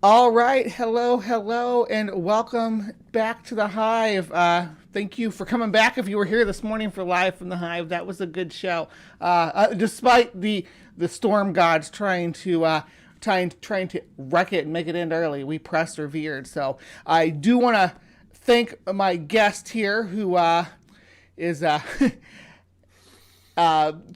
All right, hello, and welcome back to the Hive. Thank you for coming back. If you were here this morning for Live from the Hive, that was a good show. Despite the storm gods trying to wreck it and make it end early, we persevered. So I do want to thank my guest here, who is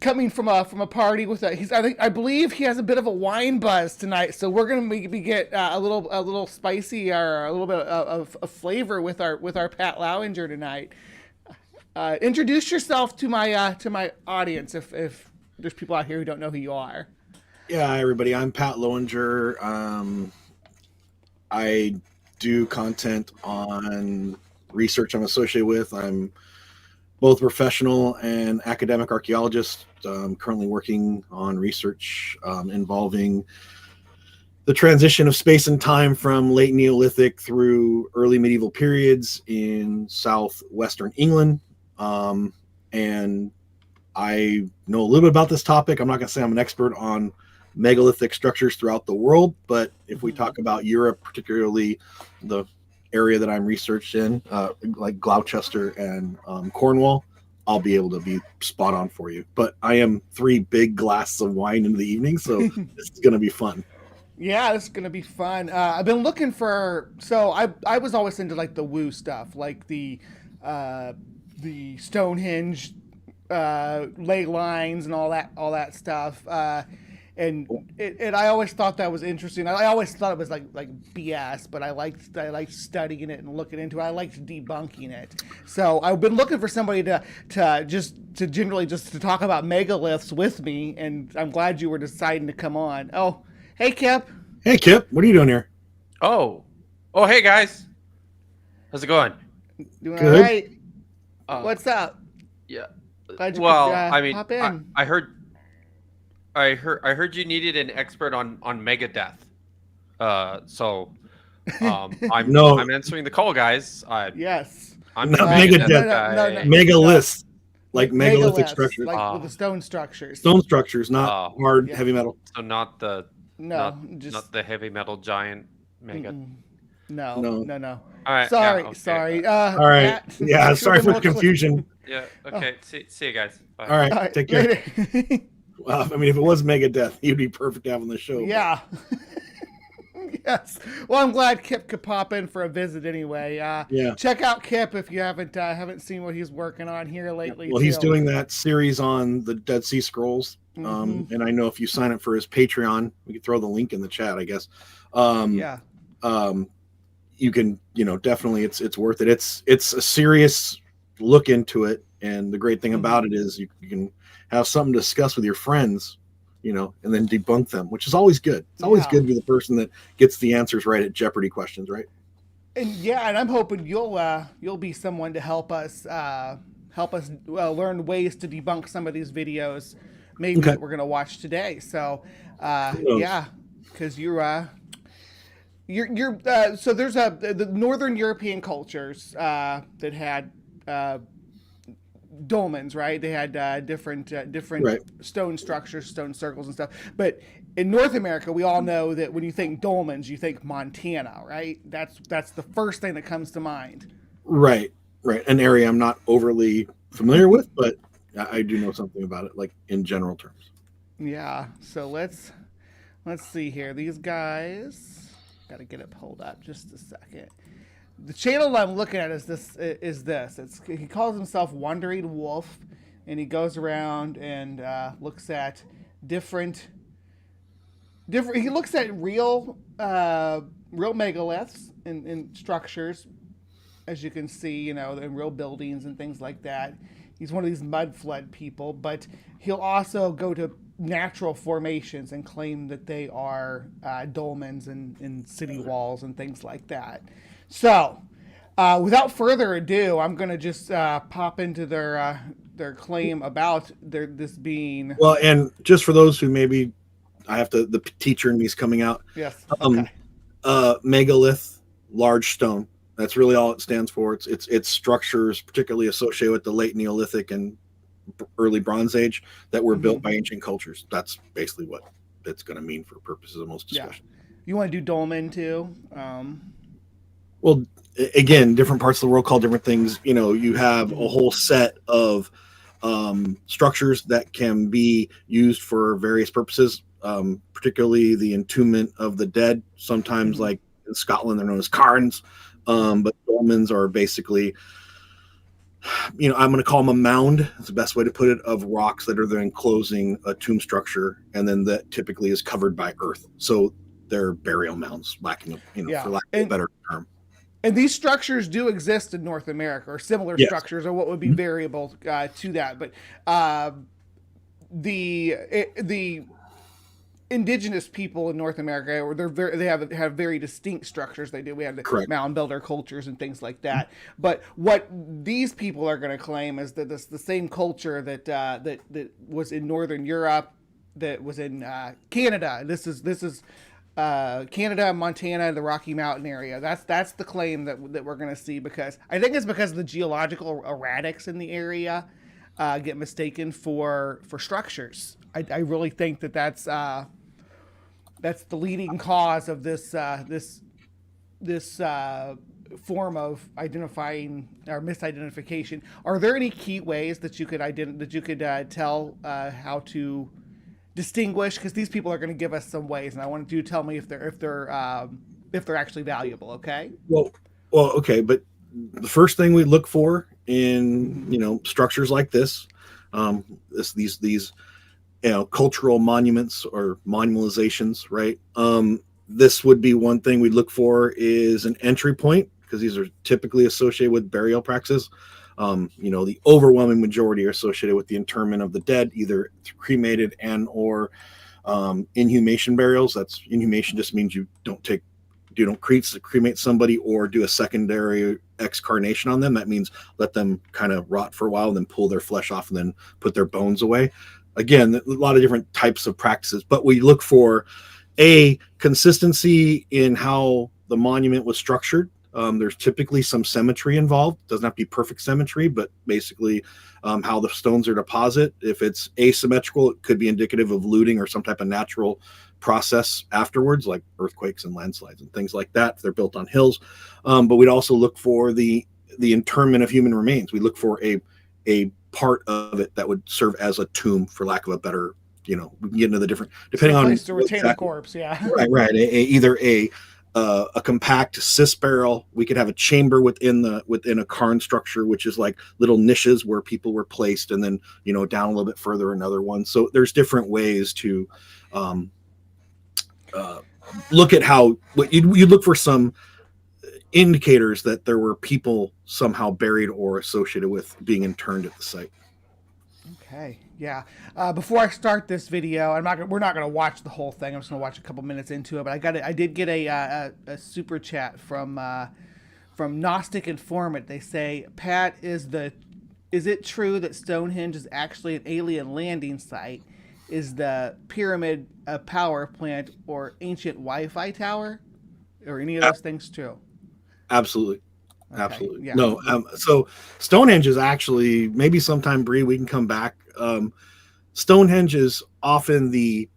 coming from a party with I believe he has a bit of a wine buzz tonight, so we're gonna get a little spicy or a little bit of flavor with our Pat Lowinger tonight. Introduce yourself to my audience if there's people out here who don't know who you are. Yeah, hi everybody. I'm Pat Lowinger. I do content on research I'm associated with. I'm both professional and academic archaeologist. I'm currently working on research involving the transition of space and time from late Neolithic through early medieval periods in southwestern England. And I know a little bit about this topic. I'm not going to say I'm an expert on megalithic structures throughout the world. But if we talk about Europe, particularly the area that I'm researched in, like Gloucester and Cornwall, I'll be able to be spot on for you. But I am 3 big glasses of wine into the evening, so this is going to be fun. Yeah, this is gonna be fun. I've been looking for. So I was always into like the woo stuff, like the Stonehenge ley lines and all that stuff. And I always thought that was interesting. I always thought it was like BS, but I liked studying it and looking into it. I liked debunking it. So I've been looking for somebody to generally just to talk about megaliths with me, and I'm glad you were deciding to come on. Oh, hey Kip. Hey Kip, what are you doing here? Oh, hey guys, how's it going? Doing Good. all right. What's up? Yeah. Glad you Well, could, I mean, hop in. I heard you needed an expert on Megadeth. I'm No. I'm answering the call, guys. Yes. I'm Not the Megadeth. guy. Megaliths, like megalithic megaliths, structures. like with the stone structures. Stone structures, not hard Yeah. heavy metal. So not the just the heavy metal giant Mega. no. All right. Sorry, yeah, okay. sorry. All right. Matt, Yeah, you sorry should've for been the more confusion. Yeah. Okay. See you guys. Bye. All right, All right, take care. later. I mean, if it was Megadeth, he'd be perfect to have on the show. Yeah. Yes. Well, I'm glad Kip could pop in for a visit anyway. Yeah. Check out Kip if you haven't seen what he's working on here lately. Well, he's too. doing that series on the Dead Sea Scrolls. And I know if you sign up for his Patreon, we can throw the link in the chat, I guess. Yeah. You can, definitely it's worth it. It's a serious look into it. And the great thing about it is you can have something to discuss with your friends, and then debunk them, which is always good. It's always good to be the person that gets the answers right at Jeopardy questions, right? And I'm hoping you'll be someone to help us learn ways to debunk some of these videos, maybe that we're gonna watch today. So, yeah, because you're so there's the Northern European cultures that had dolmens, right? They had different Right. stone structures, stone circles and stuff. But in North America, we all know that when you think dolmens, you think Montana, right? That's the first thing that comes to mind. Right. An area I'm not overly familiar with, but I do know something about it, like in general terms. Yeah. So let's see here. These guys, got to get it pulled up just a second. The channel I'm looking at is this. He calls himself Wandering Wolf, and he goes around and looks at different. He looks at real megaliths and structures, as you can see, in real buildings and things like that. He's one of these mud flood people, but he'll also go to natural formations and claim that they are dolmens and city walls and things like that. So, without further ado, I'm going to just pop into their claim about this being. Well, and just for those who maybe the teacher in me's coming out. Yes. Okay. Megalith, large stone. That's really all it stands for. It's structures particularly associated with the late Neolithic and early Bronze Age that were built by ancient cultures. That's basically what it's going to mean for purposes of most discussion. Yeah. You want to do dolmen too? Well, again, different parts of the world call different things. You have a whole set of structures that can be used for various purposes, particularly the entombment of the dead. Sometimes, like in Scotland, they're known as cairns, but dolmens are basically, I'm going to call them a mound. That's the best way to put it, of rocks that are then enclosing a tomb structure, and then that typically is covered by earth. So they're burial mounds, lacking, for lack of a better term. And these structures do exist in North America, or similar structures, or what would be variable to that. But the indigenous people in North America, they have very distinct structures. They do. We have the mound builder cultures and things like that. But what these people are going to claim is that the same culture that was in Northern Europe, that was in Canada. This is. Canada, Montana, the Rocky Mountain area. That's the claim that we're going to see, because I think it's because the geological erratics in the area get mistaken for structures. I really think that's that's the leading cause of this form of identifying or misidentification. Are there any key ways that you could tell how to distinguish? Because these people are going to give us some ways, and I wanted you to tell me if they're actually valuable. Okay. Well, okay, but the first thing we look for in structures like this, these cultural monuments or monumentalizations, right? This would be one thing we'd look for is an entry point, because these are typically associated with burial practices. The overwhelming majority are associated with the interment of the dead, either cremated and or inhumation burials. That's inhumation just means you don't cremate somebody or do a secondary excarnation on them. That means let them kind of rot for a while, and then pull their flesh off and then put their bones away. Again, a lot of different types of practices, but we look for a consistency in how the monument was structured. There's typically some symmetry involved. Doesn't have to be perfect symmetry, but basically how the stones are deposited. If it's asymmetrical, it could be indicative of looting or some type of natural process afterwards, like earthquakes and landslides and things like that. If they're built on hills. But we'd also look for the interment of human remains. We look for a part of it that would serve as a tomb, for lack of a better, we can get into the different, depending on place to retain a corpse. Yeah. Right. Either a compact cis burial. We could have a chamber within a cairn structure, which is like little niches where people were placed, and then down a little bit further another one. So there's different ways to look at how you look for some indicators that there were people somehow buried or associated with being interned at the site. Okay. Yeah. Before I start this video, we're not going to watch the whole thing. I'm just going to watch a couple minutes into it. But I did get a super chat from Gnostic Informant. They say, Pat, is it true that Stonehenge is actually an alien landing site? Is the pyramid a power plant or ancient Wi-Fi tower, or any of those things true? Absolutely. Okay. Absolutely. Yeah. No. So Stonehenge is actually, maybe sometime, Bree, we can come back. Stonehenge is often the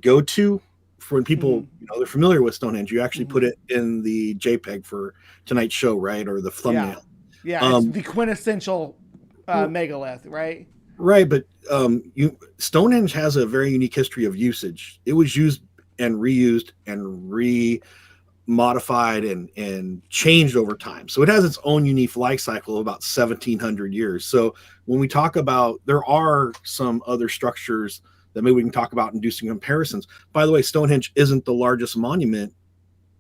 go-to for when people, they're familiar with Stonehenge. You actually put it in the JPEG for tonight's show, right? Or the thumbnail. Yeah. It's the quintessential megalith, right? Right. But Stonehenge has a very unique history of usage. It was used and reused and modified and changed over time. So it has its own unique life cycle of about 1,700 years. So when we talk about, there are some other structures that maybe we can talk about and do some comparisons. By the way, Stonehenge isn't the largest monument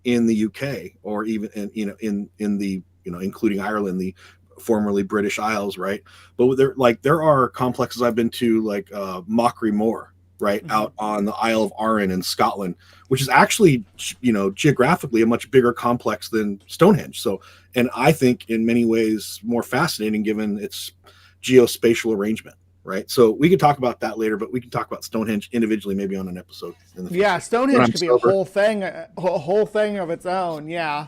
in the UK, or even in the including Ireland, the formerly British Isles, right? But there are complexes I've been to, like Mockery Moor, right, out on the Isle of Arran in Scotland, which is actually, geographically a much bigger complex than Stonehenge. So, and I think in many ways more fascinating given its geospatial arrangement, right? So we could talk about that later, but we can talk about Stonehenge individually, maybe on an episode. Yeah, Stonehenge could be a whole thing of its own. Yeah.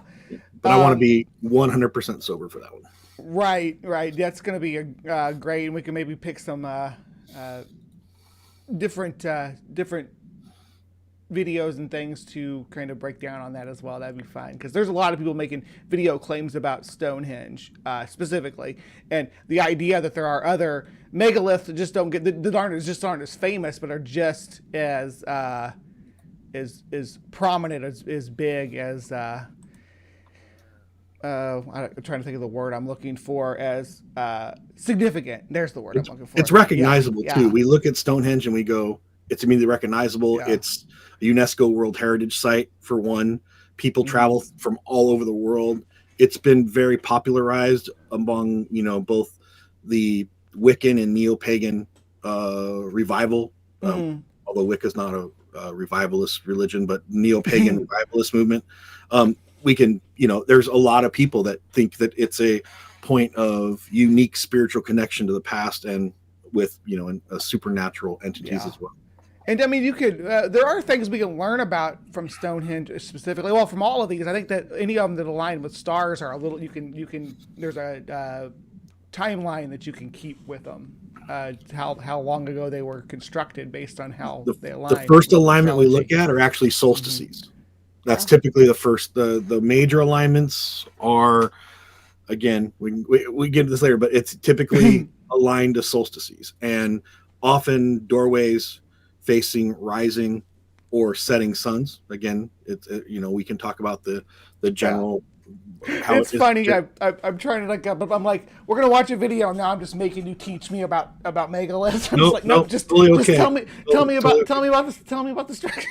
But I want to be 100% sober for that one. Right. That's going to be great, and we can maybe pick some different videos and things to kind of break down on that as well. That'd be fine, because there's a lot of people making video claims about Stonehenge specifically, and the idea that there are other megaliths that just don't get that aren't as famous, but are just as prominent, as big as I'm trying to think of the word I'm looking for, as significant. There's the word I'm looking for. It's recognizable too. We look at Stonehenge and we go, it's immediately recognizable. Yeah. It's a UNESCO World Heritage Site, for one. People travel from all over the world. It's been very popularized among, both the Wiccan and neo-pagan revival, although Wicca is not a revivalist religion, but neo-pagan revivalist movement. We can, there's a lot of people that think that it's a point of unique spiritual connection to the past, and with, and supernatural entities as well. And I mean, you could, there are things we can learn about from Stonehenge specifically. Well, from all of these, I think that any of them that align with stars are a little, there's a timeline that you can keep with them. How long ago they were constructed based on how they align. The first with alignment we astrology. look at are actually solstices. Mm-hmm. That's typically the first. The major alignments are, again, we get into this later, but it's typically aligned to solstices, and often doorways facing rising or setting suns. Again, we can talk about the general. How it's funny. I'm trying to I'm like, we're gonna watch a video now. I'm just making you teach me about megaliths. I'm just tell me about the structure.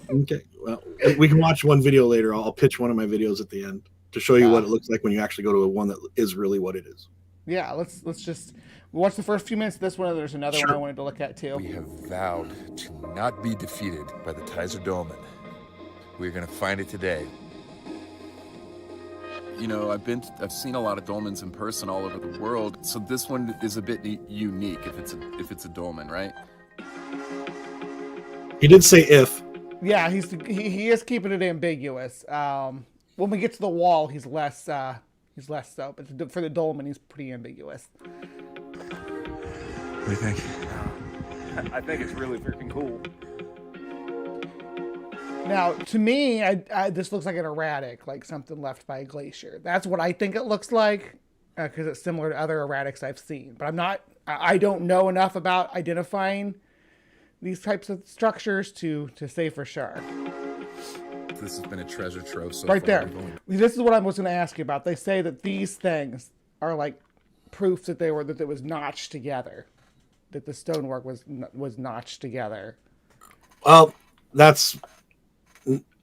Okay, well, we can watch one video later. I'll pitch one of my videos at the end to show you what it looks like when you actually go to one that is really what it is. Yeah, let's just watch the first few minutes of this one. There's another one I wanted to look at too. We have vowed to not be defeated by the Kaiser Dolmen. We're gonna find it today. You know, I've seen a lot of dolmens in person all over the world, so this one is a bit unique if it's a dolmen, right? He did say if. Yeah, he is keeping it ambiguous. When we get to the wall, he's less so, but for the dolmen, he's pretty ambiguous. What do you think? I think it's really freaking cool. Now, to me, this looks like an erratic, like something left by a glacier. That's what I think it looks like, because it's similar to other erratics I've seen. But I don't know enough about identifying these types of structures to say for sure. This has been a treasure trove so right far. There. This is what I was going to ask you about. They say that these things are like proof that it was notched together, that the stonework was notched together. Well,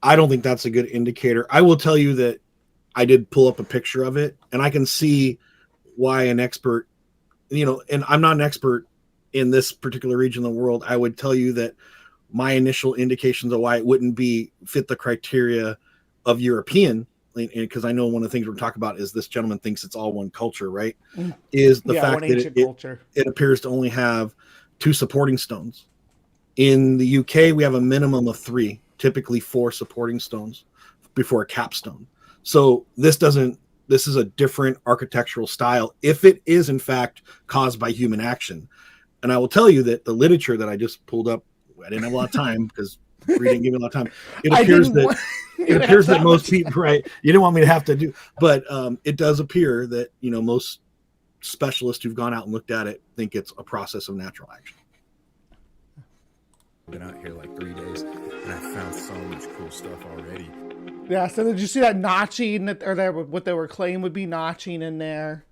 I don't think that's a good indicator. I will tell you that I did pull up a picture of it, and I can see why an expert, and I'm not an expert in this particular region of the world. I would tell you that my initial indications of why it wouldn't fit the criteria of European, because I know one of the things we're talking about is this gentleman thinks it's all one culture, right? Is the fact that it appears to only have 2 supporting stones. In the UK, we have a minimum of 3, typically 4 supporting stones before a capstone. So this is a different architectural style if it is in fact caused by human action. And I will tell you that the literature that I just pulled up, I didn't have a lot of time because we didn't give me a lot of time. It appears that most people, right? You didn't want me to have to do, but it does appear that most specialists who've gone out and looked at it think it's a process of natural action. Been out here like 3 days, and I found so much cool stuff already. Yeah. So did you see that notching what they were claiming would be notching in there?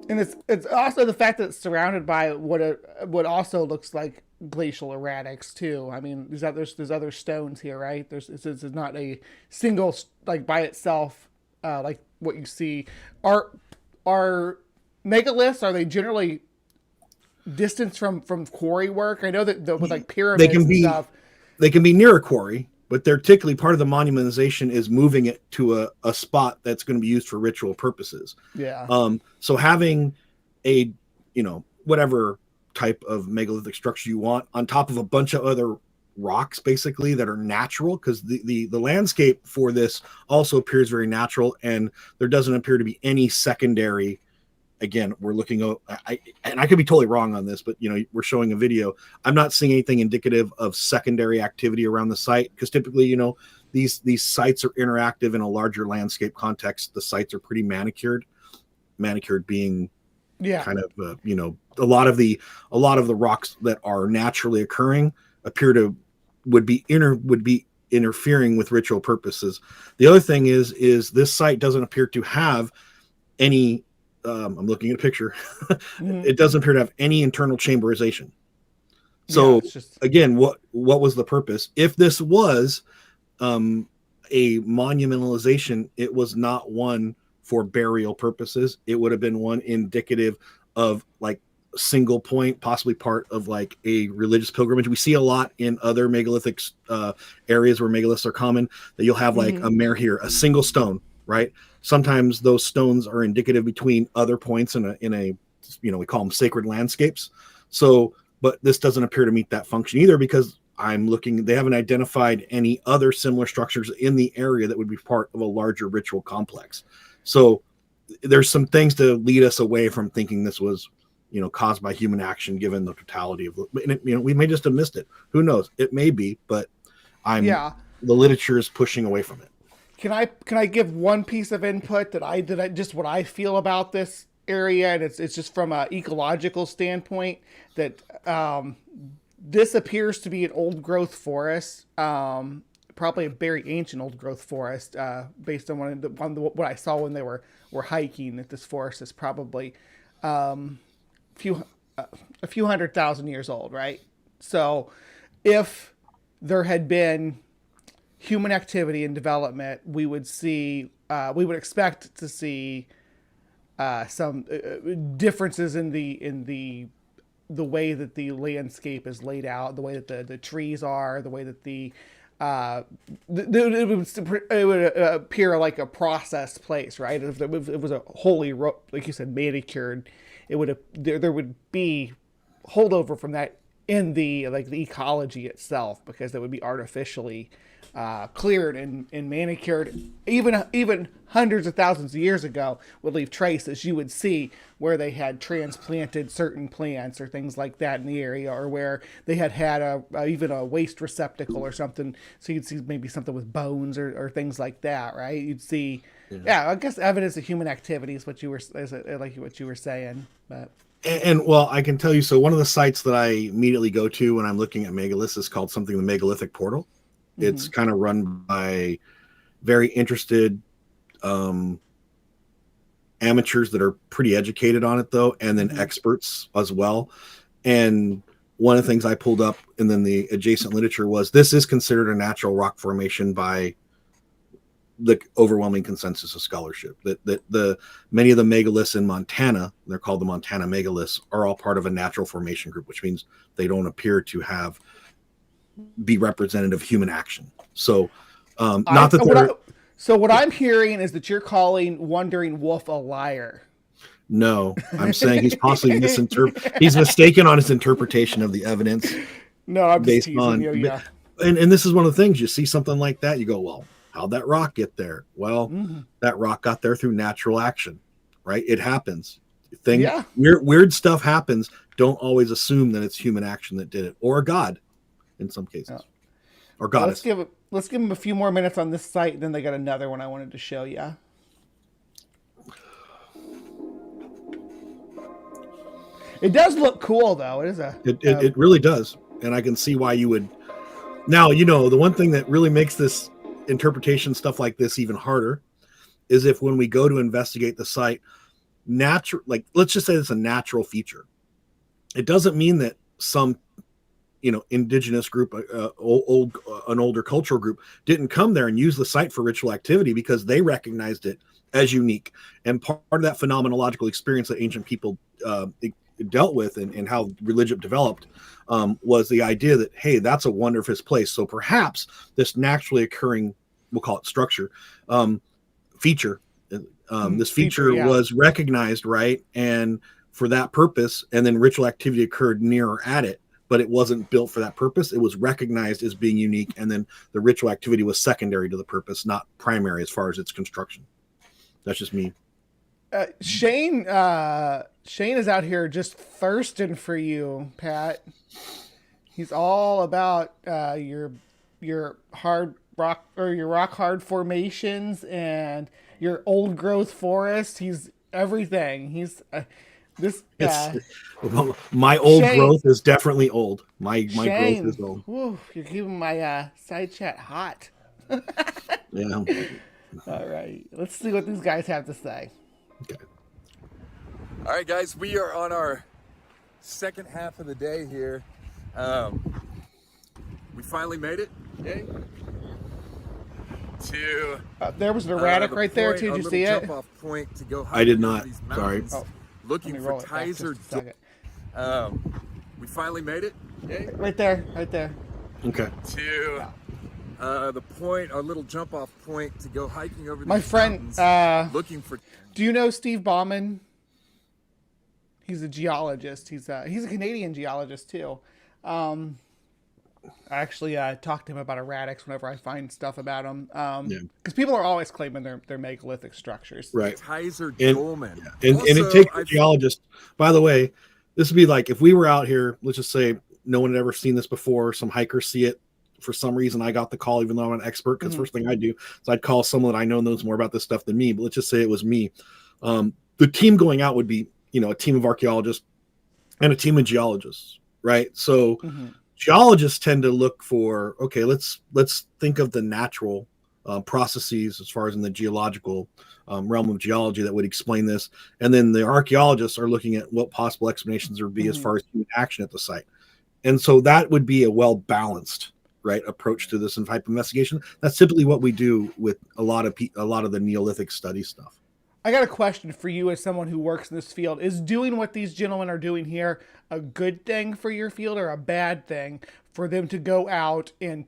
And it's also the fact that it's surrounded by what also looks like glacial erratics too. I mean, there's other stones here, right? This is not a single, like by itself, like what you see. Are megaliths, are they generally distance from quarry work? I know that with like pyramids and stuff, they can be near a quarry, but they're typically part of the monumentalization is moving it to a spot that's going to be used for ritual purposes. Yeah. So having a whatever type of megalithic structure you want on top of a bunch of other rocks basically that are natural, because the landscape for this also appears very natural, and there doesn't appear to be any secondary. Again, we're looking at, and I could be totally wrong on this, but we're showing a video. I'm not seeing anything indicative of secondary activity around the site, because typically, these sites are interactive in a larger landscape context. The sites are pretty manicured being kind of a lot of the rocks that are naturally occurring would be interfering with ritual purposes. The other thing is this site doesn't appear to have any. I'm looking at a picture. It doesn't appear to have any internal chamberization. So again, what was the purpose? If this was a monumentalization, it was not one for burial purposes. It would have been one indicative of like single point, possibly part of like a religious pilgrimage. We see a lot in other megalithic areas where megaliths are common, that you'll have like a menhir, a single stone, right? Sometimes those stones are indicative between other points in a we call them sacred landscapes. So, but this doesn't appear to meet that function either, because I'm looking, they haven't identified any other similar structures in the area that would be part of a larger ritual complex. So there's some things to lead us away from thinking this was, caused by human action, given the totality of, we may just have missed it. Who knows? It may be, but the literature is pushing away from it. Can I give one piece of input that I just what I feel about this area, and it's just from an ecological standpoint that this appears to be an old growth forest, probably a very ancient old growth forest, based on what I saw when they were hiking. That this forest is probably a few 100,000 years old, right? So if there had been human activity and development, we would expect to see some differences in the way that the landscape is laid out, the way that the trees are, the way that it would appear like a processed place, right? If it was a wholly, like you said, manicured, there would be holdover from that in the ecology itself, because it would be artificially cleared and manicured. Even hundreds of thousands of years ago would leave traces. You would see where they had transplanted certain plants or things like that in the area, or where they had even a waste receptacle or something. So you'd see maybe something with bones or things like that, right? You'd see, I guess evidence of human activity is what you were saying, but. And well, I can tell you, so one of the sites that I immediately go to when I'm looking at megaliths is called something the Megalithic Portal. Mm-hmm. It's kind of run by very interested amateurs that are pretty educated on it, though, and then experts as well. And one of the things I pulled up and then the adjacent literature was this is considered a natural rock formation by the overwhelming consensus of scholarship, that the many of the megaliths in Montana, they're called the Montana megaliths, are all part of a natural formation group, which means they don't appear to be representative of human action. So what I'm hearing is that you're calling Wandering Wolf a liar. No, I'm saying he's possibly he's mistaken on his interpretation of the evidence. No, I'm just teasing you, yeah. And this is one of the things, you see something like that, you go, well, how'd that rock get there? Well, that rock got there through natural action, right? It happens. Weird stuff happens. Don't always assume that it's human action that did it, or a god in some cases, or goddess. Let's give them a few more minutes on this site, and then they got another one I wanted to show you. It does look cool, though. It really does, and I can see why you would. Now, the one thing that really makes this interpretation stuff like this even harder is if when we go to investigate the site, let's just say it's a natural feature. It doesn't mean that some indigenous group, an older cultural group, didn't come there and use the site for ritual activity because they recognized it as unique. And part of that phenomenological experience that ancient people dealt with and how religion developed was the idea that, hey, that's a wondrous place. So perhaps this naturally occurring, we'll call it structure, feature, this feature was recognized, right? And for that purpose, and then ritual activity occurred near or at it, but it wasn't built for that purpose. It was recognized as being unique, and then the ritual activity was secondary to the purpose, not primary as far as its construction. That's just me. Shane is out here just thirsting for you, Pat. He's all about your hard rock, or your rock hard formations and your old growth forest. He's everything. He's my old growth is definitely old. My Shane, growth is old. Whew, you're keeping my side chat hot. Yeah. All right, let's see what these guys have to say. Okay. All right, guys, we are on our second half of the day here. We finally made it. Okay. To there was an erratic right there too. Did you see it? Jump off point to go I did not. Sorry. Looking for Tizer. We finally made it. Okay. Right there. Okay. To the point, our little jump off point to go hiking over. My friend, looking for. Do you know Steve Bauman? He's a geologist. He's a Canadian geologist too. I actually talk to him about erratics whenever I find stuff about them. Yeah. Because people are always claiming they're megalithic structures. Right. Tizer And dolmen. and it Also, takes a geologist. By the way, this would be like if we were out here, let's just say no one had ever seen this before, some hikers see it. For some reason, I got the call, even though I'm an expert, because first thing I do is I'd call someone that I know knows more about this stuff than me. But let's just say it was me. The team going out would be, a team of archaeologists and a team of geologists, right? So geologists tend to look for, okay, let's think of the natural processes as far as in the geological realm of geology that would explain this. And then the archaeologists are looking at what possible explanations there would be as far as human action at the site. And so that would be a well-balanced approach to this type of investigation. That's typically what we do with a lot of the Neolithic study stuff. I got a question for you as someone who works in this field. Is doing what these gentlemen are doing here a good thing for your field or a bad thing for them to go out and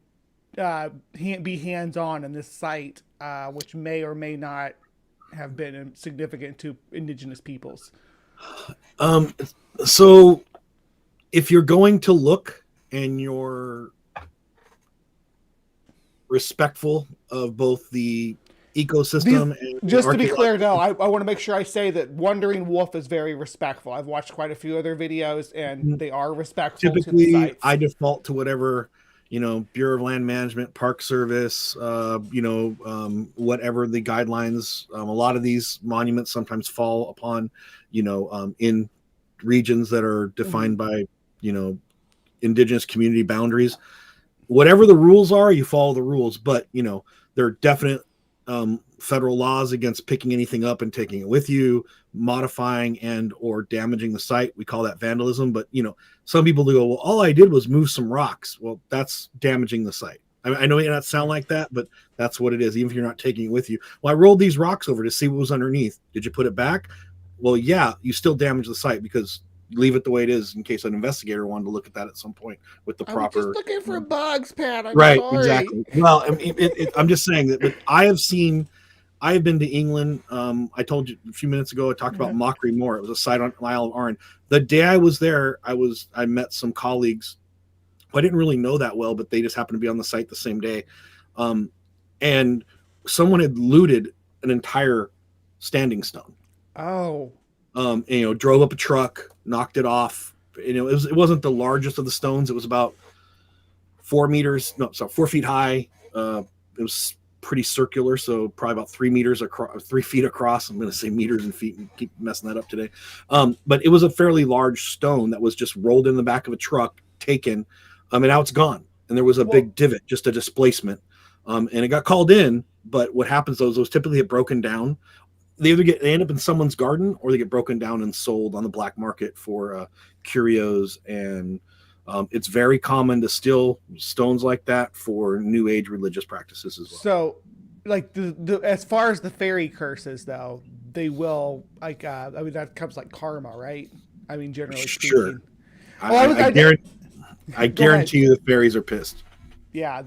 be hands-on in this site, which may or may not have been significant to indigenous peoples? So if you're going to look and you're respectful of both the ecosystem and just to be clear, no, I want to make sure I say that Wandering Wolf is very respectful. I've watched quite a few other videos and they are respectful. Typically, to the sites. I default to whatever, Bureau of Land Management, Park Service, whatever the guidelines. A lot of these monuments sometimes fall upon, in regions that are defined by, indigenous community boundaries. Whatever the rules are, you follow the rules. But, there are definite federal laws against picking anything up and taking it with you, modifying and or damaging the site. We call that vandalism. But, some people go, well, all I did was move some rocks. Well, that's damaging the site. I know it may not sound like that, but that's what it is, even if you're not taking it with you. Well, I rolled these rocks over to see what was underneath. Did you put it back? Well, yeah, you still damage the site because leave it the way it is in case an investigator wanted to look at that at some point with the proper. I'm just looking for bugs, Pat. I'm right, sorry. exactly. Well, I'm just saying that. But I have been to England. I told you a few minutes ago. I talked about Mockery Moor. It was a site on Isle of Arran. The day I was there, I met some colleagues who I didn't really know that well, but they just happened to be on the site the same day, and someone had looted an entire standing stone. Oh. Drove up a truck, knocked it off. It wasn't the largest of the stones. It was about 4 feet high. It was pretty circular, so probably about 3 meters across, 3 feet across. I'm going to say meters and feet and keep messing that up today. But it was a fairly large stone that was just rolled in the back of a truck, taken, and now it's gone. And there was a big divot, just a displacement. And it got called in. But what happens those typically get broken down. They end up in someone's garden, or they get broken down and sold on the black market for curios. And it's very common to steal stones like that for New Age religious practices as well. So, like as far as the fairy curses, though, they will that comes like karma, right? I mean, generally speaking. Sure. I guarantee you the fairies are pissed. Yeah,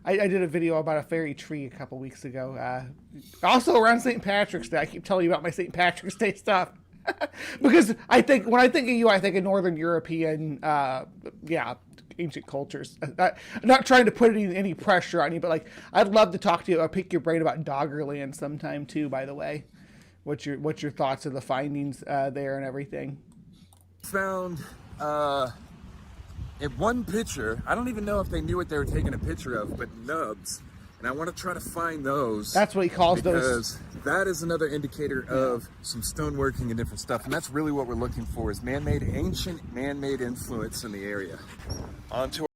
I did a video about a fairy tree a couple weeks ago. Also around St. Patrick's Day. I keep telling you about my St. Patrick's Day stuff. Because when I think of you, I think of Northern European, ancient cultures. I'm not trying to put any pressure on you, but I'd love to talk to you or pick your brain about Doggerland sometime too, by the way. What's your thoughts of the findings there and everything? Found in one picture, I don't even know if they knew what they were taking a picture of, but nubs. And I want to try to find those. That's what he calls those. Because that is another indicator of some stoneworking and different stuff. And that's really what we're looking for, is ancient man-made influence in the area. Onto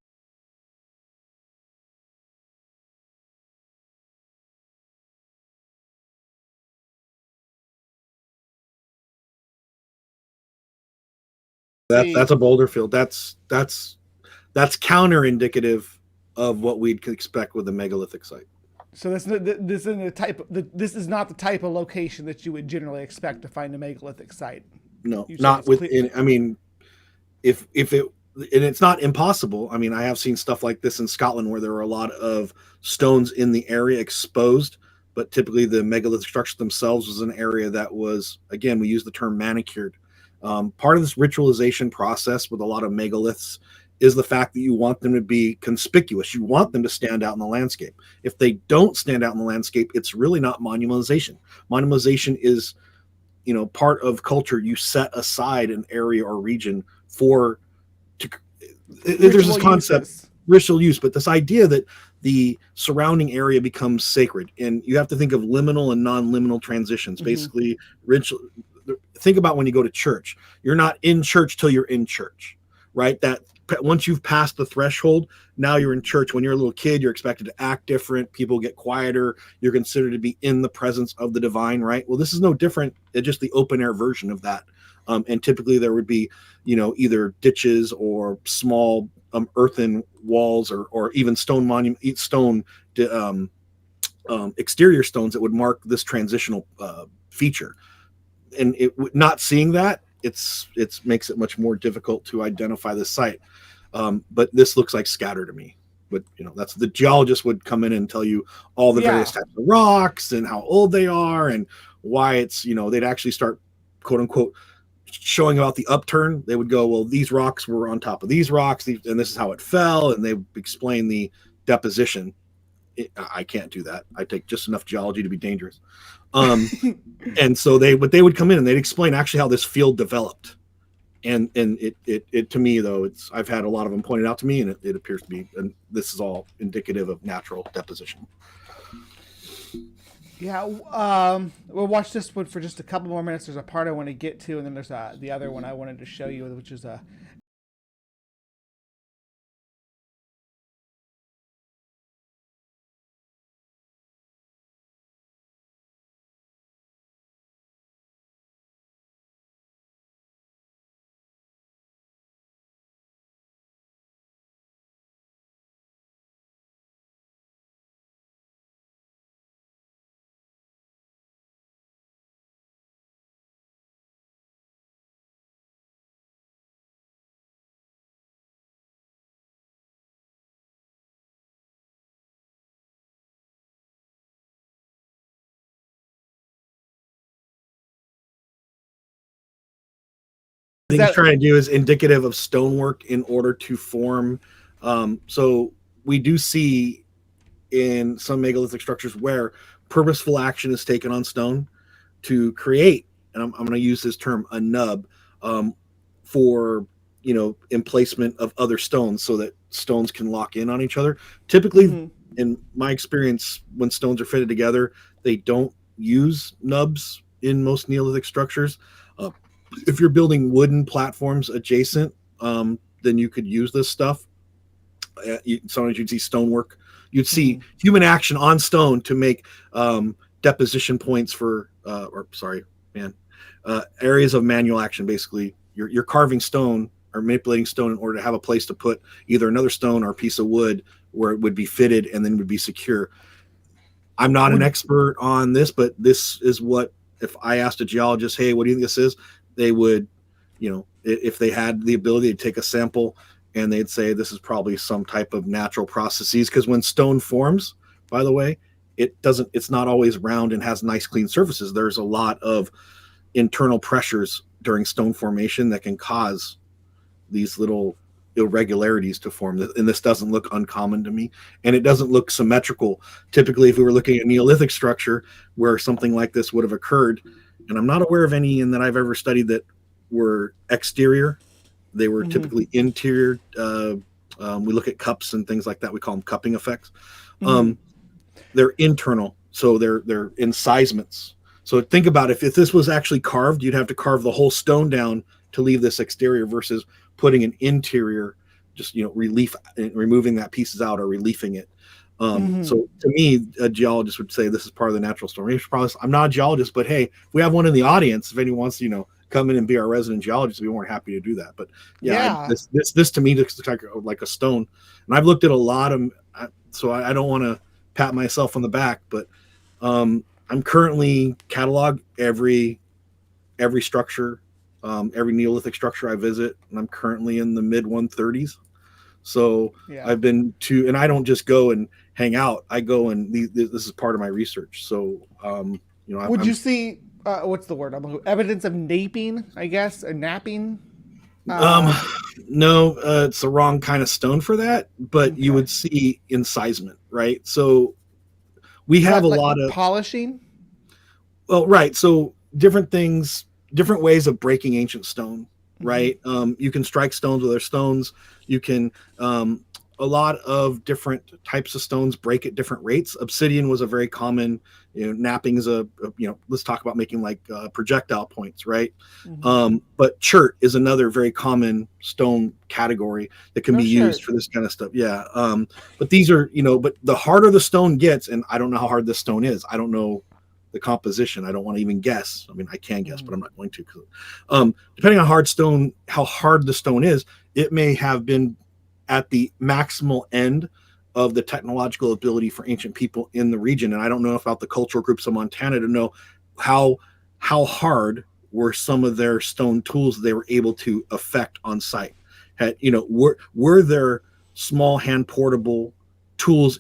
That's a boulder field. That's counter indicative of what we'd expect with a megalithic site. So this is not the type of location that you would generally expect to find a megalithic site. No, not within. I mean, if it, and it's not impossible. I mean, I have seen stuff like this in Scotland where there were a lot of stones in the area exposed, but typically the megalithic structure themselves was an area that was, again, we use the term manicured. Part of this ritualization process with a lot of megaliths is the fact that you want them to be conspicuous. You want them to stand out in the landscape. If they don't stand out in the landscape, it's really not monumentalization. Monumentalization is, part of culture. You set aside an area or region there's this concept, ritual use, but this idea that the surrounding area becomes sacred, and you have to think of liminal and non-liminal transitions. Basically, ritual. Think about when you go to church. You're not in church till you're in church, right? That once you've passed the threshold, now you're in church. When you're a little kid, you're expected to act different. People get quieter. You're considered to be in the presence of the divine, right? Well, this is no different. It's just the open air version of that. And typically there would be, either ditches or small earthen walls or even exterior stones that would mark this transitional feature. And not seeing that, it makes it much more difficult to identify the site. But this looks like scatter to me. But that's the geologist would come in and tell you all the various types of rocks and how old they are and why it's, they'd actually start, quote unquote, showing about the upturn. They would go, well, these rocks were on top of these rocks, and this is how it fell, and they explain the deposition. I can't do that. I take just enough geology to be dangerous. And so they would come in and they'd explain actually how this field developed. And it to me, though, I've had a lot of them pointed out to me, and it appears to be, and this is all indicative of natural deposition. Yeah, we'll watch this one for just a couple more minutes. There's a part I want to get to, and then there's the other one I wanted to show you, which is He's trying to do is indicative of stonework in order to form. So we do see in some megalithic structures where purposeful action is taken on stone to create, and I'm going to use this term, a nub, for emplacement of other stones so that stones can lock in on each other. Typically, in my experience, when stones are fitted together, they don't use nubs in most Neolithic structures. If you're building wooden platforms adjacent, then you could use this stuff. Sometimes you'd see stonework. You'd see human action on stone to make deposition points for, areas of manual action. Basically, you're carving stone or manipulating stone in order to have a place to put either another stone or a piece of wood where it would be fitted and then would be secure. I'm not an expert on this, but this is what, if I asked a geologist, hey, what do you think this is? They would, if they had the ability to take a sample and they'd say this is probably some type of natural processes. Because when stone forms, by the way, it's not always round and has nice clean surfaces. There's a lot of internal pressures during stone formation that can cause these little irregularities to form, and this doesn't look uncommon to me, and it doesn't look symmetrical. Typically, if we were looking at a Neolithic structure where something like this would have occurred, and I'm not aware of any in that I've ever studied that were exterior, they were typically interior. We look at cups and things like that, we call them cupping effects. They're internal, so they're incisements. So think about if this was actually carved, you'd have to carve the whole stone down to leave this exterior versus putting an interior, just relief, removing that pieces out or reliefing it. So to me, a geologist would say this is part of the natural formation process. I'm not a geologist, but hey, if we have one in the audience, if anyone wants to come in and be our resident geologist, we'd be more happy to do that. But this to me looks like a stone, and I've looked at a lot of, so I don't want to pat myself on the back, but I'm currently cataloged every structure, every Neolithic structure I visit, and I'm currently in the mid 130s. So I've been to, and I don't just go and hang out. I go and this is part of my research. So would you see what's the word? Evidence of naping, I guess, or napping? No, it's the wrong kind of stone for that, but you Okay. would see incisement, right? So we have a Like lot of, polishing. well, right. So different things, different ways of breaking ancient stone, right? You can strike stones with other stones. You can, a lot of different types of stones break at different rates. Obsidian was a very common, napping is let's talk about making like projectile points, right? But chert is another very common stone category that can No be used shirt. for this kind of stuff. Yeah. But these are, but the harder the stone gets, and I don't know how hard this stone is. I don't know the composition. I don't want to even guess. I mean, I can guess, but I'm not going to. Depending on how hard the stone is, it may have been at the maximal end of the technological ability for ancient people in the region. And I don't know about the cultural groups of Montana to know how hard were some of their stone tools they were able to affect on site. Were there small hand portable tools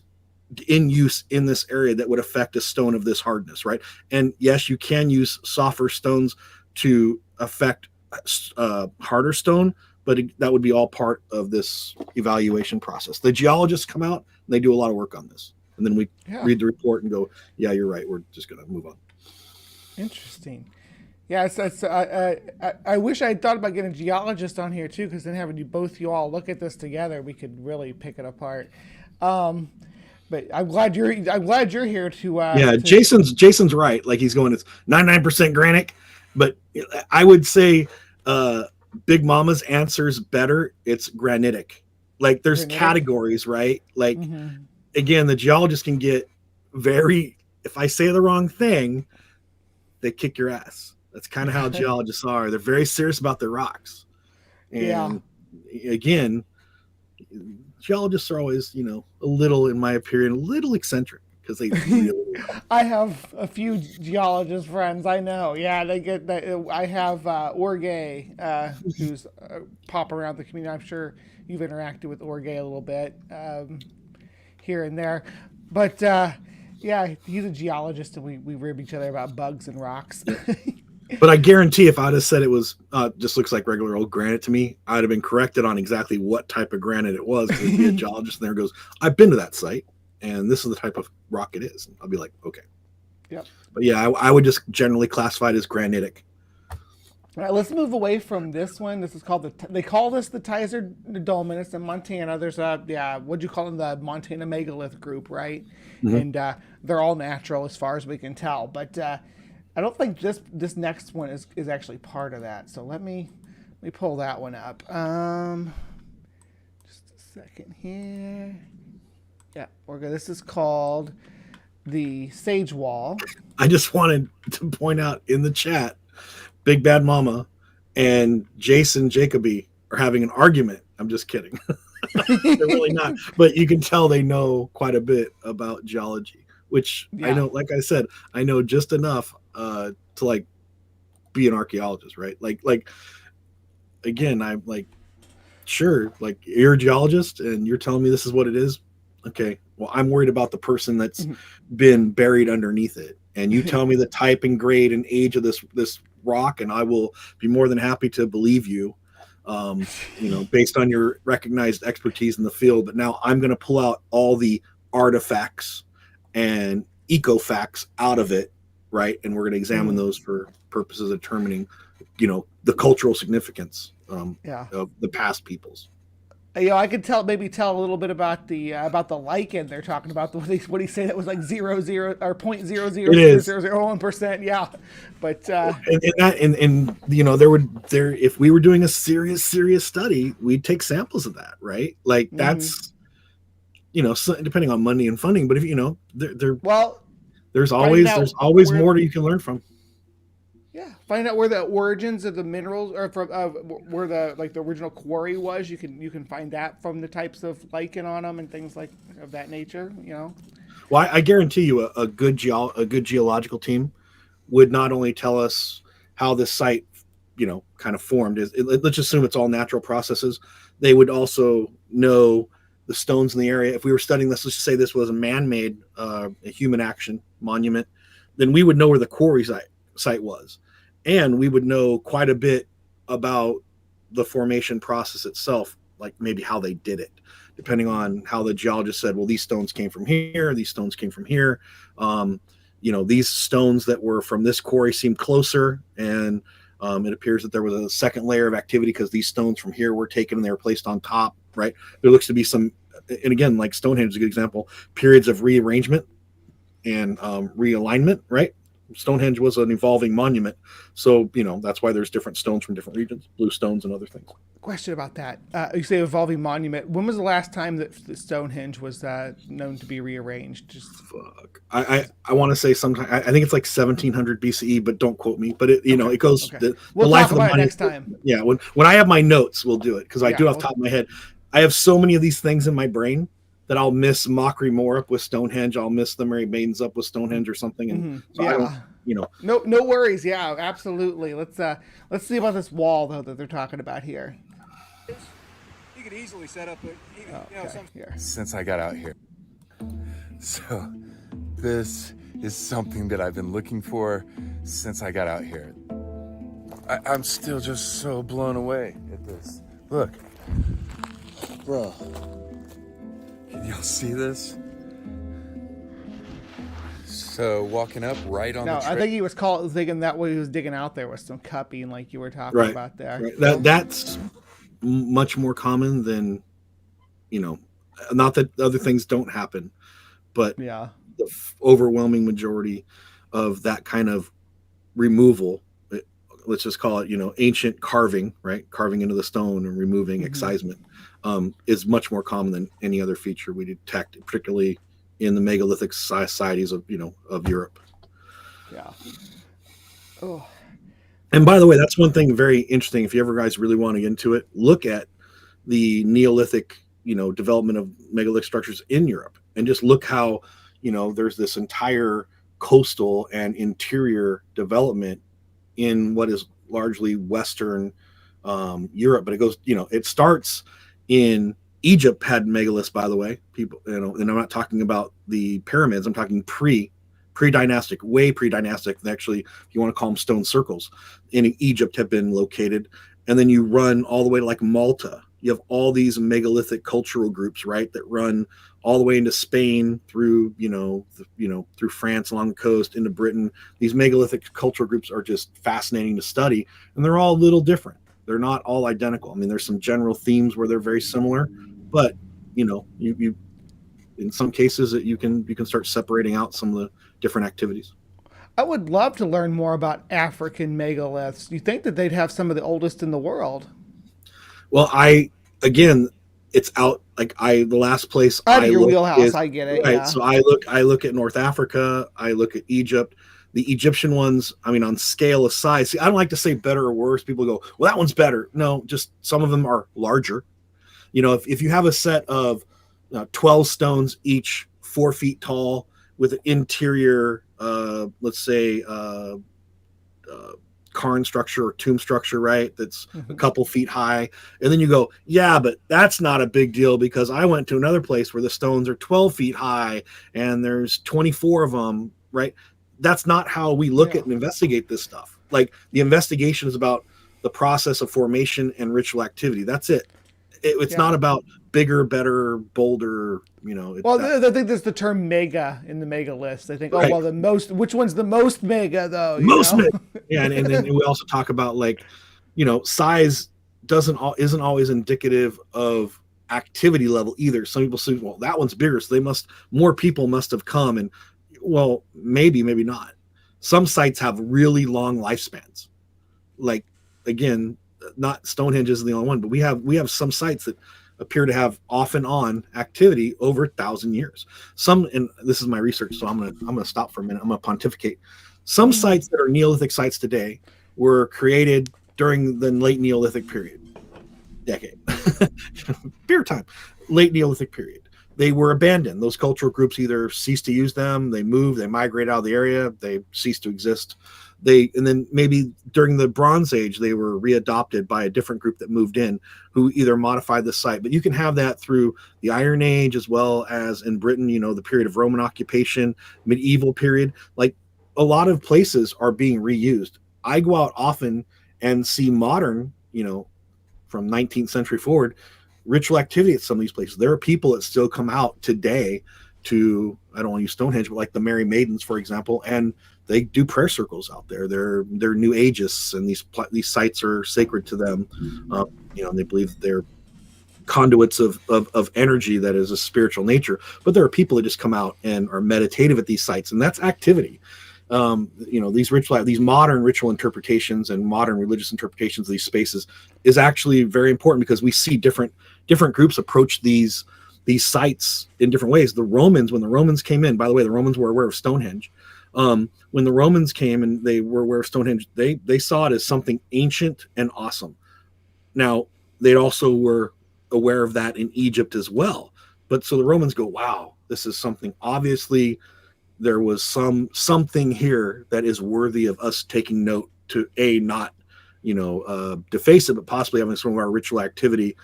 in use in this area that would affect a stone of this hardness, right? And yes, you can use softer stones to affect harder stone, but that would be all part of this evaluation process. The geologists come out and they do a lot of work on this, and then we read the report and go, yeah, you're right, we're just going to move on. Interesting. Yeah, I wish I had thought about getting a geologist on here too, because then having you all look at this together, we could really pick it apart. But I'm glad you're here to. Yeah, Jason's right. Like he's going, it's 99% granitic, but I would say Big Mama's answer's better. It's granitic. Like there's categories, right? Like again, the geologist can get very. If I say the wrong thing, they kick your ass. That's kind of how geologists are. They're very serious about their rocks. And again, geologists are always, a little, in my opinion, a little eccentric because they really I have a few geologist friends. I know. Yeah, they get that. I have Orge, who's pop around the community. I'm sure you've interacted with Orge a little bit here and there. But yeah, he's a geologist, and we rib each other about bugs and rocks. But I guarantee if I'd have said it was just looks like regular old granite to me, I'd have been corrected on exactly what type of granite it was. Because the geologist there goes, I've been to that site, and this is the type of rock it is. And I'll be like, okay. Yep. But yeah, I would just generally classify it as granitic. All right, let's move away from this one. This is called they call this the Tizer Dolminus in Montana. There's what'd you call them? The Montana megalith group, right? And they're all natural as far as we can tell. But I don't think this next one is actually part of that. So let me pull that one up. Just a second here. Yeah, this is called the Sage Wall. I just wanted to point out in the chat, Big Bad Mama and Jason Jacoby are having an argument. I'm just kidding. They're really not. But you can tell they know quite a bit about geology, which I know, like I said, I know just enough to like be an archaeologist, right? Like again, I'm like, sure, like you're a geologist and you're telling me this is what it is. Okay, well, I'm worried about the person that's been buried underneath it, and you tell me the type and grade and age of this rock, and I will be more than happy to believe you, based on your recognized expertise in the field. But now I'm going to pull out all the artifacts and eco facts out of it, right? And we're going to examine those for purposes of determining, the cultural significance of the past peoples. I could tell a little bit about the lichen they're talking about. What do you say that was like 0.00 or 0.00001%? Yeah, but there if we were doing a serious study, we'd take samples of that, right? Like that's depending on money and funding, but if there's always more that you can learn from. Yeah, find out where the origins of the minerals are from, where the original quarry was. You can find that from the types of lichen on them and things like of that nature. Well, I guarantee you, a good geological team would not only tell us how this site, kind of formed. Let's assume it's all natural processes. They would also know the stones in the area. If we were studying this, let's just say this was a man-made, a human action monument, then we would know where the quarry site was, and we would know quite a bit about the formation process itself, like maybe how they did it, depending on how the geologist said, well, these stones came from here, these stones came from here. These stones that were from this quarry seem closer, and it appears that there was a second layer of activity because these stones from here were taken and they were placed on top, right? There looks to be some, and again, like Stonehenge is a good example, periods of rearrangement and realignment, right? Stonehenge was an evolving monument. So, that's why there's different stones from different regions, blue stones and other things. Question about that. You say evolving monument. When was the last time that Stonehenge was known to be rearranged? Just fuck. I want to say sometime. I think it's like 1700 BCE, but don't quote me. But it goes. Okay. The We'll life talk of the about it monument, next time. Yeah, when I have my notes, we'll do it because I do off the top of my head. I have so many of these things in my brain that I'll miss Mockery Moore up with Stonehenge. I'll miss the Mary Maidens up with Stonehenge or something. And so I don't, No worries. Yeah, absolutely. Let's see about this wall though that they're talking about here. You could easily set up Here. Since I got out here. So, this is something that I've been looking for since I got out here. I'm still just so blown away at this. Look. Bro. Can y'all see this? So, walking up right on the I think he was thinking that what he was digging out there was some cupping like you were talking about there. Right. That's much more common than, not that other things don't happen, but the overwhelming majority of that kind of removal, let's just call it, ancient carving, right? Carving into the stone and removing excisement, is much more common than any other feature we detect, particularly in the megalithic societies of Europe. Yeah. Oh. And by the way, that's one thing very interesting. If you ever guys really want to get into it, look at the Neolithic, development of megalithic structures in Europe, and just look how, there's this entire coastal and interior development in what is largely Western Europe. But it goes, it starts in Egypt had megaliths, by the way, people, and I'm not talking about the pyramids. I'm talking pre-dynastic, way pre-dynastic. Actually, if you want to call them stone circles, in Egypt have been located. And then you run all the way to like Malta. You have all these megalithic cultural groups, right, that run all the way into Spain through, through France along the coast into Britain. These megalithic cultural groups are just fascinating to study, and they're all a little different. They're not all identical. I mean, there's some general themes where they're very similar, but you in some cases that you can start separating out some of the different activities. I would love to learn more about African megaliths. You think that they'd have some of the oldest in the world? Well, it's out the last place out of your wheelhouse. I get it. Right. Yeah. So I look at North Africa. I look at Egypt. The Egyptian ones, I mean, on scale of size. See, I don't like to say better or worse. People go, well, that one's better. No, just some of them are larger. If you have a set of 12 stones, each 4 feet tall, with an interior, let's say, cairn structure or tomb structure, right? That's a couple feet high. And then you go, yeah, but that's not a big deal because I went to another place where the stones are 12 feet high and there's 24 of them, right? That's not how we look at and investigate this stuff. Like, the investigation is about the process of formation and ritual activity. That's it. It's not about bigger, better, bolder, I think there's the term mega in the mega list. I think, which one's the most mega though? Mega. Yeah. And then we also talk about size isn't always indicative of activity level either. Some people say, well, that one's bigger, so more people must have come. And well, maybe not. Some sites have really long lifespans. Like, again, not Stonehenge isn't the only one, but we have some sites that appear to have off and on activity over 1,000 years. Some, and this is my research, so I'm gonna stop for a minute. I'm gonna pontificate. Some sites that are Neolithic sites today were created during the late Neolithic decade, beer time, late Neolithic period. They were abandoned. Those cultural groups either ceased to use them, they moved, they migrate out of the area, they ceased to exist. And then maybe during the Bronze Age, they were readopted by a different group that moved in who either modified the site. But you can have that through the Iron Age, as well as in Britain, the period of Roman occupation, medieval period. Like, a lot of places are being reused. I go out often and see modern, from 19th century forward, ritual activity at some of these places. There are people that still come out today to, I don't want to use Stonehenge, but like the Merry Maidens, for example, and they do prayer circles out there. They're New Ageists, and these sites are sacred to them. And they believe they're conduits of energy that is a spiritual nature. But there are people that just come out and are meditative at these sites, and that's activity. These modern ritual interpretations and modern religious interpretations of these spaces is actually very important, because we see different groups approach these sites in different ways. When the Romans came in, by the way, the Romans were aware of Stonehenge. When the Romans came and they were aware of Stonehenge, they saw it as something ancient and awesome. Now, they also were aware of that in Egypt as well. But so the Romans go, wow, this is something, obviously there was something here that is worthy of us taking note, to not deface it, but possibly having some of our ritual activity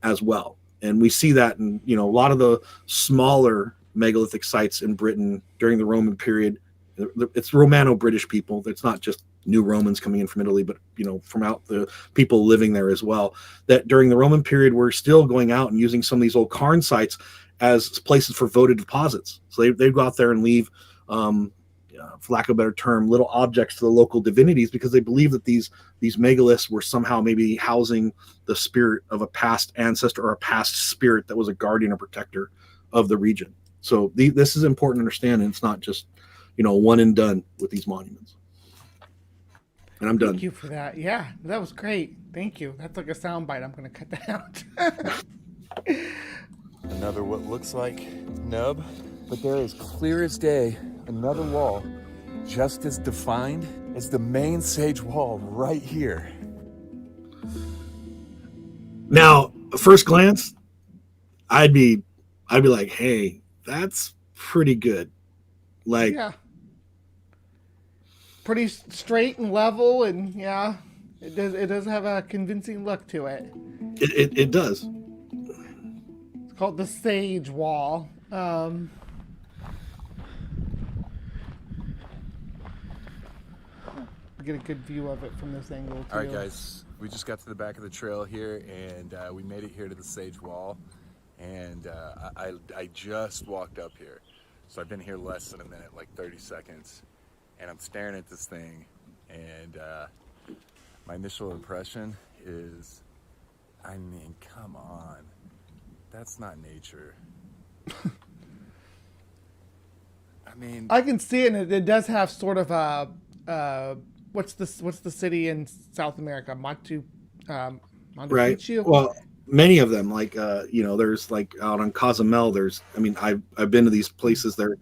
as well. And we see that in a lot of the smaller megalithic sites in Britain during the Roman period. It's Romano-British people. It's not just new Romans coming in from Italy, but from out the people living there as well. That during the Roman period, we're still going out and using some of these old cairn sites as places for votive deposits. So they'd go out there and leave, for lack of a better term, little objects to the local divinities, because they believe that these megaliths were somehow maybe housing the spirit of a past ancestor or a past spirit that was a guardian or protector of the region. So this is important to understand, and it's not just one and done with these monuments. And I'm done. Thank you for that. Yeah, that was great. Thank you. That's like a soundbite. I'm going to cut that out. Another what looks like nub, but there is clear as day another wall just as defined as the main sage wall right here. Now, first glance, I'd be like, hey, that's pretty good. Like, yeah. Pretty straight and level, and yeah, it does have a convincing look to it. It does. It's called the Sage Wall. Get a good view of it from this angle too. All right, guys, we just got to the back of the trail here, and we made it here to the Sage Wall, and I just walked up here, so I've been here less than a minute, like 30 seconds, and I'm staring at this thing, and my initial impression is, I mean, come on, that's not nature. I mean, I can see it, and it does have sort of a what's the city in South America? Machu right. Picchu? Well, many of them, like there's like out on Cozumel. I've been to these places there.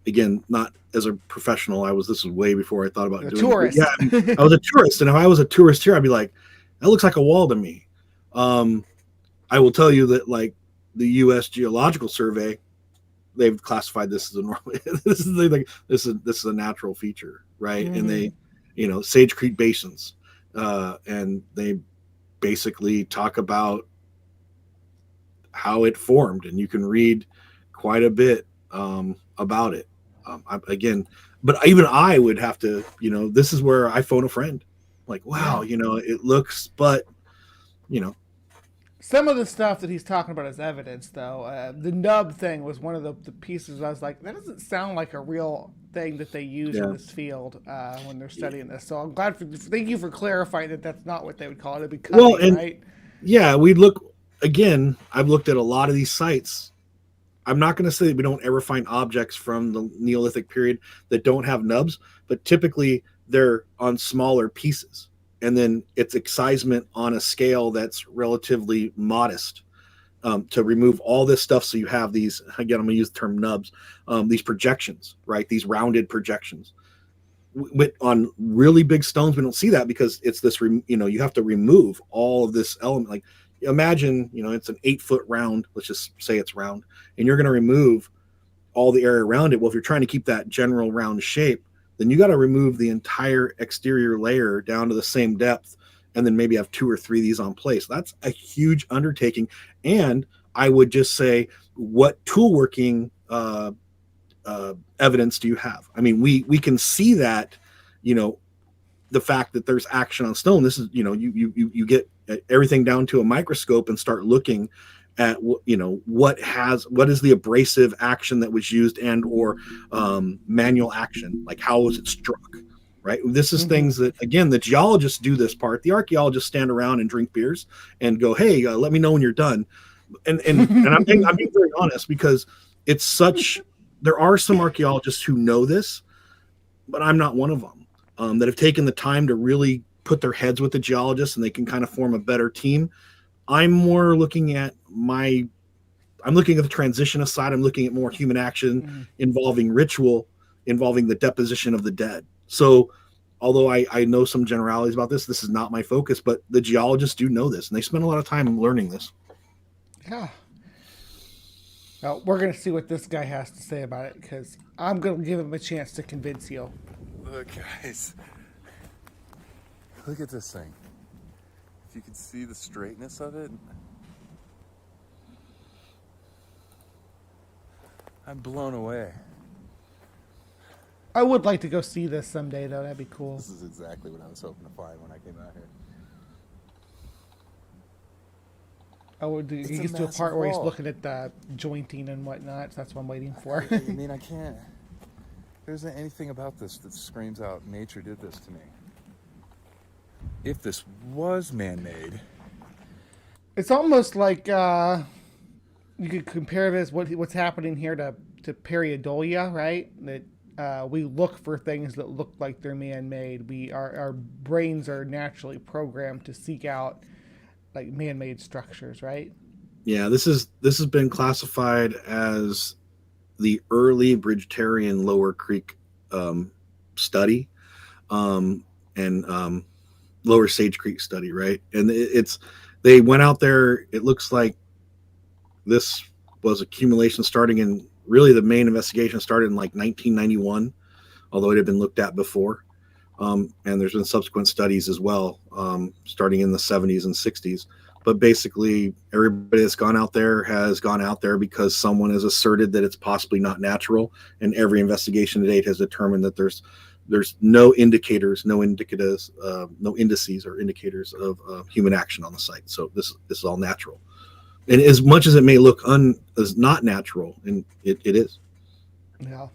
Again, not as a professional. This was way before I thought about doing tourist. it. Yeah, I was a tourist, and if I was a tourist here, I'd be like, that looks like a wall to me. I will tell you that, like, the U.S. Geological Survey, they've classified this as a normal. This is a natural feature, right? Mm-hmm. And they, Sage Creek basins, and they basically talk about how it formed, and you can read quite a bit about it. But even I would have to, this is where I phone a friend. Like, wow, it looks, but, Some of the stuff that he's talking about is evidence, though. The nub thing was one of the pieces I was like, that doesn't sound like a real thing that they use in this field when they're studying this. So I'm glad thank you for clarifying that that's not what they would call it. It'd be cutting, right? Yeah, I've looked at a lot of these sites. I'm not going to say that we don't ever find objects from the Neolithic period that don't have nubs, but typically they're on smaller pieces. And then it's excisement on a scale that's relatively modest to remove all this stuff. So you have these, again, I'm going to use the term nubs, these projections, right? These rounded projections. On really big stones, we don't see that because it's this, you have to remove all of this element. Like, imagine, it's an 8-foot round. Let's just say it's round, and you're going to remove all the area around it. Well, if you're trying to keep that general round shape, then you got to remove the entire exterior layer down to the same depth, and then maybe have 2 or 3 of these on place. That's a huge undertaking. And I would just say, what tool working evidence do you have? I mean, we can see that, the fact that there's action on stone. This is, you get everything down to a microscope and start looking at what is the abrasive action that was used and or manual action, like how was it struck, right? This is things that, again, the geologists do this part. The archaeologists stand around and drink beers and go, hey, let me know when you're done. And I'm being very honest, because it's such, there are some archaeologists who know this, but I'm not one of them, that have taken the time to really put their heads with the geologists, and they can kind of form a better team. I'm more looking at I'm looking at the transitionist side. I'm looking at more human action involving ritual, involving the deposition of the dead. So although I know some generalities about this, this is not my focus, but the geologists do know this, and they spend a lot of time learning this. Yeah. Well, we're going to see what this guy has to say about it, because I'm going to give him a chance to convince you. Look, guys. Look at this thing. If you can see the straightness of it. I'm blown away. I would like to go see this someday, though. That'd be cool. This is exactly what I was hoping to find when I came out here. He gets to a part where he's looking at the jointing and whatnot. So that's what I'm waiting for. I mean, I can't. There isn't anything about this that screams out, nature did this to me. If this was man-made, It's almost like you could compare this what's happening here to pareidolia, right? That we look for things that look like they're man-made. Our brains are naturally programmed to seek out like man-made structures, right? Yeah, this has been classified as the early Bridgetarian Lower Creek study, and Lower Sage Creek study, right? And they went out there. It looks like this was accumulation starting in, really the main investigation started in like 1991, although it had been looked at before. And there's been subsequent studies as well, starting in the 70s and 60s. But basically, everybody that's gone out there has gone out there because someone has asserted that it's possibly not natural. And every investigation to date has determined that there's no indicators, no indicatives, no indices or indicators of human action on the site. So this is all natural. And as much as it may look as not natural, and it is. Yeah.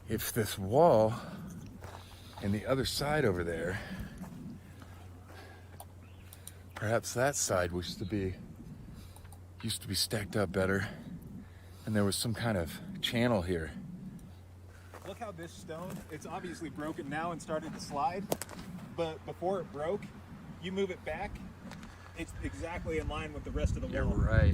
if this wall and the other side over there, perhaps that side used to be stacked up better, and there was some kind of channel here. Look how this stone, it's obviously broken now and started to slide, but before it broke, you move it back, it's exactly in line with the rest of the wall. You're right.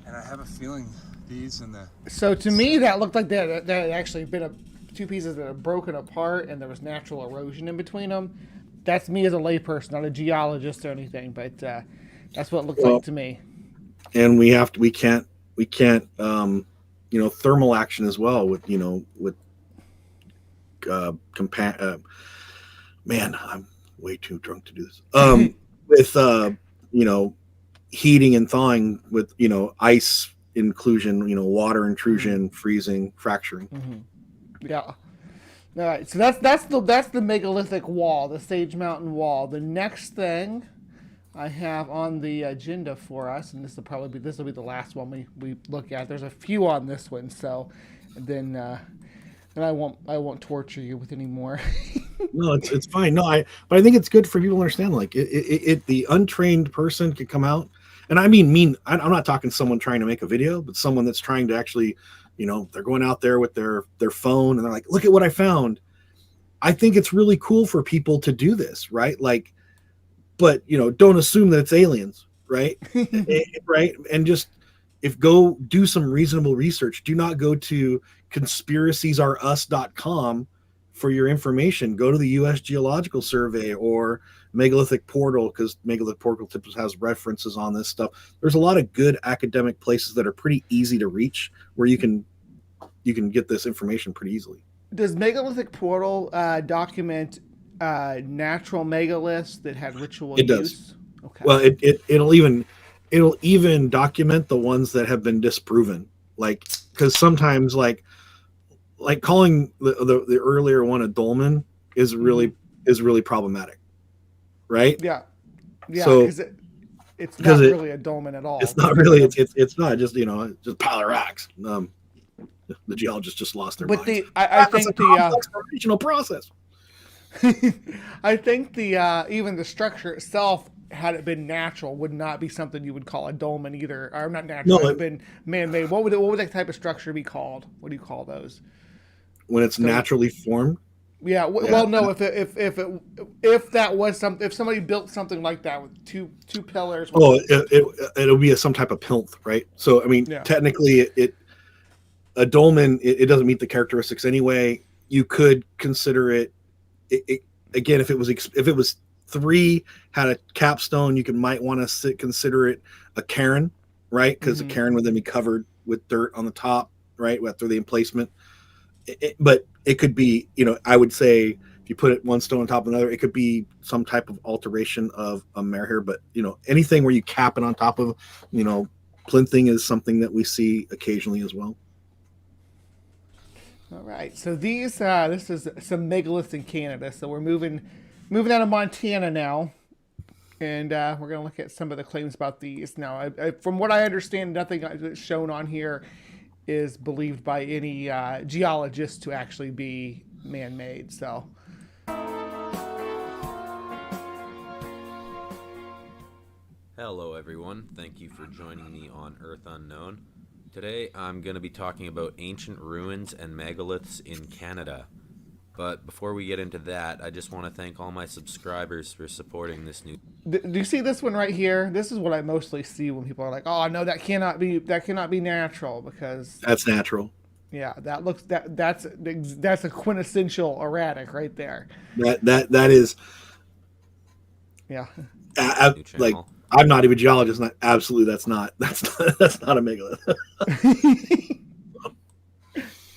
And I have a feeling these and the... So to me, that looked like that had actually been two pieces that had broken apart, and there was natural erosion in between them. That's me as a layperson, not a geologist or anything, but that's what it looked like to me. And we can't thermal action as well with man, I'm way too drunk to do this. With heating and thawing with ice inclusion, water intrusion, freezing, fracturing. Mm-hmm. Yeah. All right. So that's the megalithic wall, the Sage Mountain wall. The next thing I have on the agenda for us, and this will be the last one we look at. There's a few on this one, so then I won't torture you with any more. No, it's fine. No, but I think it's good for people to understand. Like the untrained person could come out, and I'm not talking someone trying to make a video, but someone that's trying to actually, they're going out there with their phone and they're like, look at what I found. I think it's really cool for people to do this, right? Like, but don't assume that it's aliens, right? Right? And just go do some reasonable research. Do not go to conspiraciesarus.com for your information. Go to the U.S. Geological Survey or Megalithic Portal, because Megalithic Portal tips has references on this stuff. There's a lot of good academic places that are pretty easy to reach where you can get this information pretty easily. Does Megalithic Portal document natural megaliths that had ritual use? It does. Okay. Well, it'll even document the ones that have been disproven. Like, because sometimes like calling the earlier one a dolmen is really problematic, right? Yeah. Yeah, So because it's because not it really a dolmen at all. it's not really it's not just just a pile of rocks. The geologists just lost their But minds. I That's a think complex formational process. I think even the structure itself, had it been natural, would not be something you would call a dolmen either. Or not natural. No, It would have been man-made. What would that type of structure be called? What do you call those? when it's So naturally formed. yeah. Yeah. Well, no. If that was something, if somebody built something like that with two pillars. Oh, it'll be some type of plinth, right? So I mean, Yeah. technically, a dolmen it doesn't meet the characteristics anyway. You could consider it again if it was three, had a capstone, you might want to consider it a cairn, right? Because a cairn would then be covered with dirt on the top, right, after the emplacement. But it could be, I would say if you put it one stone on top of another, it could be some type of alteration of a menhir. But anything where you cap it on top of, plinthing is something that we see occasionally as well. All right. So this is some megaliths in Canada. So we're moving out of Montana now, and we're going to look at some of the claims about these. Now, from what I understand, nothing that's shown on here is believed by any geologist to actually be man-made. So. Hello everyone, thank you for joining me on Earth Unknown. Today I'm going to be talking about ancient ruins and megaliths in Canada. But before we get into that, I just want to thank all my subscribers for supporting this new... Do you see this one right here? This is what I mostly see when people are like, "Oh, no, that cannot be natural," because that's natural. Yeah, that's a quintessential erratic right there. That is. Yeah. Like, I'm not even a geologist. Absolutely, that's not a megalith.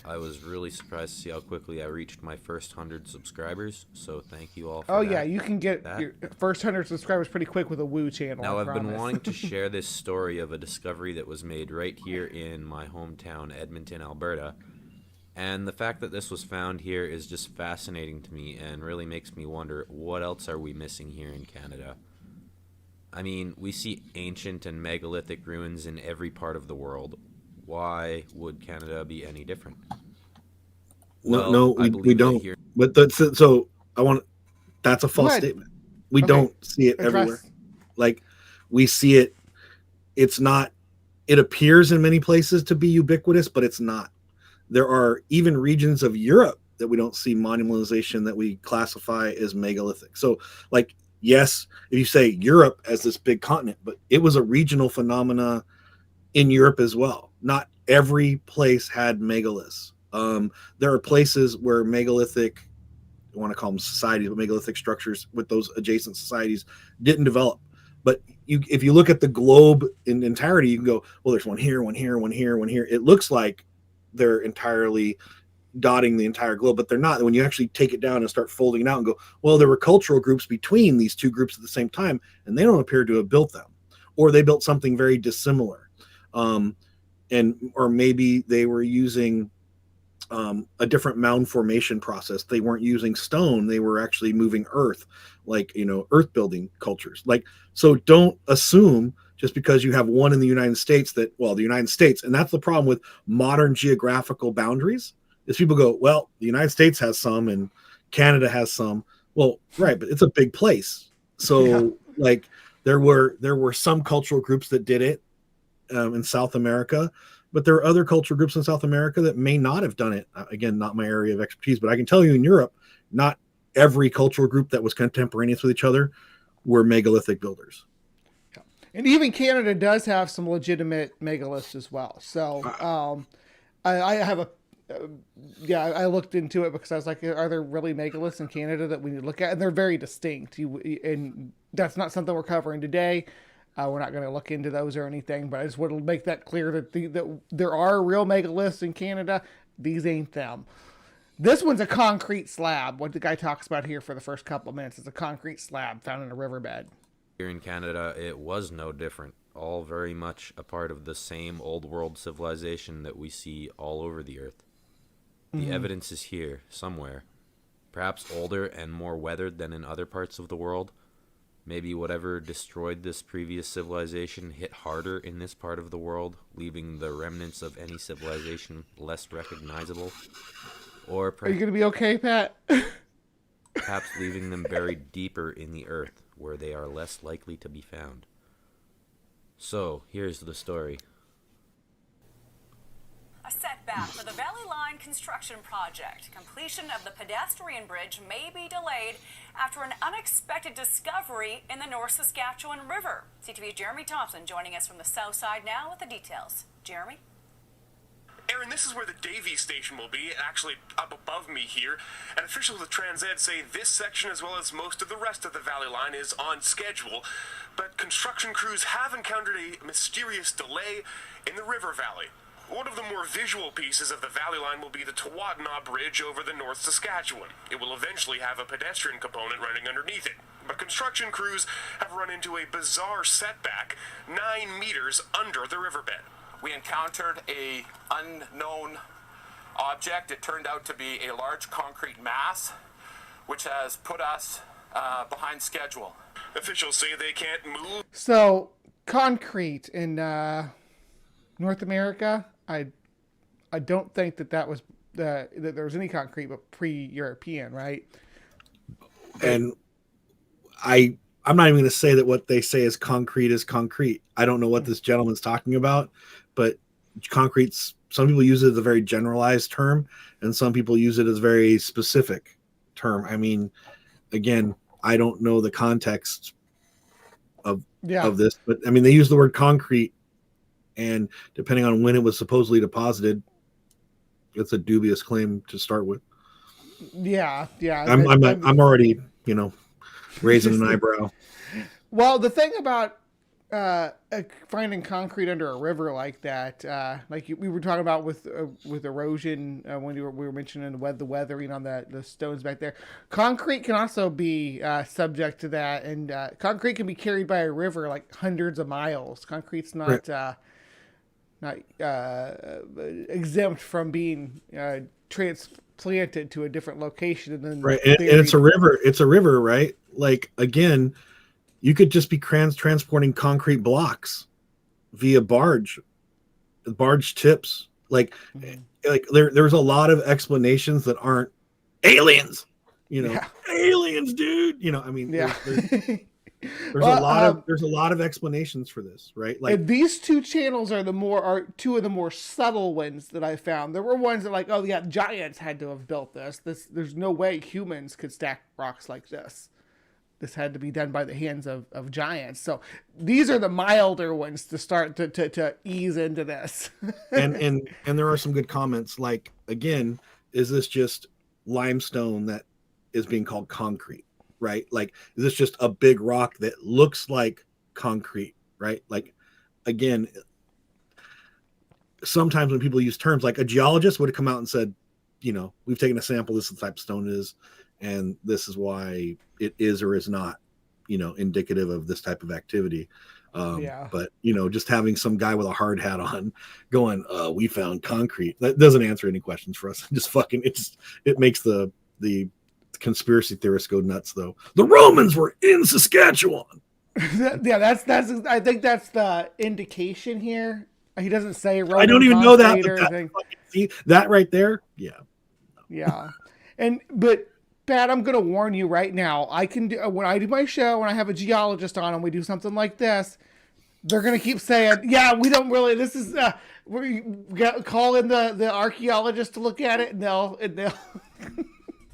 I was really surprised to see how quickly I reached my first 100 subscribers, so thank you all for that. Yeah, you can get your first 100 subscribers pretty quick with a Woo channel. Now, I've been wanting to share this story of a discovery that was made right here in my hometown, Edmonton, Alberta. And the fact that this was found here is just fascinating to me and really makes me wonder, what else are we missing here in Canada? I mean, we see ancient and megalithic ruins in every part of the world. Why would Canada be any different? No, we don't. But that's a false statement. We don't see it everywhere. Like, we see it. It's not. It appears in many places to be ubiquitous, but it's not. There are even regions of Europe that we don't see monumentalization that we classify as megalithic. So, like, yes, if you say Europe as this big continent, but it was a regional phenomena in Europe as well. Not every place had megaliths. There are places where megalithic, I want to call them societies, but megalithic structures with those adjacent societies didn't develop. But if you look at the globe in entirety, you can go, well, there's one here, one here, one here, one here. It looks like they're entirely dotting the entire globe, but they're not. When you actually take it down and start folding it out and go, well, there were cultural groups between these two groups at the same time, and they don't appear to have built them, or they built something very dissimilar. Or maybe they were using a different mound formation process. They weren't using stone. They were actually moving earth, like, earth building cultures. Like, so don't assume just because you have one in the United States that, well, the United States, and that's the problem with modern geographical boundaries, is people go, well, the United States has some and Canada has some. Well, right, but it's a big place. So like there were some cultural groups that did it in South America, but there are other cultural groups in South America that may not have done it. Again, not my area of expertise, but I can tell you in Europe, not every cultural group that was contemporaneous with each other were megalithic builders. And even Canada does have some legitimate megaliths as well. So I have I looked into it because I was like, are there really megaliths in Canada that we need to look at? And they're very distinct. And that's not something we're covering today. We're not going to look into those or anything, but I just want to make that clear that there are real megaliths in Canada. These ain't them. This one's a concrete slab. What the guy talks about here for the first couple of minutes is a concrete slab found in a riverbed. Here in Canada, it was no different. All very much a part of the same old world civilization that we see all over the earth. The evidence is here, somewhere. Perhaps older and more weathered than in other parts of the world, Maybe whatever destroyed this previous civilization hit harder in this part of the world, leaving the remnants of any civilization less recognizable. Or Are you gonna be okay, Pat? perhaps leaving them buried deeper in the earth, where they are less likely to be found. So, here's the story. A setback for the Valley Line construction project. Completion of the pedestrian bridge may be delayed after an unexpected discovery in the North Saskatchewan River. CTV's Jeremy Thompson joining us from the south side now with the details. Jeremy? Aaron, this is where the Davie station will be, actually up above me here. And officials with TransEd say this section, as well as most of the rest of the Valley Line, is on schedule. But construction crews have encountered a mysterious delay in the river valley. One of the more visual pieces of the Valley Line will be the Tawatna Bridge over the North Saskatchewan. It will eventually have a pedestrian component running underneath it. But construction crews have run into a bizarre setback 9 meters under the riverbed. We encountered a unknown object. It turned out to be a large concrete mass, which has put us behind schedule. Officials say they can't move. So, concrete in North America, I don't think that was that there was any concrete but pre-European, right? And I'm not even going to say that what they say is concrete. I don't know what this gentleman's talking about, but concrete's, some people use it as a very generalized term, and some people use it as a very specific term. I mean, again, I don't know the context of this, but I mean, they use the word concrete, and depending on when it was supposedly deposited, it's a dubious claim to start with. Yeah. I'm already, raising an eyebrow. Well, the thing about finding concrete under a river like that, like we were talking about with erosion when we were mentioning the weathering on the stones back there, concrete can also be subject to that, and concrete can be carried by a river like hundreds of miles. Concrete's not not exempt from being transplanted to a different location and then right. And it's a river. It's a river, right? Like, again, you could just be transporting concrete blocks via barge tips. Like there's a lot of explanations that aren't aliens. Aliens, dude. I mean, there's a lot of explanations for this, right? Like, and these two channels are two of the more subtle ones that I found. There were ones that giants had to have built this. There's no way humans could stack rocks like this. This had to be done by the hands of giants. So these are the milder ones to start to ease into this. and there are some good comments. Like, again, is this just limestone that is being called concrete? Right? Like, is this just a big rock that looks like concrete? Right? Like, again, sometimes when people use terms, like a geologist would have come out and said, we've taken a sample, this is the type of stone it is, and this is why it is or is not, indicative of this type of activity. But, just having some guy with a hard hat on going, we found concrete, that doesn't answer any questions for us. It makes the conspiracy theorists go nuts, though. The Romans were in Saskatchewan. That's I think that's the indication here. He doesn't say Roman. I don't even know that. See that right there? Yeah. But Pat, I'm gonna warn you right now. When I do my show, when I have a geologist on and we do something like this, they're gonna keep saying, "Yeah, we don't really. This is we call in the archaeologist to look at it, and they'll."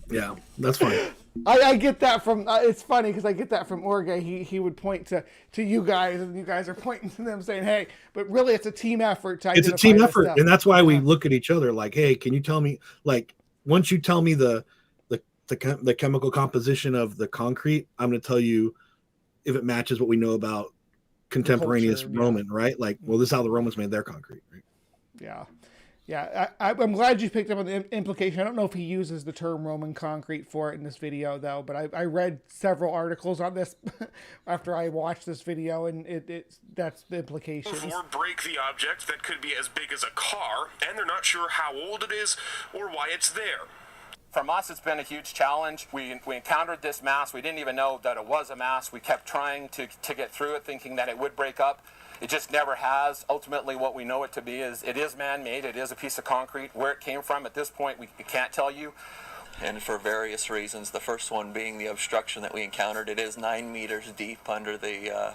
Yeah, that's fine. I get that from. It's funny because I get that from Orge. He would point to you guys, and you guys are pointing to them, saying, "Hey," but really, it's a team effort. It's a team effort, stuff. And that's why we look at each other like, "Hey, can you tell me?" Like, once you tell me the chemical composition of the concrete, I'm going to tell you if it matches what we know about contemporaneous Roman, right? Like, well, this is how the Romans made their concrete, right? Yeah. I'm glad you picked up on the implication. I don't know if he uses the term Roman concrete for it in this video, though, but I read several articles on this after I watched this video, and that's the implication. Or break the object that could be as big as a car, and they're not sure how old it is or why it's there. From us, it's been a huge challenge. We encountered this mass. We didn't even know that it was a mass. We kept trying to get through it, thinking that it would break up. It just never has. Ultimately, what we know it to be is it is man-made. It is a piece of concrete. Where it came from at this point, we can't tell you. And for various reasons, the first one being the obstruction that we encountered. It is 9 meters deep under the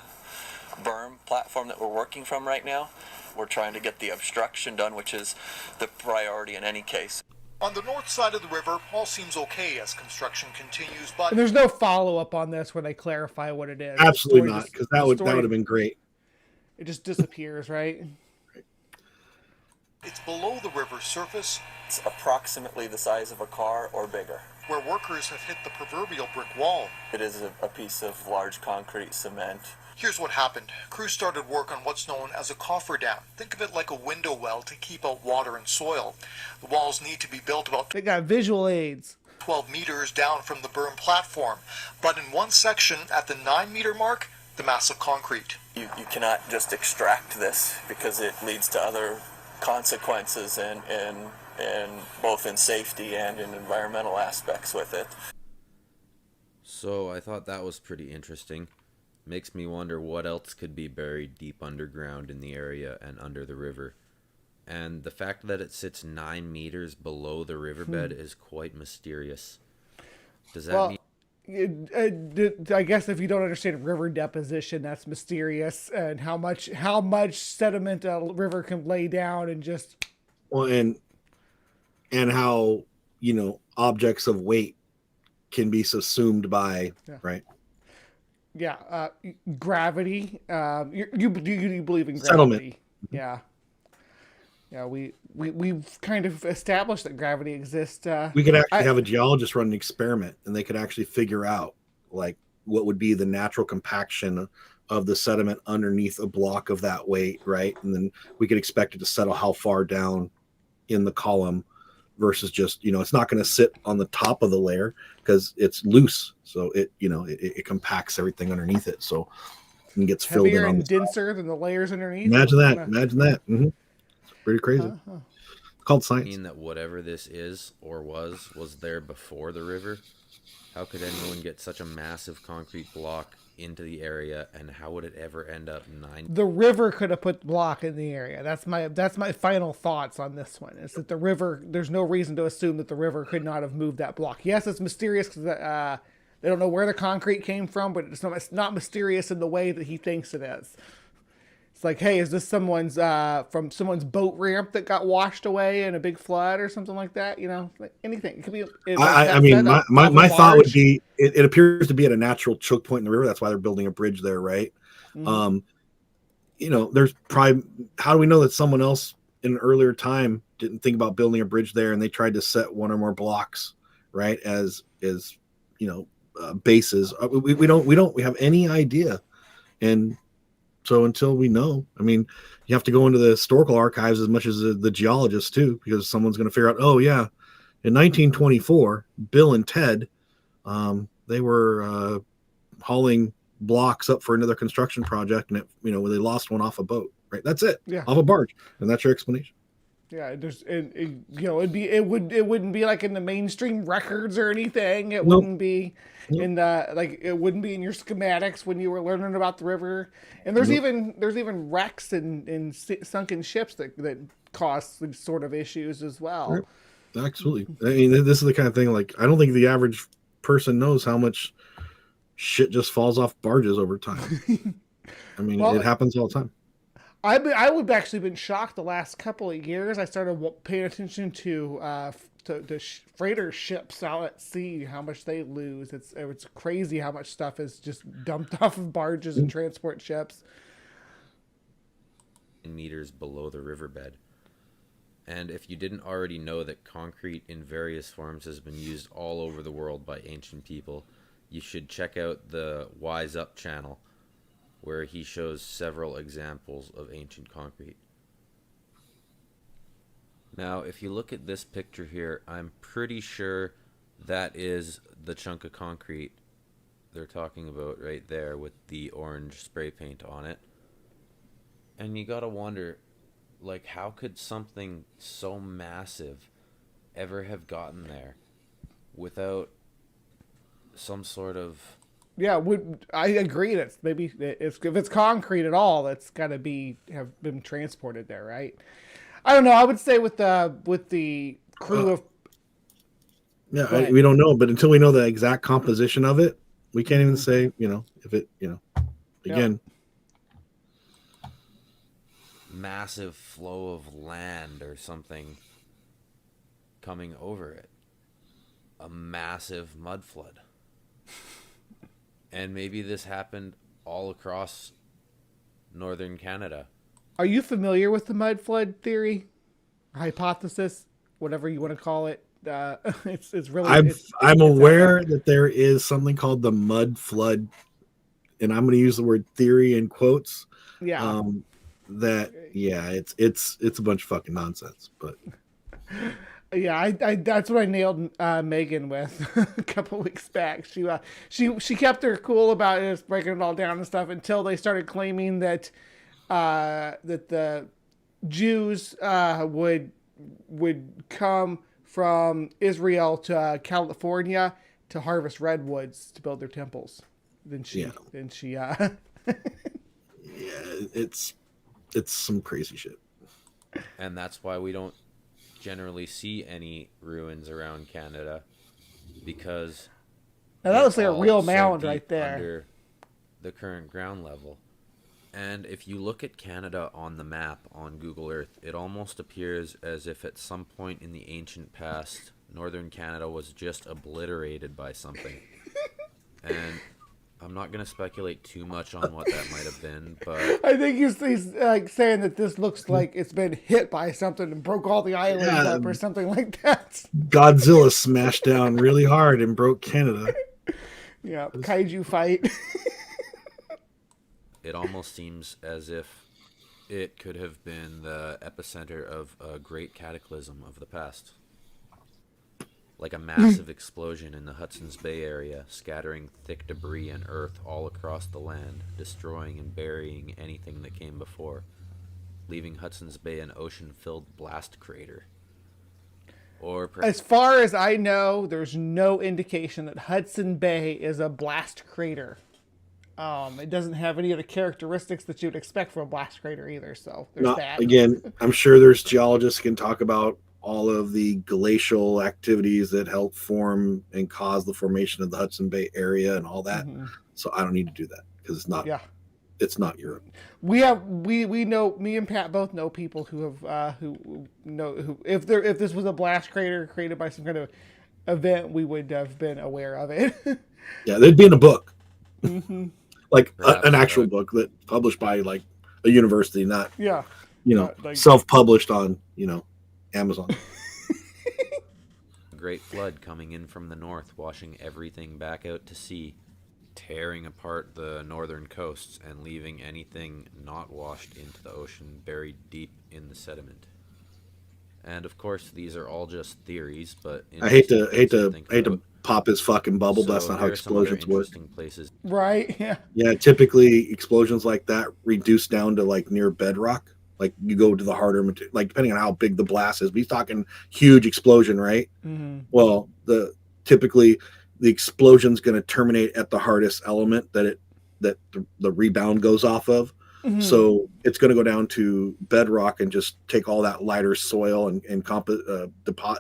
berm platform that we're working from right now. We're trying to get the obstruction done, which is the priority in any case. On the north side of the river, all seems okay as construction continues, but... And there's no follow-up on this where they clarify what it is. Absolutely not, because that would have been great. It just disappears, right? It's below the river's surface. It's approximately the size of a car or bigger. Where workers have hit the proverbial brick wall. It is a piece of large concrete cement. Here's what happened. Crews started work on what's known as a cofferdam. Think of it like a window well to keep out water and soil. The walls need to be built about... They got visual aids. 12 meters down from the berm platform. But in one section, at the 9-meter mark, the mass of concrete. You cannot just extract this because it leads to other consequences and both in safety and in environmental aspects with it. So I thought that was pretty interesting. Makes me wonder what else could be buried deep underground in the area and under the river. And the fact that it sits 9 meters below the riverbed is quite mysterious. Does that mean... I guess if you don't understand river deposition, that's mysterious, and how much sediment a river can lay down and just... Well, and how, objects of weight can be subsumed by, right? Yeah, gravity. You believe in gravity? Settlement. Yeah. Yeah, we've kind of established that gravity exists. We could actually have a geologist run an experiment, and they could actually figure out like what would be the natural compaction of the sediment underneath a block of that weight, right? And then we could expect it to settle how far down in the column versus just, it's not going to sit on the top of the layer because it's loose. So it compacts everything underneath it. So it gets filled in on and denser than the layers underneath. Imagine that. Mm-hmm. It's pretty crazy. It's called science. Mean that whatever this is or was there before the river? How could anyone get such a massive concrete block into the area, and how would it ever end up 9? The river could have put the block in the area. That's my final thoughts on this one. Is that the river? There's no reason to assume that the river could not have moved that block. Yes, it's mysterious because they don't know where the concrete came from, but it's not mysterious in the way that he thinks it is. It's like, hey, is this someone's boat ramp that got washed away in a big flood or something like that? Like anything. It could be. My thought would be it appears to be at a natural choke point in the river. That's why they're building a bridge there, right? Mm-hmm. There's probably, how do we know that someone else in an earlier time didn't think about building a bridge there and they tried to set one or more blocks, right, as bases? We don't have any idea, and so until we know, you have to go into the historical archives as much as the geologists too, because someone's going to figure out, oh yeah, in 1924, Bill and Ted, they were hauling blocks up for another construction project, and they lost one off a boat. Right, that's it. Yeah, off a barge, and that's your explanation. Yeah, it wouldn't be like in the mainstream records or anything. It wouldn't be in it wouldn't be in your schematics when you were learning about the river. And there's even wrecks and sunken ships that cause these sort of issues as well. Right. Absolutely. This is the kind of thing, like, I don't think the average person knows how much shit just falls off barges over time. It happens all the time. I would actually been shocked the last couple of years. I started paying attention to freighter ships out at sea, how much they lose. It's crazy how much stuff is just dumped off of barges and transport ships. Meters below the riverbed. And if you didn't already know that concrete in various forms has been used all over the world by ancient people, you should check out the Wise Up channel, where he shows several examples of ancient concrete. Now, if you look at this picture here, I'm pretty sure that is the chunk of concrete they're talking about right there with the orange spray paint on it. And you gotta wonder, like, how could something so massive ever have gotten there? without some sort of... Yeah, I agree. That's maybe if it's concrete at all, that's got to have been transported there, right? I don't know. I would say with the crew of... Yeah, we don't know, but until we know the exact composition of it, we can't even say, if it, again. Massive flow of land or something coming over it. A massive mud flood. And maybe this happened all across northern Canada. Are you familiar with the mud flood theory? Hypothesis? Whatever you want to call it. It's really... I'm aware that there is something called the mud flood, and I'm going to use the word theory in quotes. Yeah. It's a bunch of fucking nonsense, but... Yeah, I that's what I nailed Megan with a couple weeks back. She kept her cool about it, breaking it all down and stuff until they started claiming that the Jews would come from Israel to California to harvest redwoods to build their temples. Yeah, it's some crazy shit. And that's why we don't generally see any ruins around Canada, because now that looks like a real mound right there under the current ground level. And if you look at Canada on the map on Google Earth, it almost appears as if at some point in the ancient past, northern Canada was just obliterated by something. And I'm not going to speculate too much on what that might have been, but... I think he's like saying that this looks like it's been hit by something and broke all the islands up or something like that. Godzilla smashed down really hard and broke Canada. Yeah, kaiju fight. It almost seems as if it could have been the epicenter of a great cataclysm of the past. Like a massive explosion in the Hudson's Bay area, scattering thick debris and earth all across the land, destroying and burying anything that came before, leaving Hudson's Bay an ocean-filled blast crater. Or as far as I know, there's no indication that Hudson Bay is a blast crater. It doesn't have any of the characteristics that you'd expect from a blast crater either, so there's that. Again, I'm sure there's geologists who can talk about all of the glacial activities that help form and cause the formation of the Hudson Bay area and all that. Mm-hmm. So I don't need to do that because it's not. Yeah. It's not Europe. We know, me and Pat both know people who have who if this was a blast crater created by some kind of event, we would have been aware of it. Yeah, they'd be in a book, mm-hmm. like an actual book that published by like a university, not like, self-published on Amazon. A great flood coming in from the north, washing everything back out to sea, tearing apart the northern coasts and leaving anything not washed into the ocean buried deep in the sediment. And of course, these are all just theories, but I hate to pop his fucking bubble. So that's not how explosions work. Places. Right? Yeah. Yeah. Typically, explosions like that reduce down to like near bedrock. Like you go to the harder material, like depending on how big the blast is. But he's talking huge explosion, right? Mm-hmm. Well, typically the explosion's going to terminate at the hardest element that the rebound goes off of. Mm-hmm. So it's going to go down to bedrock and just take all that lighter soil and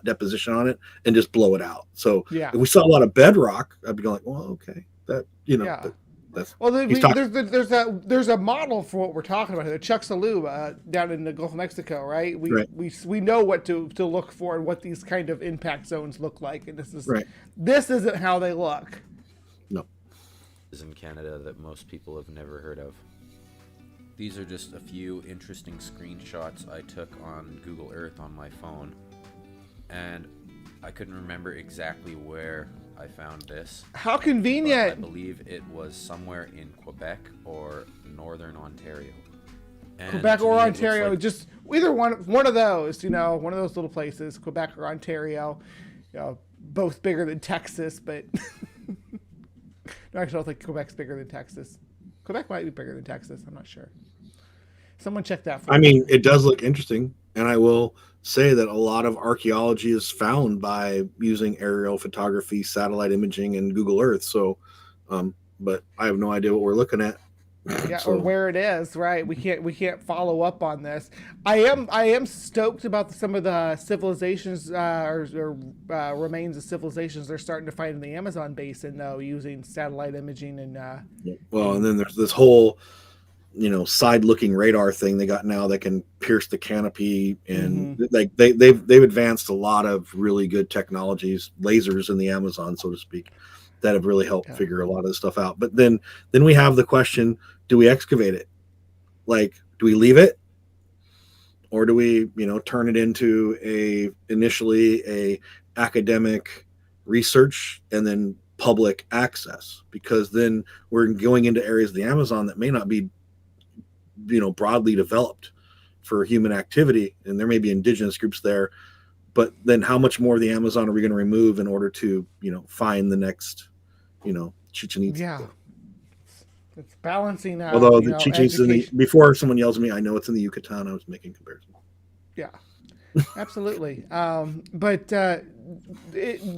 deposition on it and just blow it out. So if we saw a lot of bedrock, I'd be like, well, okay, that Yeah. There's a model for what we're talking about here. The Chicxulub down in the Gulf of Mexico, right? We know what to look for and what these kind of impact zones look like, and this isn't how they look. No, is in Canada that most people have never heard of. These are just a few interesting screenshots I took on Google Earth on my phone, and I couldn't remember exactly where I found this. How convenient! I believe it was somewhere in Quebec or northern Ontario. And Quebec or Ontario, just either one of those, one of those little places, Quebec or Ontario, both bigger than Texas, but no, actually I don't think Quebec's bigger than Texas. Quebec might be bigger than Texas, I'm not sure. Someone check that for me. I mean, it does look interesting. And I will say that a lot of archaeology is found by using aerial photography, satellite imaging, and Google Earth. So, but I have no idea what we're looking at. Yeah, So, or where it is, right? We can't follow up on this. I am stoked about some of the civilizations or remains of civilizations they're starting to find in the Amazon basin, though, using satellite imaging and well, and then there's this whole, side-looking radar thing they got now that can pierce the canopy, and like they've advanced a lot of really good technologies, lasers in the Amazon, so to speak, that have really helped figure a lot of this stuff out. But then we have the question: do we excavate it? Like, do we leave it, or do we, turn it into initially a academic research and then public access? Because then we're going into areas of the Amazon that may not be, broadly developed for human activity, and there may be indigenous groups there. But then, how much more of the Amazon are we going to remove in order to, find the next, Chichen Itza? Yeah, it's balancing out. Although the Chichen Itza, before someone yells at me, I know it's in the Yucatan. I was making comparison. Yeah, absolutely. But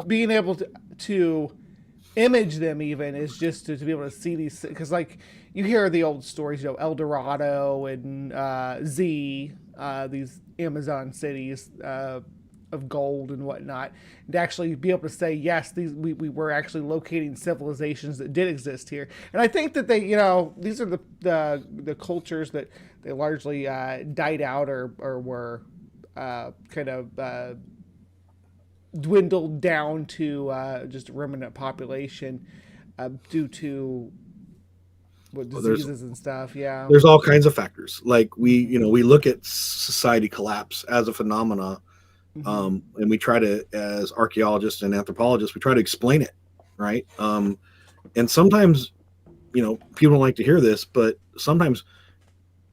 being able to image them even is just to be able to see these, because like you hear the old stories, El Dorado and Z, these Amazon cities of gold and whatnot, and to actually be able to say, yes, we were actually locating civilizations that did exist here. And I think that they, these are the cultures that they largely died out or were kind of dwindled down to just a remnant population due to diseases and stuff. Yeah, there's all kinds of factors. Like we look at society collapse as a phenomena, and we try to, as archaeologists and anthropologists, we try to explain it, right? And sometimes, people don't like to hear this, but sometimes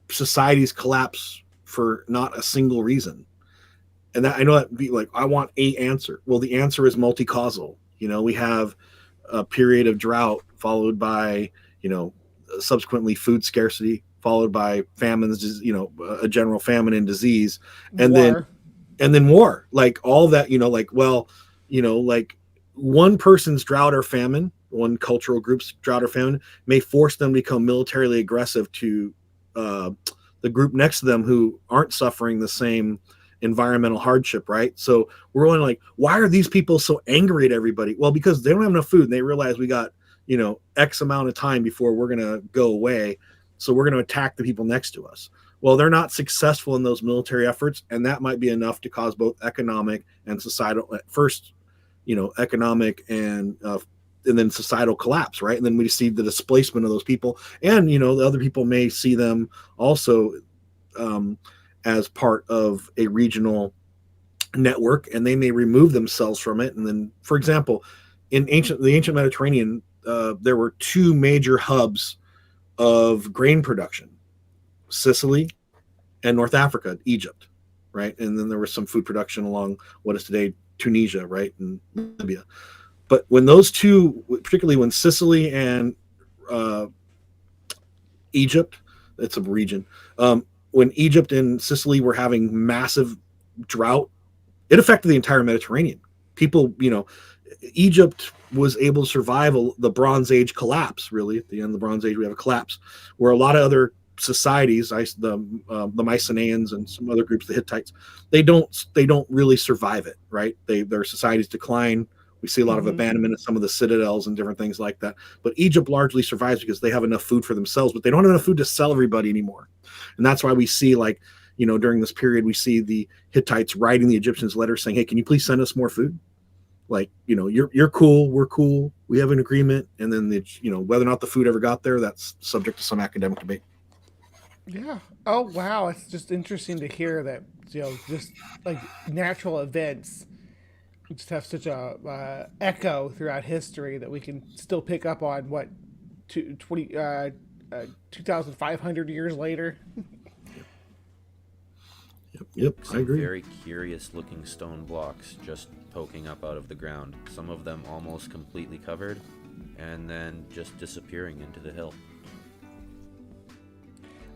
societies collapse for not a single reason. And that, I know that be like, I want a answer. Well, the answer is multi-causal. We have a period of drought followed by, subsequently food scarcity, followed by famines, a general famine and disease, and then war. Like all that, like one person's drought or famine, one cultural group's drought or famine may force them to become militarily aggressive to the group next to them who aren't suffering the same environmental hardship, right? So we're only like, why are these people so angry at everybody? Well, because they don't have enough food and they realize we got, X amount of time before we're going to go away. So we're going to attack the people next to us. Well, they're not successful in those military efforts. And that might be enough to cause both economic and societal, at first, economic and then societal collapse, right? And then we see the displacement of those people. And, the other people may see them also as part of a regional network, and they may remove themselves from it. And then, for example, in the ancient Mediterranean, there were two major hubs of grain production: Sicily and North Africa, Egypt, right? And then there was some food production along what is today Tunisia, right, and Libya. But when those two, particularly when Sicily and Egypt, it's a region, when Egypt and Sicily were having massive drought, it affected the entire Mediterranean. People, Egypt was able to survive the Bronze Age collapse. Really, at the end of the Bronze Age, we have a collapse where a lot of other societies, the Mycenaeans and some other groups, the Hittites, they don't really survive it. Right? Their societies decline. We see a lot of abandonment of some of the citadels and different things like that. But Egypt largely survives because they have enough food for themselves, but they don't have enough food to sell everybody anymore. And that's why we see, like, during this period, we see the Hittites writing the Egyptians letters saying, hey, can you please send us more food? Like, you're cool, we're cool, we have an agreement. And then, whether or not the food ever got there, that's subject to some academic debate. Yeah. Oh, wow. It's just interesting to hear that, just like natural events just have such a echo throughout history that we can still pick up on 2,500 years later. Yep, I agree. Very curious looking stone blocks just poking up out of the ground. Some of them almost completely covered, and then just disappearing into the hill.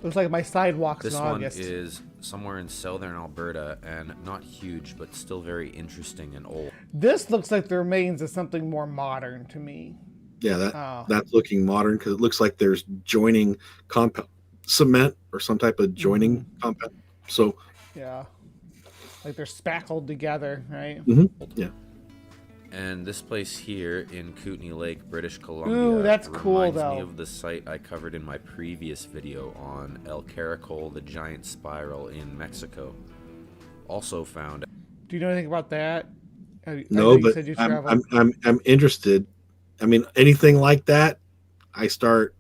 Looks like my sidewalks This in one August. is somewhere in southern Alberta and not huge, but still very interesting and old. This looks like the remains of something more modern to me. Yeah, that's looking modern because it looks like there's joining compound cement or some type of joining compound. So yeah, like they're spackled together, right? Yeah. And this place here in Kootenay Lake, British Columbia, Ooh, that's cool, reminds though. me of the site I covered in my previous video on El Caracol, the giant spiral in Mexico. Also found. Do you know anything about that? I No, know you but said you traveled. I'm interested. I mean, anything like that, I start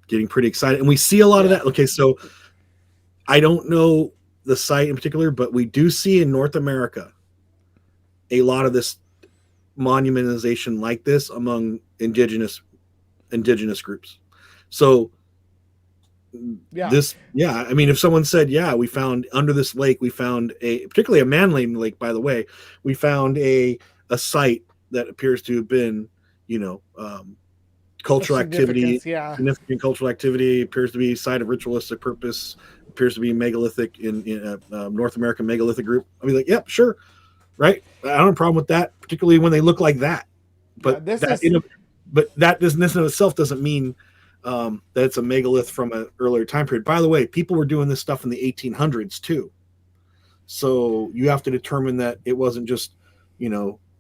getting pretty excited, and we see a lot of that. Okay, so I don't know the site in particular, but we do see in North America a lot of this monumentalization like this among indigenous groups. So I mean, if someone said, we found under this lake, we found particularly a man-made lake, by the way, we found a site that appears to have been, cultural activity, significant cultural activity, appears to be a site of ritualistic purpose, appears to be megalithic in North American megalithic group. I'll be like, yep, sure. Right. I don't have a problem with that, particularly when they look like that. But but that in itself doesn't mean that it's a megalith from an earlier time period. By the way, people were doing this stuff in the 1800s too. So you have to determine that it wasn't just,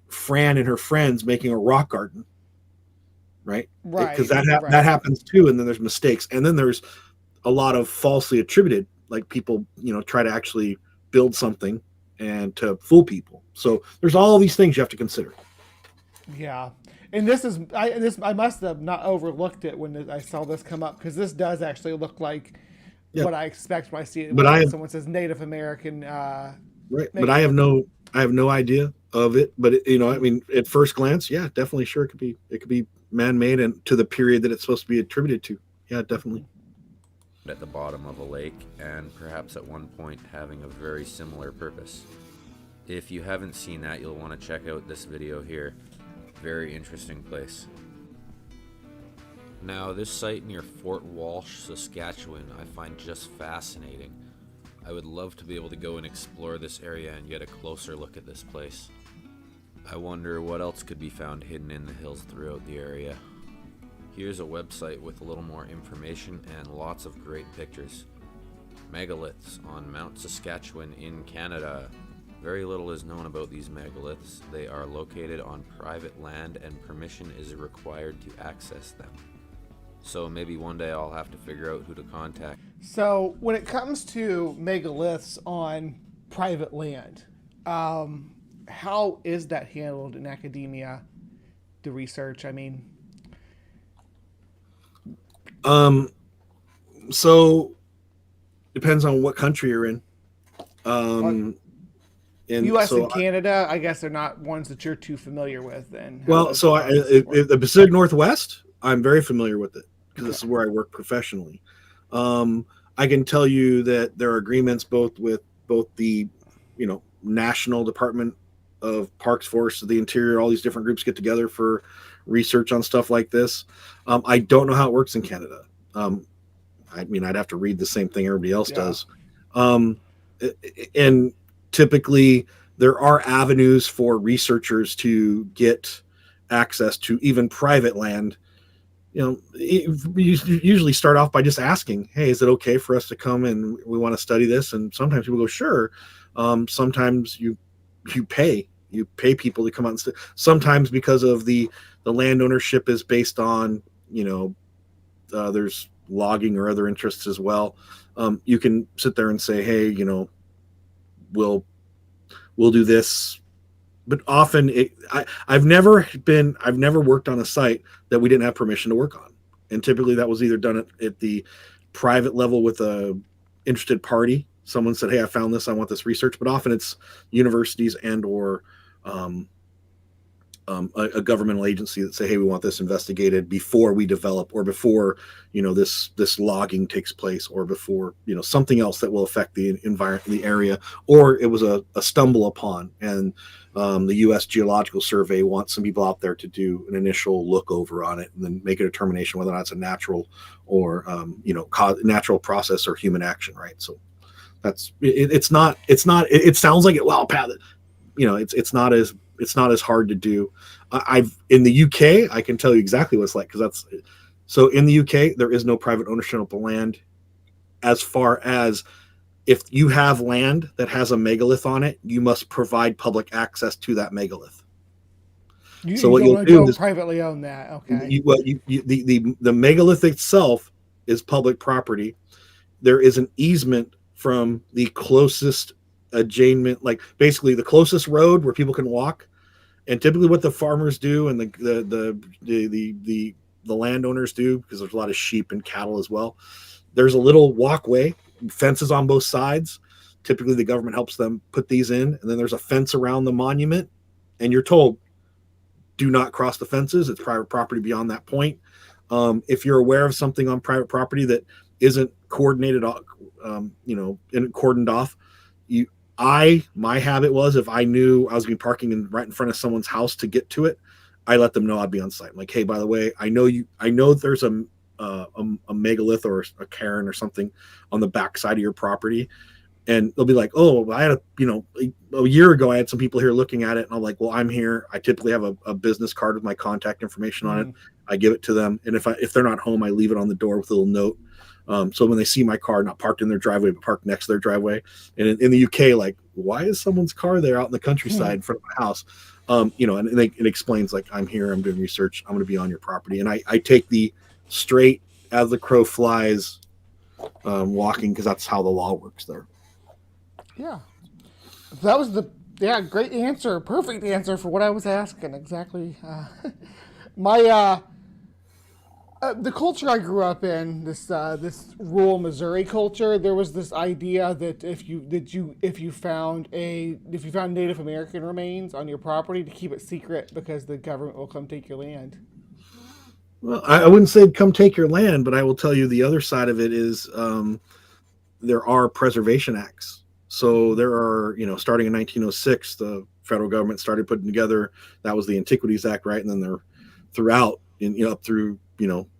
Fran and her friends making a rock garden. Right. Because that happens too. And then there's mistakes. And then there's a lot of falsely attributed, like people, try to actually build something and to fool people. So there's all these things you have to consider. Yeah. And I must have not overlooked it when I saw this come up, because this does actually look like what I expect when I see it. When someone says Native American. Right. But I have no idea of it. But I mean, at first glance, definitely sure it could be man-made and to the period that it's supposed to be attributed to. Yeah, definitely. At the bottom of a lake, and perhaps at one point having a very similar purpose. If you haven't seen that, you'll want to check out this video here. Very interesting place. Now, this site near Fort Walsh, Saskatchewan, I find just fascinating. I would love to be able to go and explore this area and get a closer look at this place. I wonder what else could be found hidden in the hills throughout the area. Here's a website with a little more information and lots of great pictures. Megaliths on Mount Saskatchewan in Canada. Very little is known about these megaliths. They are located on private land and permission is required to access them. So maybe one day I'll have to figure out who to contact. So when it comes to megaliths on private land, how is that handled in academia, the research? I mean... So depends on what country you're in. In U.S. and Canada, I guess they're not ones that you're too familiar with. Then, well, so the Pacific Northwest, I'm very familiar with it because this is where I work professionally. I can tell you that there are agreements both with the, National Department of Parks, Forests of the Interior. All these different groups get together for research on stuff like this. I don't know how it works in Canada. I mean, I'd have to read the same thing everybody else does. And typically there are avenues for researchers to get access to even private land. You usually start off by just asking, hey, is it okay for us to come and we want to study this? And sometimes people go, sure. Sometimes you pay people to come out and study. Sometimes because of the land ownership is based on, there's logging or other interests as well. You can sit there and say, hey, we'll do this. But often I've never worked on a site that we didn't have permission to work on. And typically that was either done at the private level with a interested party. Someone said, hey, I found this, I want this research. But often it's universities and or a governmental agency that say, hey, we want this investigated before we develop, or before, this logging takes place, or before, something else that will affect the environment, the area, or it was a stumble upon. And the U.S. Geological Survey wants some people out there to do an initial look over on it and then make a determination whether or not it's a natural or, natural process or human action. Right. So that's, it's not, it sounds like it. Well, Pat, it's not as hard to do. I've in the UK, I can tell you exactly what it's like, because so in the UK, there is no private ownership of land, as far as if you have land that has a megalith on it, you must provide public access to that megalith. So what you'll do is privately own that. Okay. The megalith itself is public property. There is an easement from the closest adjacent, like basically the closest road where people can walk. And typically what the farmers do and the landowners do, because there's a lot of sheep and cattle as well, there's a little walkway, fences on both sides. Typically the government helps them put these in, and then there's a fence around the monument, and you're told, do not cross the fences. It's private property beyond that point. If you're aware of something on private property that isn't coordinated, and cordoned off, my habit was, if I knew I was going to be parking right in front of someone's house to get to it, I let them know I'd be on site. I'm like, hey, by the way, I know there's a megalith or a cairn or something on the back side of your property. And they'll be like, oh, I had a year ago, I had some people here looking at it. And I'm like, well, I'm here. I typically have a business card with my contact information on it. I give it to them. And if they're not home, I leave it on the door with a little note. So when they see my car not parked in their driveway, but parked next to their driveway. And in the UK, like, why is someone's car there out in the countryside in front of my house? And it explains, like, I'm here, I'm doing research, I'm going to be on your property. And I take the straight as the crow flies walking, because that's how the law works there. Yeah. That was great answer. Perfect answer for what I was asking. Exactly. The culture I grew up in, this rural Missouri culture, there was this idea that if you found Native American remains on your property, to keep it secret because the government will come take your land. Well, I wouldn't say come take your land, but I will tell you the other side of it is there are preservation acts. So there are, starting in 1906, the federal government started putting together, that was the Antiquities Act, right? And then they're throughout, up through,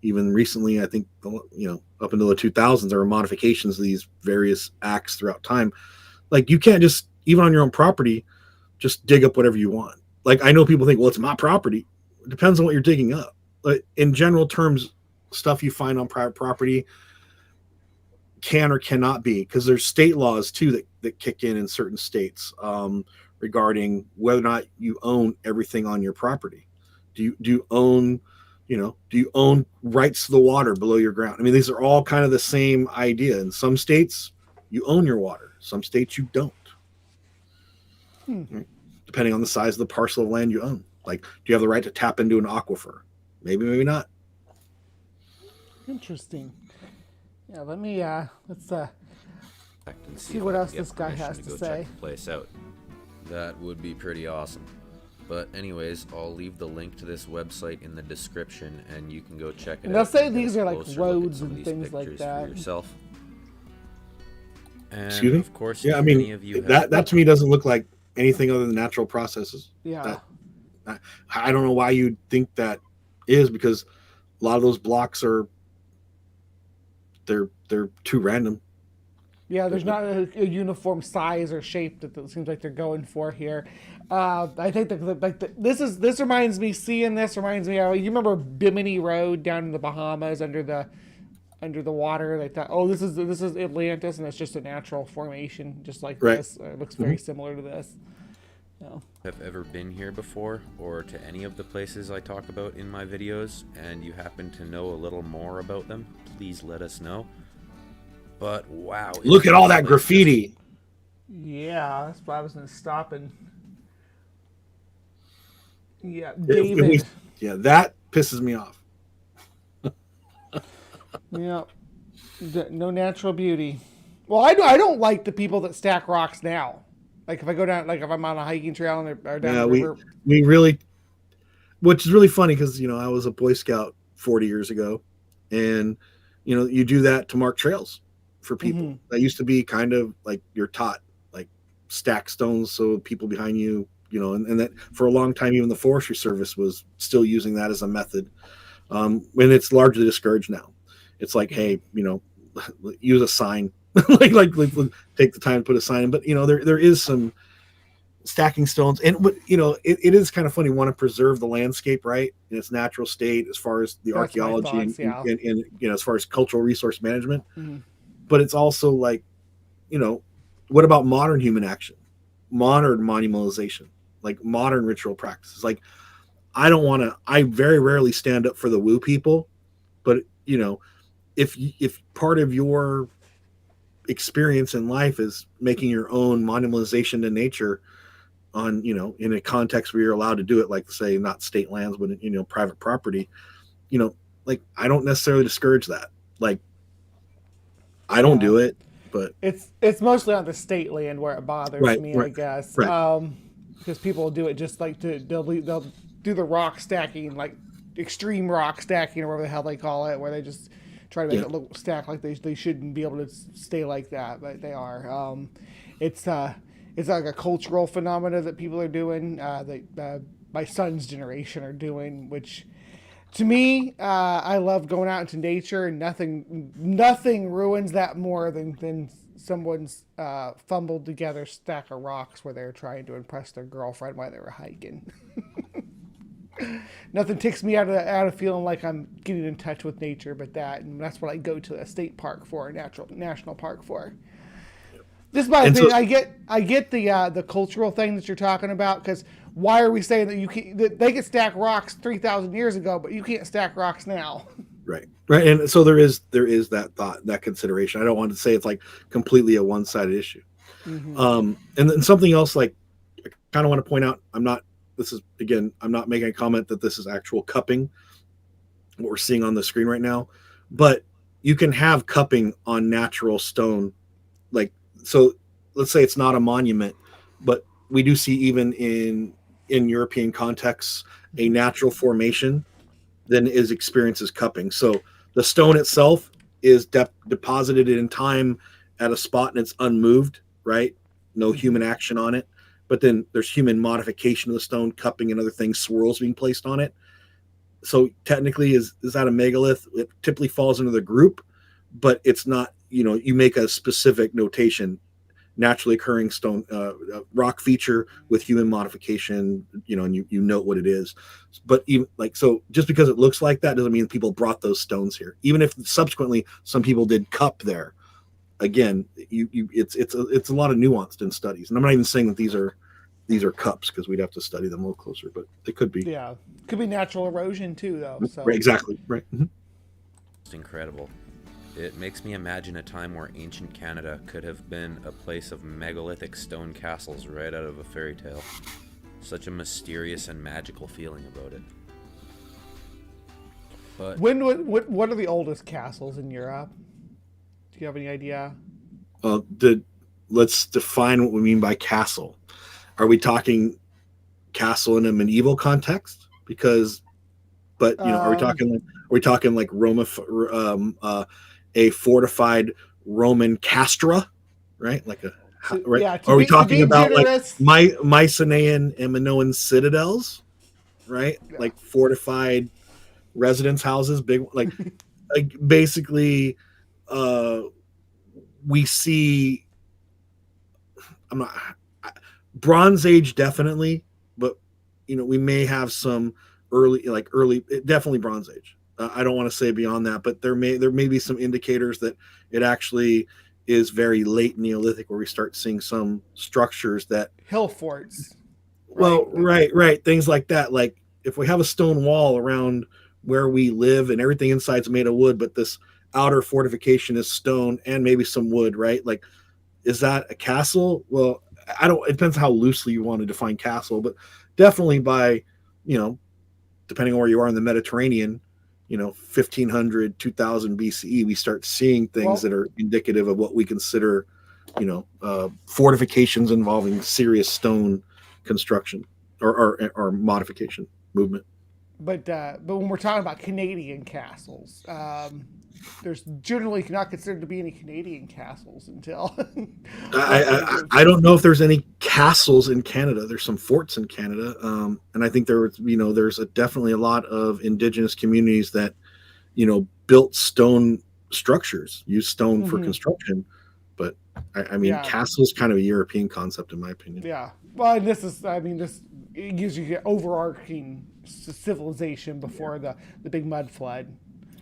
even recently, I think, up until the 2000s, there were modifications of these various acts throughout time. Like, you can't just, even on your own property, just dig up whatever you want. Like, I know people think, well, it's my property. It depends on what you're digging up. But in general terms, stuff you find on private property can or cannot be, because there's state laws too that kick in certain states regarding whether or not you own everything on your property. Do you own rights to the water below your ground? I mean, these are all kind of the same idea. In some states, you own your water. Some states you don't. Right? Depending on the size of the parcel of land you own. Like, do you have the right to tap into an aquifer? Maybe, maybe not. Interesting. Yeah, let's see what else this guy has to say. Check the place out. That would be pretty awesome. But anyways, I'll leave the link to this website in the description, and you can go check it out. They'll say these are like roads and things like that. For yourself. And excuse me? Of course, yeah, I mean, that to me doesn't look like anything other than natural processes. Yeah. I don't know why you'd think that is, because a lot of those blocks they're too random. Yeah, there's not a uniform size or shape that it seems like they're going for here. I think this reminds me of, you remember Bimini Road down in the Bahamas under the water? They thought, oh, this is Atlantis, and it's just a natural formation, just like this. It looks very similar to this. No. Have ever been here before, or to any of the places I talk about in my videos, and you happen to know a little more about them, please let us know. But wow, look at all that graffiti. Yeah, that's why I was going to stop and David. That pisses me off. Yeah, no natural beauty. Well, I don't like the people that stack rocks now. Like if I go down, like if I'm on a hiking trail and they're down the river. we really, which is really funny because, I was a Boy Scout 40 years ago, and, you do that to mark trails for people. Mhm. That used to be kind of like you're taught, like stack stones so people behind you, and that for a long time, even the Forestry Service was still using that as a method. When it's largely discouraged now. It's like, hey, use a sign, like take the time to put a sign in. But there is some stacking stones, and it is kind of funny. Want to preserve the landscape, right, in its natural state as far as the That's my archaeology thoughts, yeah. and as far as cultural resource management. Mhm. But it's also like, what about modern human action, modern monumentalization, like modern ritual practices? Like, I very rarely stand up for the woo people, but if part of your experience in life is making your own monumentalization to nature on, in a context where you're allowed to do it, like say not state lands, but private property, like I don't necessarily discourage that. Like I don't do it, but it's mostly on the state land where it bothers me, I guess. Right. Because people will do it just like they'll do the rock stacking, like extreme rock stacking or whatever the hell they call it, where they just try to make it look stack like they shouldn't be able to stay like that, but they are. It's like a cultural phenomena that people are doing. That my son's generation are doing, which to me, I love going out into nature, and nothing ruins that more than someone's fumbled together stack of rocks where they're trying to impress their girlfriend while they were hiking. Nothing takes me out of feeling like I'm getting in touch with nature, but and that's what I go to a state park for, a national park for. This is my opinion. I get the cultural thing that you're talking about, because why are we saying that they could stack rocks 3,000 years ago, but you can't stack rocks now? Right. And so there is that thought, that consideration. I don't want to say it's like completely a one-sided issue. Mm-hmm. And then something else, like I kind of want to point out, I'm not making a comment that this is actual cupping, what we're seeing on the screen right now, but you can have cupping on natural stone. Like, so let's say it's not a monument, but we do see even in European contexts, a natural formation then is experiences cupping. So the stone itself is deposited in time at a spot and it's unmoved, right? No human action on it. But then there's human modification of the stone, cupping and other things, swirls being placed on it. So technically, is that a megalith? It typically falls into the group, but it's not, you make a specific notation, naturally occurring stone rock feature with human modification, and you note what it is. But even so just because it looks like that doesn't mean people brought those stones here, even if subsequently some people did cup there. Again, it's a lot of nuanced in studies, and I'm not even saying that these are cups, because we'd have to study them a little closer, but they could be. Yeah, could be natural erosion too, though. So. Right, exactly right. Mm-hmm. It's incredible. It makes me imagine a time where ancient Canada could have been a place of megalithic stone castles right out of a fairy tale. Such a mysterious and magical feeling about it. But what are the oldest castles in Europe? Do you have any idea? Let's define what we mean by castle. Are we talking castle in a medieval context? Are we talking like Roma, a fortified Roman castra, right? Like right? Yeah, are we talking about generous, like Mycenaean and Minoan citadels, right? Yeah. Like fortified residence houses, big like basically we see Bronze Age definitely, but we may have some early definitely Bronze Age. I don't want to say beyond that, but there may be some indicators that it actually is very late Neolithic, where we start seeing some structures that hill forts. Well, right, things like that. Like if we have a stone wall around where we live and everything inside's made of wood, but this outer fortification is stone and maybe some wood, right? Like, is that a castle? Well, it depends how loosely you want to define castle, but definitely by, depending on where you are in the Mediterranean, 1500, 2000 BCE, we start seeing things that are indicative of what we consider, fortifications involving serious stone construction or modification movement. But when we're talking about Canadian castles, there's generally not considered to be any Canadian castles until. I don't know if there's any castles in Canada. There's some forts in Canada, and I think there's definitely a lot of indigenous communities that built stone structures, used stone for construction. But I mean, castle's kind of a European concept, in my opinion. Yeah. Well, and this it gives you overarching civilization before the big mud flood.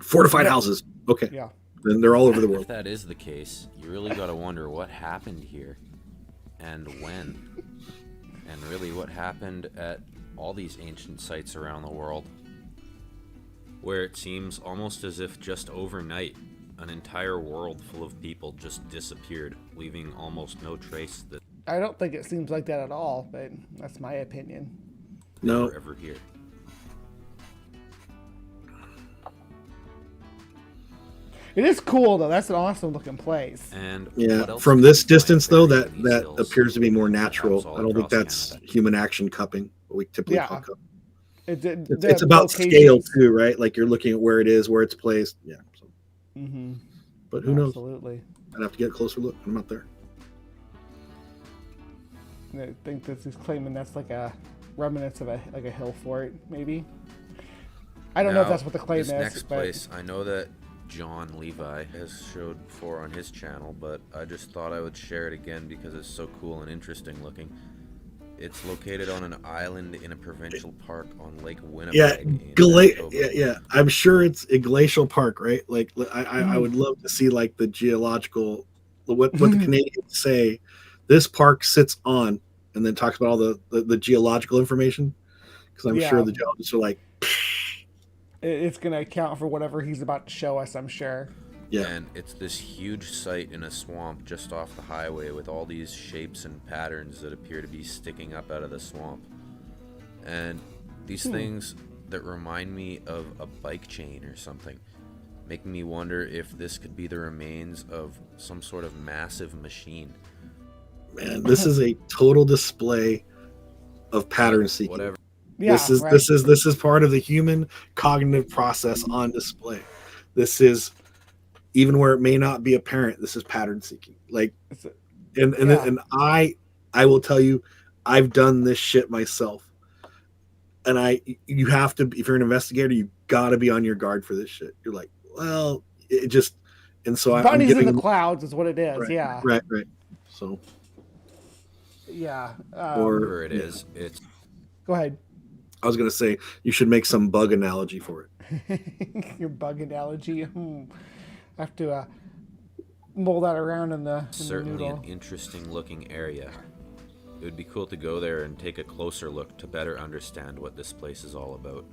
Fortified houses. Okay. Yeah. Then they're all over the world. If that is the case, you really got to wonder what happened here and when. And really what happened at all these ancient sites around the world, where it seems almost as if just overnight an entire world full of people just disappeared, leaving almost no trace that I don't think it seems like that at all, but that's my opinion. No. were ever here. It is cool though. That's an awesome looking place. And from this distance though, that appears to be more natural. I don't think that's human action cupping, what we typically call cupping. It's about scale too, right? Like you're looking at where it is, where it's placed. Yeah. So. But who knows? Absolutely. I'd have to get a closer look. I'm not there. I think this is claiming that's like a remnants of a hill fort, maybe. I don't know if that's what the claim is. This next place, I know that John Levi has showed before on his channel, but I just thought I would share it again because it's so cool and interesting looking. It's located on an island in a provincial park on Lake Winnipeg. Yeah. I'm sure it's a glacial park, right? Like I would love to see like the geological, what the Canadians say. This park sits on, and then talks about all the geological information, because I'm sure the geologists are like, it's going to account for whatever he's about to show us, I'm sure. Yeah. And it's this huge site in a swamp just off the highway with all these shapes and patterns that appear to be sticking up out of the swamp. And these things that remind me of a bike chain or something, making me wonder if this could be the remains of some sort of massive machine. Man, this is a total display of pattern seeking. Whatever. Yeah, this is part of the human cognitive process on display. This is, even where it may not be apparent, this is pattern seeking. Like, and I will tell you, I've done this shit myself. And you have to, if you're an investigator, you gotta be on your guard for this shit. You're like, well, it just, and so Bunnies in the clouds is what it is. Right, yeah. Right. So. Yeah. Whatever it is, it's. Go ahead. I was gonna say you should make some bug analogy for it. Your bug analogy. I have to mold that around in the certainly an interesting looking area. It would be cool to go there and take a closer look to better understand what this place is all about.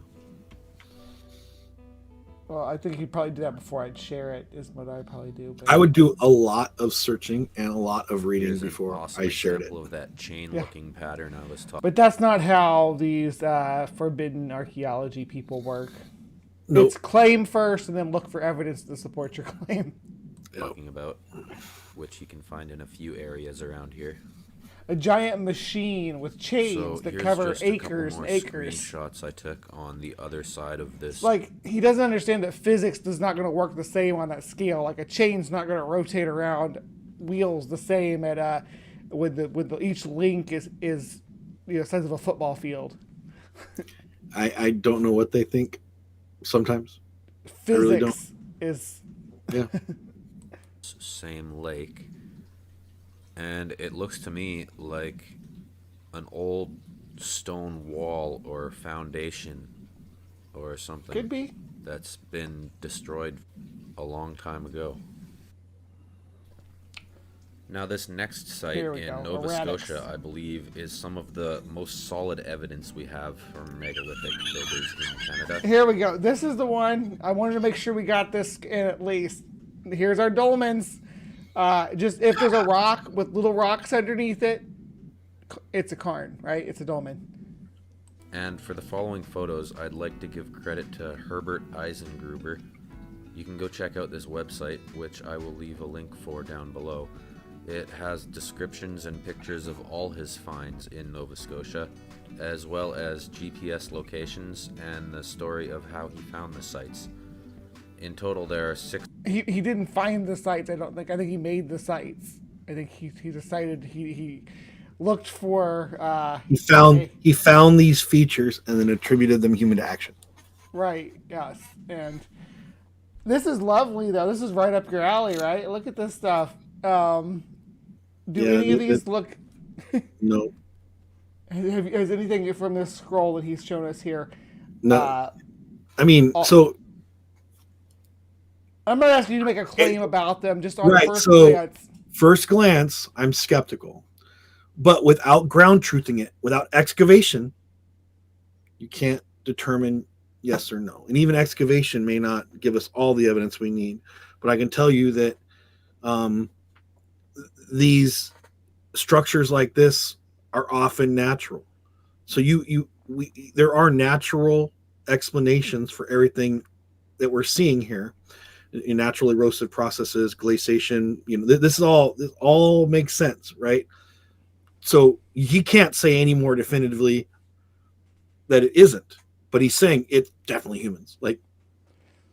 Well, I think you'd probably do that before I'd share it, is what I'd probably do. But... I would do a lot of searching and a lot of reading before I shared it. Of that chain-looking pattern I was talking. But that's not how these forbidden archaeology people work. Nope. It's claim first, and then look for evidence to support your claim. Talking about, which you can find in a few areas around here. A giant machine with chains that cover acres and acres. Screenshots I took on the other side of this. Like, he doesn't understand that physics is not going to work the same on that scale. Like, a chain's not going to rotate around wheels the same at with each link is the size of a football field. I don't know what they think sometimes. Physics I really don't. Is same lake. And it looks to me like an old stone wall or foundation or something. Could be. That's been destroyed a long time ago. Now this next site in Nova Scotia, I believe, is some of the most solid evidence we have from megalithic builders in Canada. Here we go. This is the one. I wanted to make sure we got this in at least. Here's our dolmens. Just if there's a rock with little rocks underneath it, it's a cairn, right? It's a dolmen. And for the following photos, I'd like to give credit to Herbert Eisengruber. You can go check out this website, which I will leave a link for down below. It has descriptions and pictures of all his finds in Nova Scotia, as well as GPS locations and the story of how he found the sites. In total, there are 6. He didn't find the sites, I don't think. I think he made the sites. I think he decided he looked for... He found these features and then attributed them human action. Right, yes. And this is lovely, though. This is right up your alley, right? Look at this stuff. Do any of these look... No. Has anything from this scroll that he's shown us here? No. I mean, so... I'm not asking you to make a claim about them, just on first glance. First glance, I'm skeptical. But without ground truthing it, without excavation, you can't determine yes or no. And even excavation may not give us all the evidence we need. But I can tell you that these structures like this are often natural. So there are natural explanations for everything that we're seeing here. In natural erosive processes, glaciation, this all makes sense, right? So he can't say any more definitively that it isn't, but he's saying it's definitely humans. And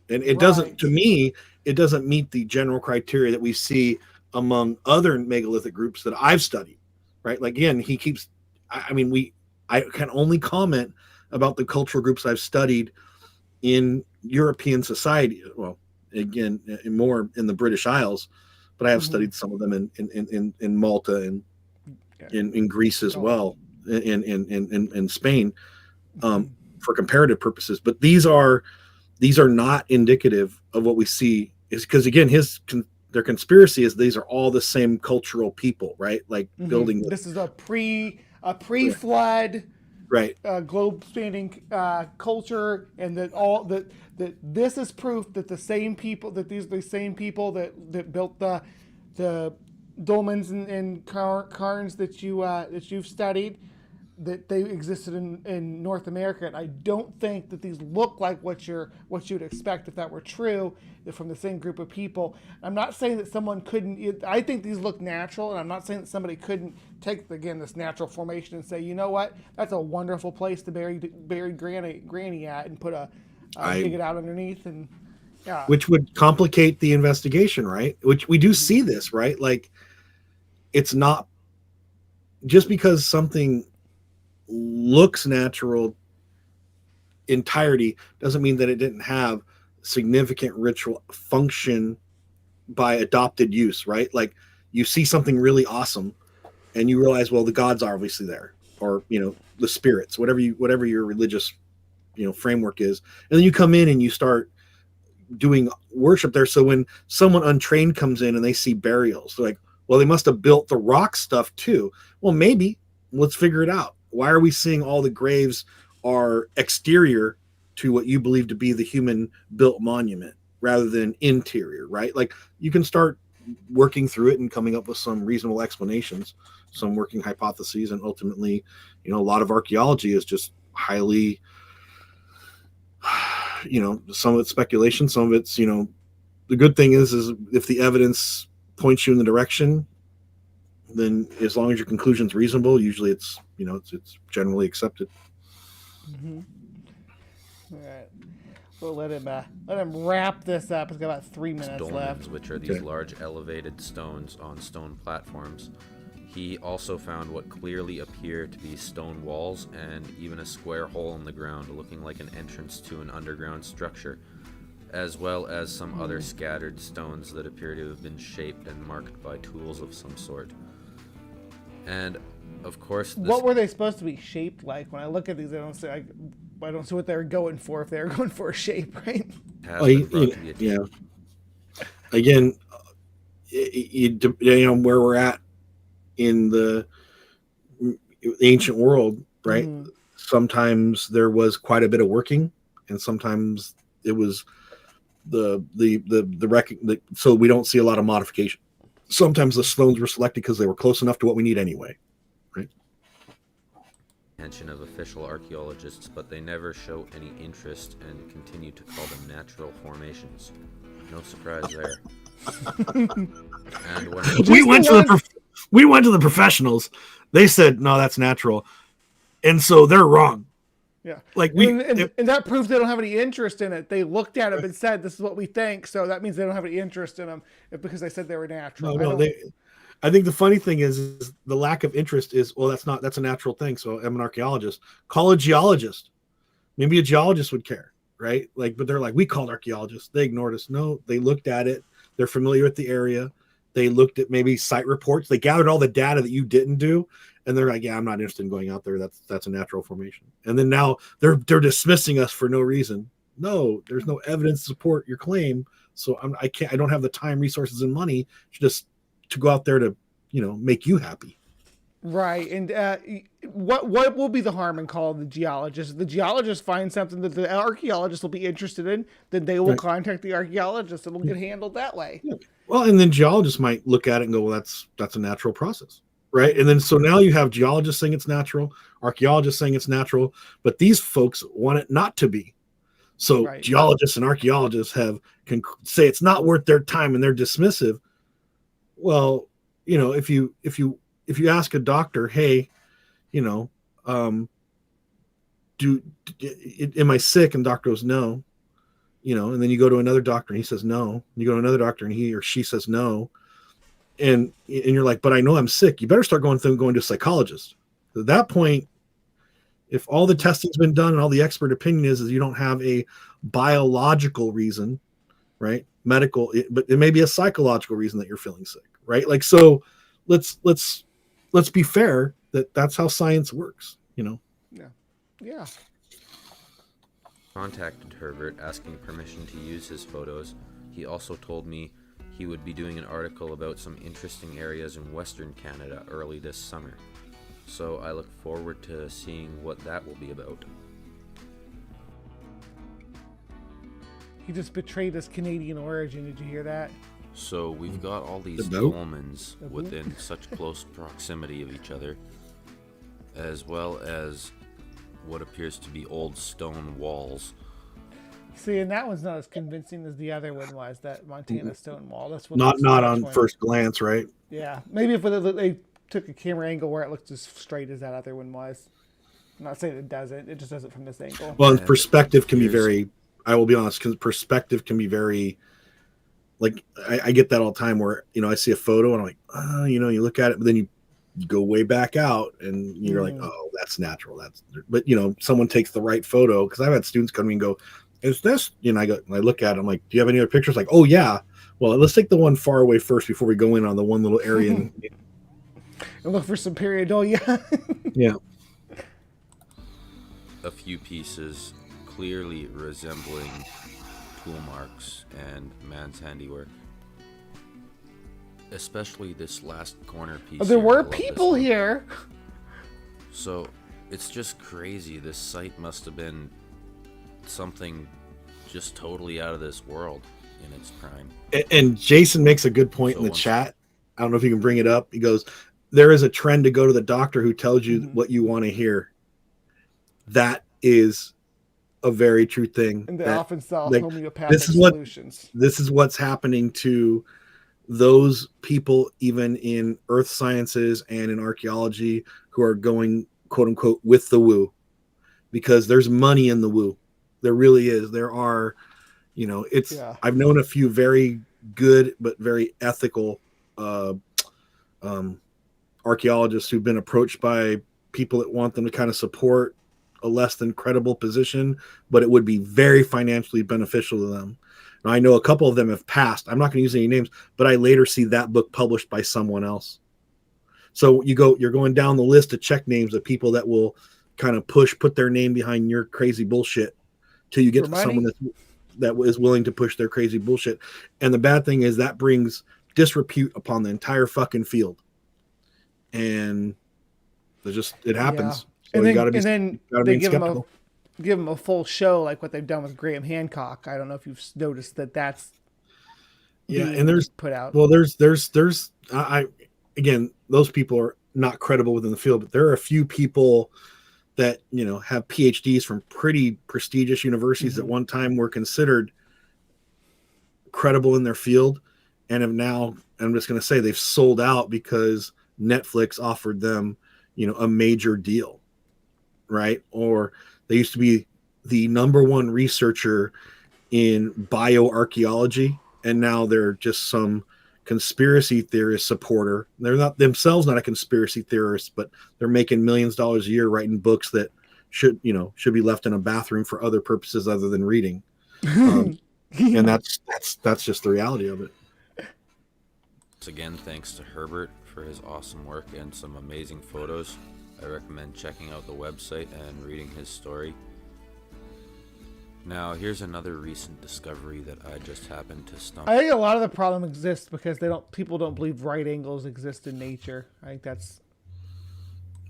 it doesn't, to me, it doesn't meet the general criteria that we see among other megalithic groups that I've studied, right? Like, again, I can only comment about the cultural groups I've studied in European society. Well, again, more in the British Isles, but I have studied some of them in Malta and in Greece as well, in Spain, for comparative purposes. But these are not indicative of what we see. Is because, again, their conspiracy is these are all the same cultural people, right? Like building. This is a pre-flood. Right. Globe spanning culture, and that this is proof that the same people that built the dolmens and cairns that you've studied, that they existed in North America. And I don't think that these look like what you'd expect if that were true from the same group of people. I'm not saying that someone couldn't. I think these look natural, and I'm not saying that somebody couldn't take this natural formation and say, you know what, that's a wonderful place to bury Granny at, and put dig it out underneath, and which would complicate the investigation, right? Which we do see this, right? Like, it's not just because something looks natural entirety doesn't mean that it didn't have significant ritual function by adopted use, right? Like, you see something really awesome and you realize, well, the gods are obviously there, or the spirits, whatever your religious framework is, and then you come in and you start doing worship there. So when someone untrained comes in and they see burials, they're like, well, they must have built the rock stuff too. Well, maybe. Let's figure it out. Why are we seeing all the graves are exterior to what you believe to be the human built monument rather than interior, right? Like, you can start working through it and coming up with some reasonable explanations, some working hypotheses, and ultimately, a lot of archaeology is just highly, some of it's speculation, some of it's, the good thing is if the evidence points you in the direction, then as long as your conclusion's reasonable, usually it's generally accepted. Mm-hmm. All right. We'll let him wrap this up. It's got about 3 minutes dolmens, left. Which are these large elevated stones on stone platforms. He also found what clearly appear to be stone walls and even a square hole in the ground looking like an entrance to an underground structure, as well as some other scattered stones that appear to have been shaped and marked by tools of some sort. And of course, what were they supposed to be shaped like? When I look at these, I don't see what they're going for. If they're going for a shape, right? Yeah. Again, where we're at in the ancient world, right? Mm-hmm. Sometimes there was quite a bit of working, and sometimes it was so we don't see a lot of modification. Sometimes the stones were selected because they were close enough to what we need anyway, right? Attention of official archaeologists, but they never show any interest and continue to call them natural formations. No surprise there. And when we went to the professionals. They said no, that's natural, and so they're wrong. Yeah, like and that proves they don't have any interest in it. They looked at it and said, "This is what we think," so that means they don't have any interest in them because they said they were natural. I think the funny thing is the lack of interest is, well, that's a natural thing. So I'm an archaeologist. Call a geologist. Maybe a geologist would care, right? Like, but they're like, we called archaeologists. They ignored us. No, they looked at it. They're familiar with the area. They looked at maybe site reports. They gathered all the data that you didn't do, and they're like, yeah, I'm not interested in going out there. That's a natural formation. And then now they're dismissing us for no reason. No, there's no evidence to support your claim. So I don't have the time, resources, and money to go out there to, make you happy. Right. And what will be the harm in calling the geologist? If the geologist finds something that the archaeologist will be interested in, then they will contact the archaeologist and it'll get handled that way. Yeah. Well, and then geologists might look at it and go, well, that's a natural process. Right. And then so now you have geologists saying it's natural, archaeologists saying it's natural, but these folks want it not to be. So geologists and archaeologists can say it's not worth their time and they're dismissive. Well, if you ask a doctor, hey, am I sick? And doctor goes, no, and then you go to another doctor and he says no. And you go to another doctor and he or she says no. And you're like, but I know I'm sick. You better start going to a psychologist. At that point, if all the testing's been done and all the expert opinion is you don't have a biological reason, right? Medical, but it may be a psychological reason that you're feeling sick, right? Like, so let's be fair that's how science works, Yeah. Contacted Herbert asking permission to use his photos. He also told me he would be doing an article about some interesting areas in Western Canada early this summer. So I look forward to seeing what that will be about. He just betrayed his Canadian origin. Did you hear that? So we've got all these dolmens within such close proximity of each other, as well as what appears to be old stone walls. See, and that one's not as convincing as the other one was, that Montana stone wall. That's what not on first glance, right? Yeah, maybe if they took a camera angle where it looked as straight as that other one was. I'm not saying it doesn't. It just does it from this angle. Well, and perspective can be very, I will be honest, because perspective can be very, like, I get that all the time where, I see a photo and I'm like, you look at it, but then you go way back out and you're like, oh, that's natural. But someone takes the right photo, because I've had students come to me and go, is this, I look at it, I'm like, do you have any other pictures? Like, oh yeah. Well, let's take the one far away first before we go in on the one little area. And look for some period. Oh yeah. Yeah. A few pieces clearly resembling tool marks and man's handiwork. Especially this last corner piece. Oh, there were people here. So it's just crazy. This site must have been something just totally out of this world in its prime. And Jason makes a good point in the chat. I don't know if you can bring it up. He goes, there is a trend to go to the doctor who tells you what you want to hear. That is a very true thing. And they often sell homeopathic solutions. This is what's happening to those people, even in earth sciences and in archaeology, who are going, quote unquote, with the woo, because there's money in the woo. There really is. There are, I've known a few very good but very ethical archaeologists who've been approached by people that want them to kind of support a less than credible position, but it would be very financially beneficial to them. Now, I know a couple of them have passed. I'm not going to use any names, but I later see that book published by someone else. So you're going down the list to check names of people that will kind of put their name behind your crazy bullshit till you get to someone that is willing to push their crazy bullshit. And the bad thing is that brings disrepute upon the entire fucking field. And it happens. Yeah. So and then they give them a full show, like what they've done with Graham Hancock. I don't know if you've noticed that's and there's put out. Well, again, those people are not credible within the field, but there are a few people that have PhDs from pretty prestigious universities at one time were considered credible in their field, and have now, I'm just going to say, they've sold out because Netflix offered them, a major deal, right? Or they used to be the number one researcher in bioarchaeology, and now they're just some conspiracy theorist supporter. They're not themselves not a conspiracy theorist, but they're making millions of dollars a year writing books that should be left in a bathroom for other purposes other than reading. And that's just the reality of it. Again, thanks to Herbert for his awesome work and some amazing photos. I recommend checking out the website and reading his story. Now, here's another recent discovery that I just happened to stumble. I think a lot of the problem exists because people don't believe right angles exist in nature. I think it's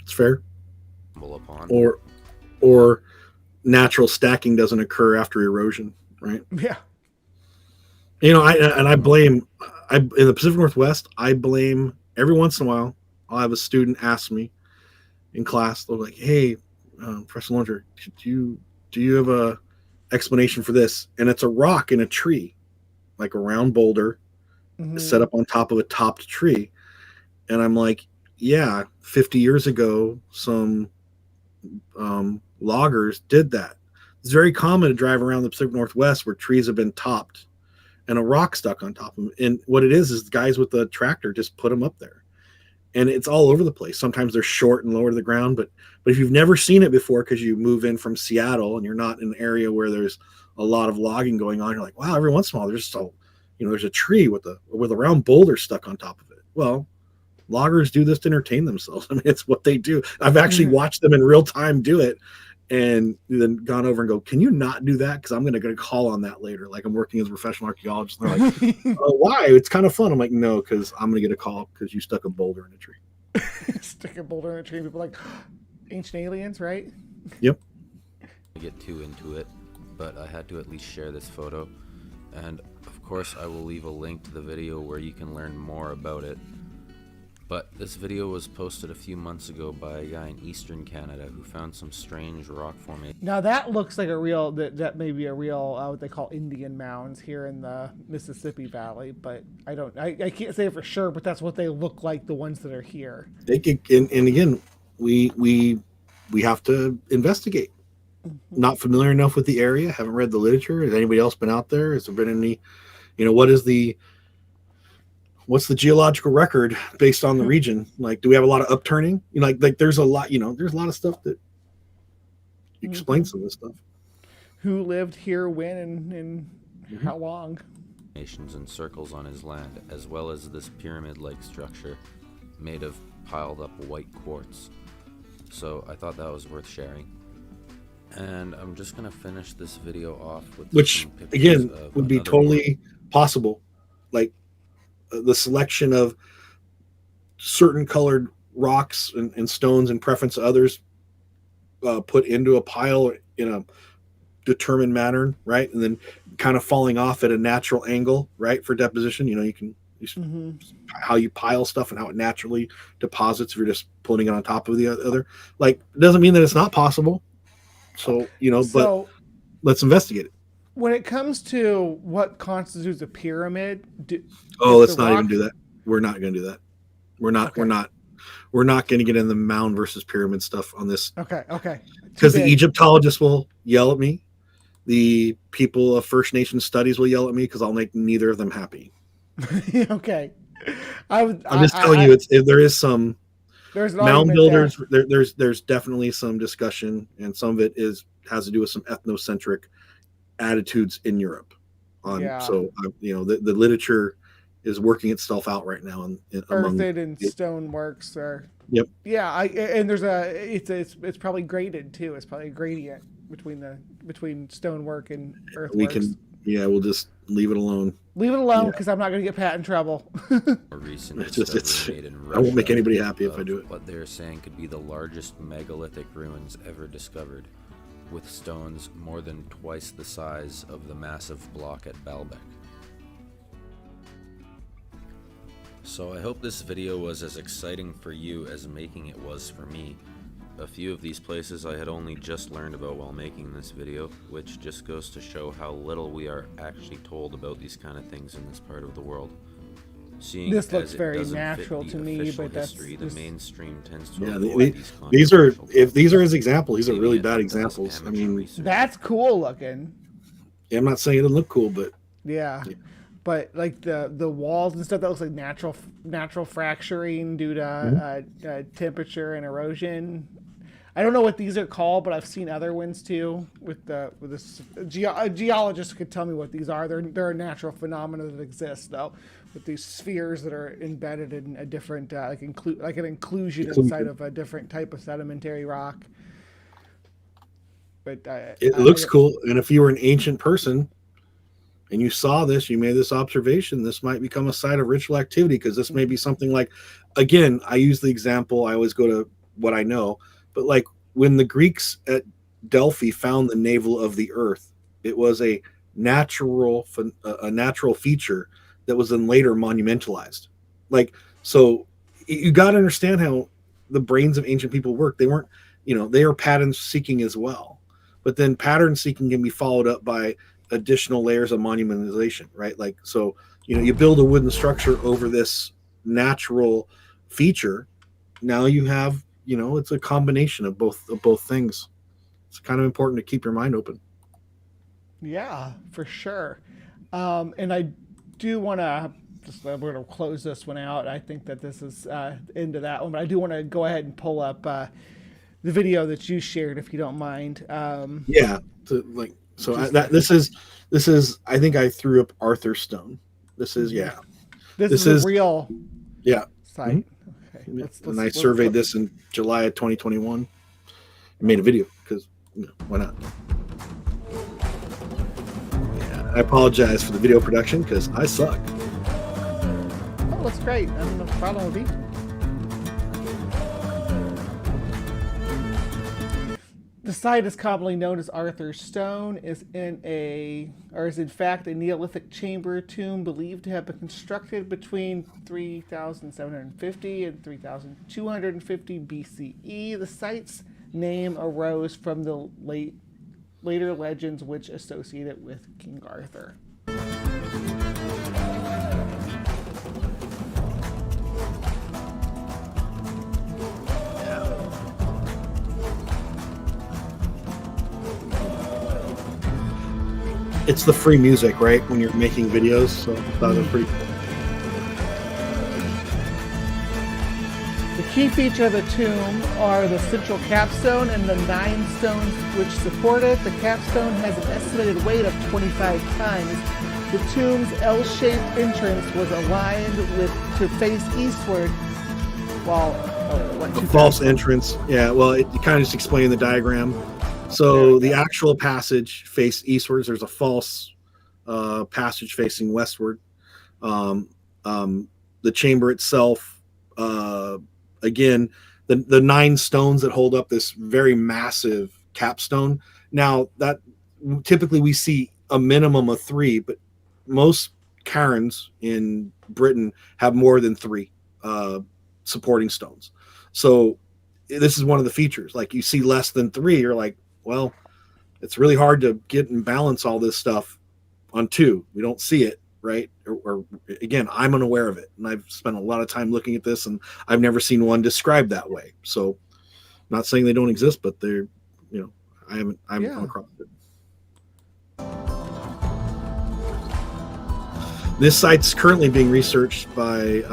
fair. Upon. Or natural stacking doesn't occur after erosion, right? Yeah. I blame in the Pacific Northwest. I blame every once in a while. I'll have a student ask me in class. They'll be like, "Hey, Professor Lowinger, do you have a explanation for this?" And it's a rock in a tree, like a round boulder set up on top of a topped tree. And I'm like, yeah, 50 years ago, some loggers did that. It's very common to drive around the Pacific Northwest where trees have been topped and a rock stuck on top of them. And what it is guys with the tractor just put them up there. And it's all over the place. Sometimes they're short and lower to the ground, but if you've never seen it before because you move in from Seattle and you're not in an area where there's a lot of logging going on, you're like, wow, every once in a while there's just there's a tree with a round boulder stuck on top of it. Well, loggers do this to entertain themselves. I mean, it's what they do. I've actually watched them in real time do it, and then gone over and go, can you not do that? Because I'm going to get a call on that later. Like, I'm working as a professional archaeologist. And they're like, oh, why? It's kind of fun. I'm like, no, because I'm going to get a call because you stuck a boulder in a tree. Stick a boulder in a tree. People are like, ancient aliens, right? Yep. I get too into it, but I had to at least share this photo. And of course, I will leave a link to the video where you can learn more about it. But this video was posted a few months ago by a guy in Eastern Canada who found some strange rock formation. Now that looks like that may be a real what they call Indian mounds here in the Mississippi Valley, but I can't say for sure, but that's what they look like, the ones that are here. And again, we have to investigate. Not familiar enough with the area, haven't read the literature. Has anybody else been out there? Has there been any, what's the geological record based on the region? Like, do we have a lot of upturning? Like there's a lot, there's a lot of stuff that explains some of this stuff. Who lived here when and how long? Nations and circles on his land, as well as this pyramid-like structure made of piled up white quartz. So I thought that was worth sharing. And I'm just going to finish this video off with which, again, would be totally possible. Like, the selection of certain colored rocks and stones in preference to others put into a pile in a determined manner, right? And then kind of falling off at a natural angle, right, for deposition. You can how you pile stuff and how it naturally deposits if you're just putting it on top of the other. Like, it doesn't mean that it's not possible. So, but let's investigate it. When it comes to what constitutes a pyramid, let's not even do that. We're not going to do that. We're not going to get in the mound versus pyramid stuff on this. Okay. Because the Egyptologists will yell at me. The people of First Nation studies will yell at me because I'll make neither of them happy. Okay. I'm just telling you, there is some. There's mound builders. There's definitely some discussion, and some of it has to do with some ethnocentric attitudes in Europe. So the literature is working itself out right now. Earthed and stoneworks are. Yep. Yeah, and there's it's probably graded too. It's probably a gradient between stonework and earthworks. We'll just leave it alone. Leave it alone because I'm not going to get Pat in trouble. A recent discovery made in Russia, I won't make anybody happy if I do it. What they're saying could be the largest megalithic ruins ever discovered, with stones more than twice the size of the massive block at Baalbek. So I hope this video was as exciting for you as making it was for me. A few of these places I had only just learned about while making this video, which just goes to show how little we are actually told about these kind of things in this part of the world. Seeing This looks as it very doesn't fit natural the to me, official but that's history, the just- mainstream tends to Yeah, avoid these are controversial if these are his topics, examples. These are leaving really it bad up to us examples. I amateur mean, researchers. That's cool looking. I'm not saying it doesn't look cool, but Yeah. But like the walls and stuff, that looks like natural fracturing due to temperature and erosion. I don't know what these are called, but I've seen other ones too. With this, a geologist could tell me what these are. They're a natural phenomena that exist though, with these spheres that are embedded in a different like an inclusion inside of a different type of sedimentary rock. But it looks cool. And if you were an ancient person and you saw this, you made this observation, this might become a site of ritual activity, because this may be something like, again, I use the example, I always go to what I know, but like when the Greeks at Delphi found the navel of the earth, it was a natural feature that was then later monumentalized. Like, so you got to understand how the brains of ancient people work. They weren't, they are pattern seeking as well, but then pattern seeking can be followed up by additional layers of monumentalization, right? Like, so you build a wooden structure over this natural feature. Now you have, it's a combination of both things. It's kind of important to keep your mind open. Yeah, for sure. And I do want to we're going to close this one out. I think that this is into that one, but I do want to go ahead and pull up the video that you shared, if you don't mind. Yeah, this is. I think I threw up Arthur Stone. This is This is a real site. Mm-hmm. Okay, and I surveyed this in July of 2021. I made a video because why not? Yeah, I apologize for the video production because I suck. Oh, that's great. I have no problem with it. The site is commonly known as Arthur's Stone, is in fact a Neolithic chamber tomb believed to have been constructed between 3,750 and 3,250 BCE. The site's name arose from the later legends which associate it with King Arthur. It's the free music, right? When you're making videos, so I thought it was pretty cool. The key feature of the tomb are the central capstone and the 9 stones which support it. The capstone has an estimated weight of 25 tons. The tomb's L-shaped entrance was aligned to face eastward, while a false entrance. Yeah, well, it kind of just explained the diagram. So the actual passage faced eastwards. There's a false passage facing westward. The chamber itself, again, the 9 stones that hold up this very massive capstone. Now, that typically we see a minimum of 3, but most cairns in Britain have more than 3 supporting stones. So this is one of the features. Like, you see less than 3, you're like, well, it's really hard to get and balance all this stuff on 2. We don't see it, right? Or again, I'm unaware of it, and I've spent a lot of time looking at this, and I've never seen one described that way. So, not saying they don't exist, but they're, I haven't come across it. This site's currently being researched by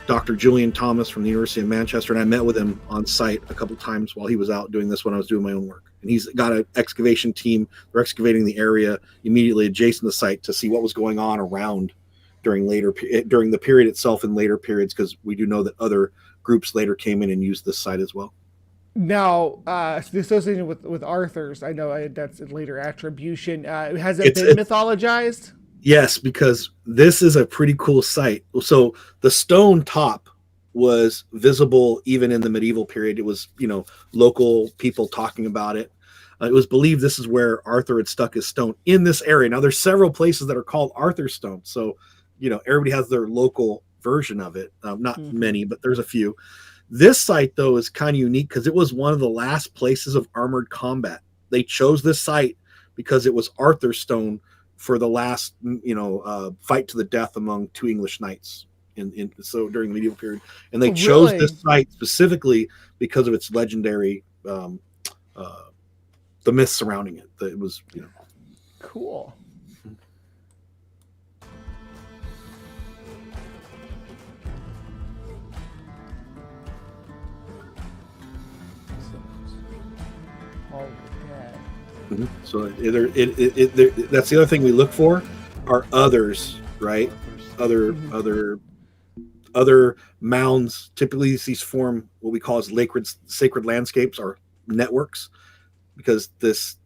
Dr. Julian Thomas from the University of Manchester, and I met with him on site a couple times while he was out doing this when I was doing my own work. And he's got an excavation team. They're excavating the area immediately adjacent to the site to see what was going on around during the period itself and later periods, because we do know that other groups later came in and used this site as well. Now, the association with Arthur's, I know that's a later attribution. Has it been mythologized? Yes, because this is a pretty cool site. So the stone top was visible even in the medieval period. It was, local people talking about it. It was believed this is where Arthur had stuck his stone in this area. Now, there's several places that are called Arthur Stone. So, everybody has their local version of it. Not many, but there's a few. This site, though, is kind of unique because it was one of the last places of armored combat. They chose this site because it was Arthur's Stone for the last fight to the death among two English knights so during the medieval period, and they chose this site specifically because of its legendary the myth surrounding it. That it was cool. Mm-hmm. So that's the other thing we look for are others, right? Other mounds. Typically, these form what we call as sacred landscapes or networks, because this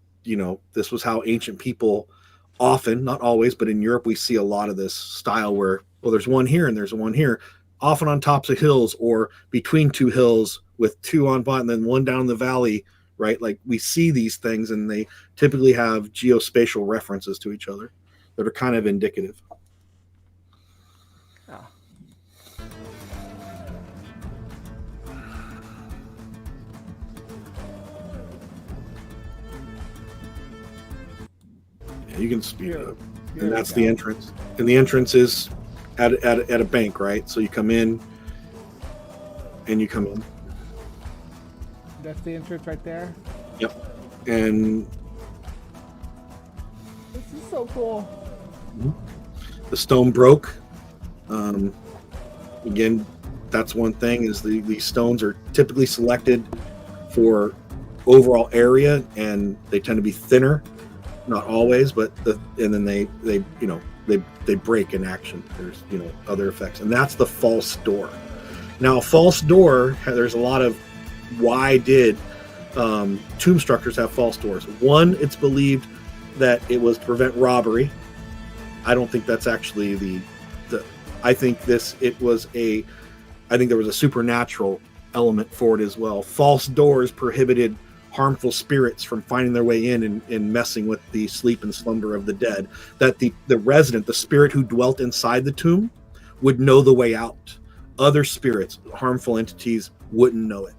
was how ancient people often, not always, but in Europe we see a lot of this style where there's one here and there's one here, often on tops of hills or between two hills with two on bottom and then one down the valley. Right, like we see these things, and they typically have geospatial references to each other that are kind of indicative. Oh. Yeah, you can speed it up, and that's the entrance. And the entrance is at a bank, right? So you come in, and you come in. That's the entrance right there. Yep. And this is so cool. The stone broke. Again, that's one thing is these stones are typically selected for overall area, and they tend to be thinner. Not always, but then they break in action. There's other effects, and that's the false door. Now, a false door, there's a lot of why did tomb structures have false doors? One, it's believed that it was to prevent robbery. I don't think that's actually I think there was a supernatural element for it as well. False doors prohibited harmful spirits from finding their way in and messing with the sleep and slumber of the dead. That the resident, the spirit who dwelt inside the tomb, would know the way out. Other spirits, harmful entities, wouldn't know it.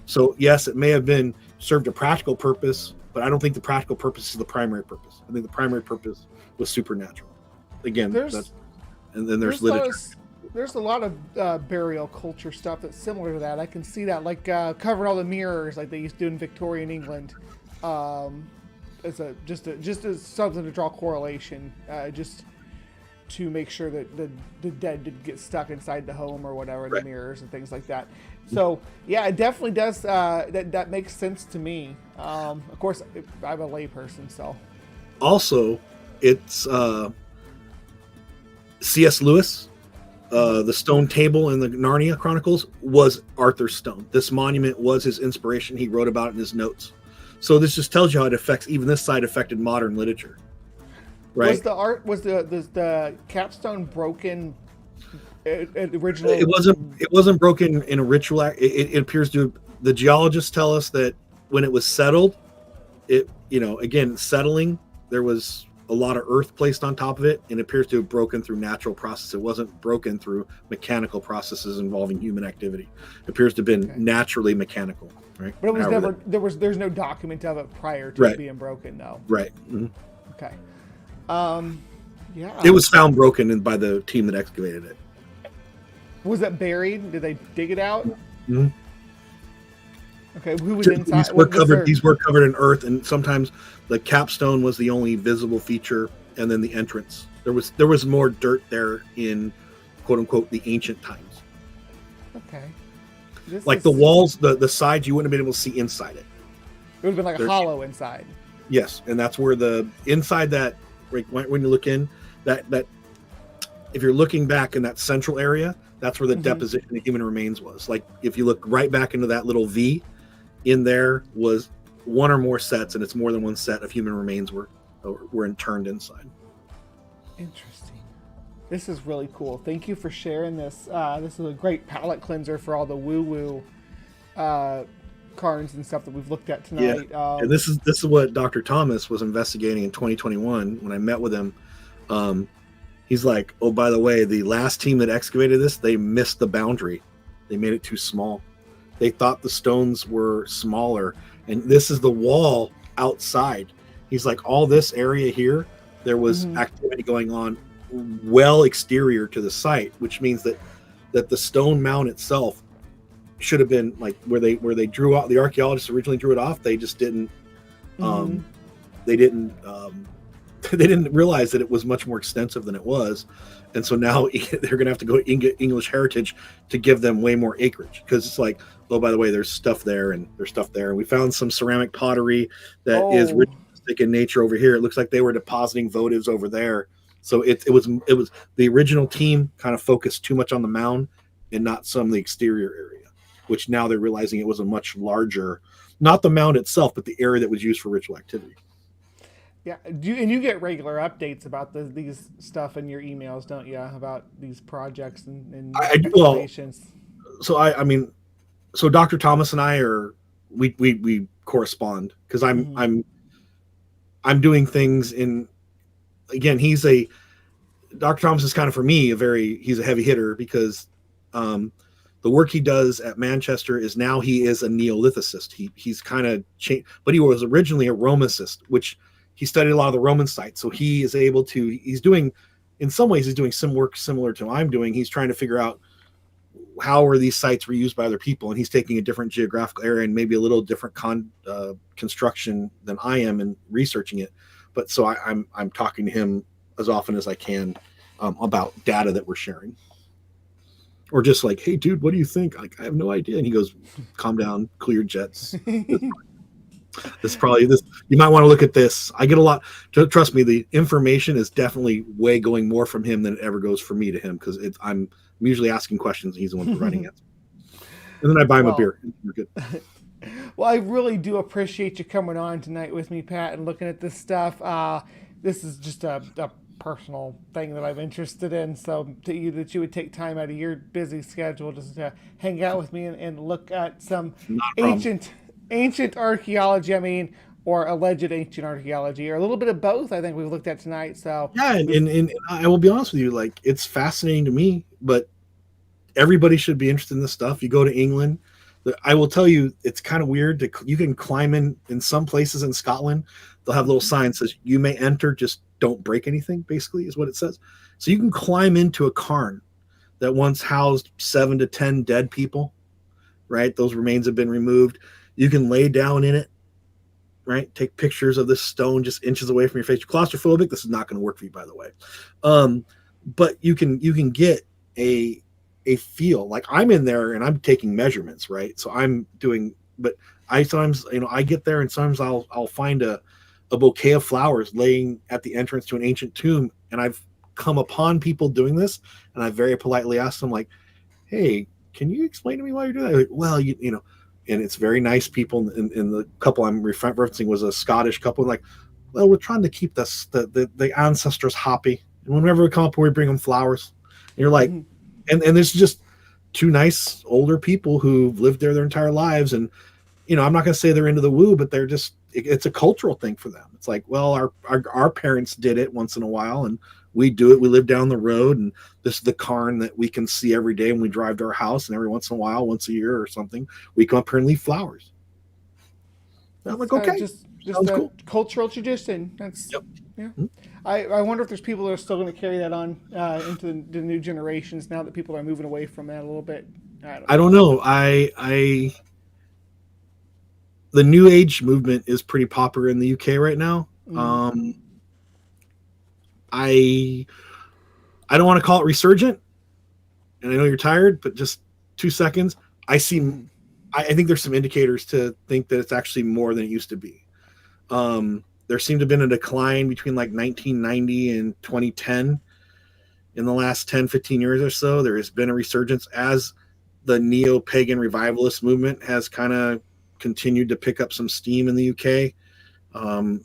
So yes, it may have been served a practical purpose, but I don't think the practical purpose is the primary purpose. I think the primary purpose was supernatural. Again, and then there's literature. There's a lot of burial culture stuff that's similar to that. I can see that, like covering all the mirrors, like they used to do in Victorian England, as something to draw correlation, just to make sure that the dead didn't get stuck inside the home or whatever, the mirrors and things like that. So yeah, it definitely does. That makes sense to me. Of course, I'm a layperson, so. Also, it's C.S. Lewis. The stone table in the Narnia Chronicles was Arthur's stone. This monument was his inspiration. He wrote about it in his notes. So this just tells you how it affects, even this side affected modern literature. Right? Was the capstone broken originally? It wasn't broken in a ritual act. It appears to, the geologists tell us that when it was settled, settling, there was a lot of earth placed on top of it, and it appears to have broken through natural process. It wasn't broken through mechanical processes involving human activity. It appears to have been naturally mechanical, right? But it was there's no document of it prior to it being broken, though. Right. Mm-hmm. Okay. Yeah. It was found broken by the team that excavated it. Was it buried? Did they dig it out? Mm-hmm. Okay, who was inside? These were covered in earth, and sometimes the capstone was the only visible feature, and then the entrance. There was more dirt there in quote unquote the ancient times. Okay. The walls, the sides, you wouldn't have been able to see inside it. It would have been like a hollow inside. Yes, and that's where the inside that, when you look in, that if you're looking back in that central area, that's where the deposition of human remains was. Like if you look right back into that little V, in there was one or more sets, and it's more than one set of human remains were interned inside. Interesting. This is really cool. Thank you for sharing this. This is a great palate cleanser for all the woo-woo cards and stuff that we've looked at tonight. Yeah. And this is what Dr. Thomas was investigating in 2021 when I met with him. He's like, oh, by the way, the last team that excavated this, they missed the boundary. They made it too small. They thought the stones were smaller, and this is the wall outside. He's like, all this area here there was activity going on well exterior to the site, which means that the stone mound itself should have been like where they drew out, the archaeologists originally drew it off. They just didn't they didn't they didn't realize that it was much more extensive than it was. And so now they're going to have to go to English Heritage to give them way more acreage, because it's like, oh, by the way, there's stuff there and there's stuff there. And we found some ceramic pottery that is ritualistic in nature over here. It looks like they were depositing votives over there. So it was the original team kind of focused too much on the mound and not some of the exterior area, which now they're realizing it was a much larger, not the mound itself, but the area that was used for ritual activity. Yeah, you get regular updates about these stuff in your emails, don't you? About these projects and I do. Well, so I mean, so Dr. Thomas and I we correspond, because I'm doing things in. Again, Dr. Thomas is kind of, for me, he's a heavy hitter, because the work he does at Manchester is now he is a Neolithicist. He's kind of changed, but he was originally a Romancist, which he studied a lot of the Roman sites. So he is able to, in some ways, he's doing some work similar to what I'm doing. He's trying to figure out how are these sites reused by other people, and he's taking a different geographical area and maybe a little different construction than I am in researching it. But so I'm talking to him as often as I can about data that we're sharing, or just like, hey, dude, what do you think? Like, I have no idea. And he goes, calm down, cool your jets. This probably this. You might want to look at this. I get a lot. Trust me, the information is definitely way going more from him than it ever goes from me to him, because I'm usually asking questions. And he's the one providing it. And then I buy him a beer. We're good. Well, I really do appreciate you coming on tonight with me, Pat, and looking at this stuff. This is just a personal thing that I'm interested in. So that you would take time out of your busy schedule just to hang out with me and look at some ancient archaeology. I mean, or alleged ancient archaeology, or a little bit of both. I think we've looked at tonight. So yeah, and I will be honest with you, like, it's fascinating to me, but everybody should be interested in this stuff. You go to England. I will tell you, it's kind of weird. You can climb in some places in Scotland. They'll have little signs that says you may enter, just don't break anything, basically, is what it says. So you can climb into a cairn that once housed 7 to 10 dead people, right? Those remains have been removed. You can lay down in it, right? Take pictures of this stone just inches away from your face. You're claustrophobic. This is not going to work for you, by the way. But you can get a feel. Like, I'm in there and I'm taking measurements, right? So I'm doing, but I sometimes, I get there and sometimes I'll find a bouquet of flowers laying at the entrance to an ancient tomb. And I've come upon people doing this, and I very politely asked them, like, hey, can you explain to me why you're doing that? Like, well, and it's very nice people. And the couple I'm referencing was a Scottish couple. Like, well, we're trying to keep the ancestors happy. And whenever we come up, we bring them flowers. And you're like, and there's just two nice older people who've lived there their entire lives. And, I'm not going to say they're into the woo, but they're just, it's a cultural thing for them. It's like, well, our parents did it once in a while, and we do it. We live down the road, and this is the cairn that we can see every day when we drive to our house. And every once in a while, once a year or something, we come up here and leave flowers. I'm like, okay, just a cool cultural tradition. That's yeah. Mm-hmm. I wonder if there's people that are still going to carry that on into the new generations now that people are moving away from that a little bit. I don't know. The New Age movement is pretty popular in the UK right now. I don't want to call it resurgent, and I know you're tired, but just 2 seconds. I think there's some indicators to think that it's actually more than it used to be. There seemed to have been a decline between like 1990 and 2010. In the last 10, 15 years or so, there has been a resurgence as the neo-pagan revivalist movement has kind of continued to pick up some steam in the UK.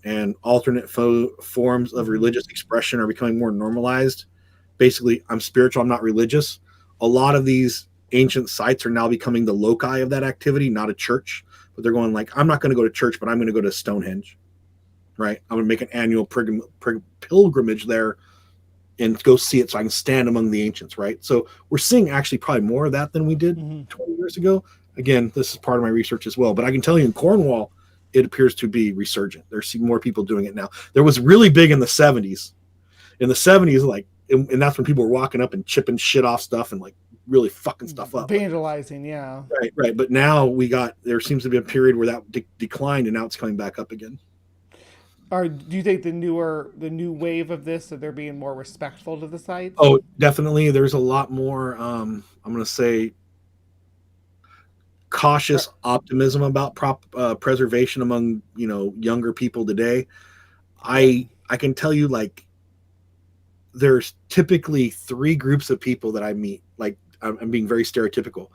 And alternate forms of religious expression are becoming more normalized. Basically, I'm spiritual, I'm not religious. A lot of these ancient sites are now becoming the loci of that activity, not a church. But they're going like, I'm not going to go to church, but I'm going to go to Stonehenge, right? I'm going to make an annual pilgrimage there and go see it so I can stand among the ancients, right? So we're seeing actually probably more of that than we did 20 years ago. Again, this is part of my research as well. But I can tell you in Cornwall, it appears to be resurgent. There's more people doing it now. There was really big in the 70s. In the 70s, like, and that's when people were walking up and chipping shit off stuff and like really fucking stuff up. Vandalizing, yeah. Right. But now there seems to be a period where that declined and now it's coming back up again. Or do you think the new wave of this, that they're being more respectful to the sites? Oh, definitely. There's a lot more, I'm going to say, cautious optimism about preservation among, younger people today. I can tell you, like, there's typically 3 groups of people that I meet. Like, I'm being very stereotypical.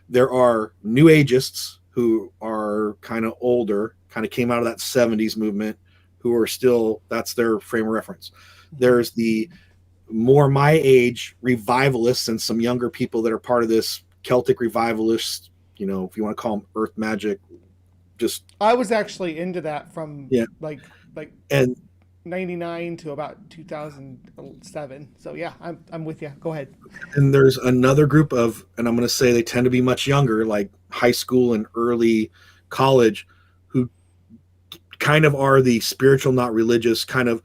There are new ageists who are kind of older, kind of came out of that 70s movement, who are still, that's their frame of reference. There's the more my age revivalists and some younger people that are part of this Celtic revivalist, if you want to call them earth magic. I was actually into that from like and 99 to about 2007. So yeah, I'm with you. Go ahead. And there's another group of, and I'm going to say they tend to be much younger, like high school and early college, who kind of are the spiritual, not religious, kind of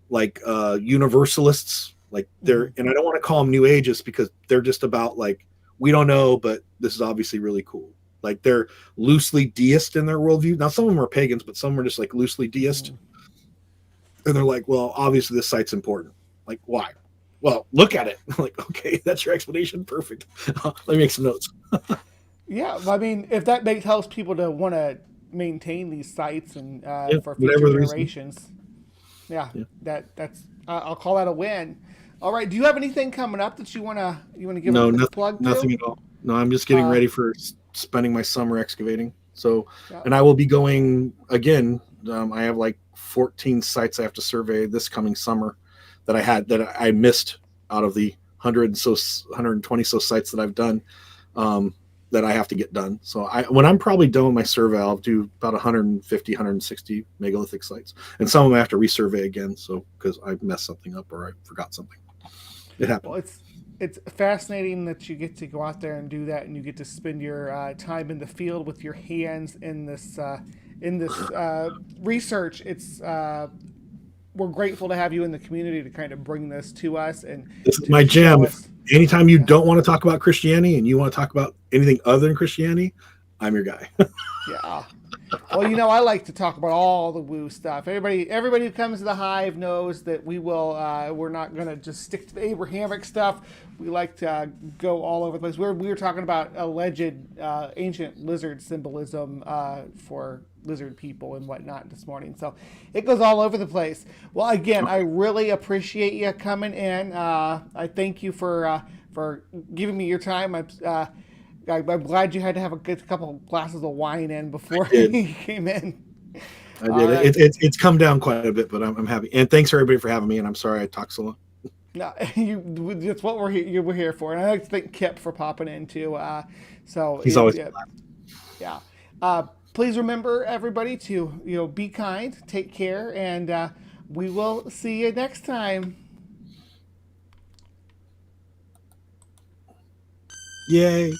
like universalists. Like they're, and I don't want to call them new ages because they're just about like, we don't know, but this is obviously really cool. Like they're loosely deist in their worldview. Now, some of them are pagans, but some are just like loosely deist. And they're like, well, obviously this site's important. Like, why? Well, look at it. I'm like, okay, that's your explanation. Perfect. Let me make some notes. Yeah, I mean, if that helps people to want to maintain these sites and for future generations, that's I'll call that a win. All right, do you have anything coming up that you want to give a quick plug to? Nothing at all. No, I'm just getting ready for spending my summer excavating. So, and I will be going again. I have like 14 sites I have to survey this coming summer that I missed out of the 120 so sites that I've done, that I have to get done. So when I'm probably done with my survey, I'll do about 150, 160 megalithic sites, and some of them I have to resurvey again. So because I messed something up or I forgot something. It happened. Well, it's fascinating that you get to go out there and do that, and you get to spend your time in the field with your hands in this research. It's we're grateful to have you in the community to kind of bring this to us. And this is my jam. Anytime you don't want to talk about Christianity and you want to talk about anything other than Christianity, I'm your guy. Yeah. Well, I like to talk about all the woo stuff. Everybody who comes to the Hive knows that we're not going to just stick to the Abrahamic stuff. We like to go all over the place. We were talking about alleged ancient lizard symbolism for lizard people and whatnot this morning. So it goes all over the place. Well, again, I really appreciate you coming in. I thank you for giving me your time. I'm glad you had to have a good couple of glasses of wine in before you came in. I did. Right. It's come down quite a bit, but I'm happy. And thanks everybody for having me. And I'm sorry I talked so long. No, that's what we're here for. And I like to thank Kip for popping in too. So he's always please remember, everybody, to be kind, take care, and we will see you next time. Yay.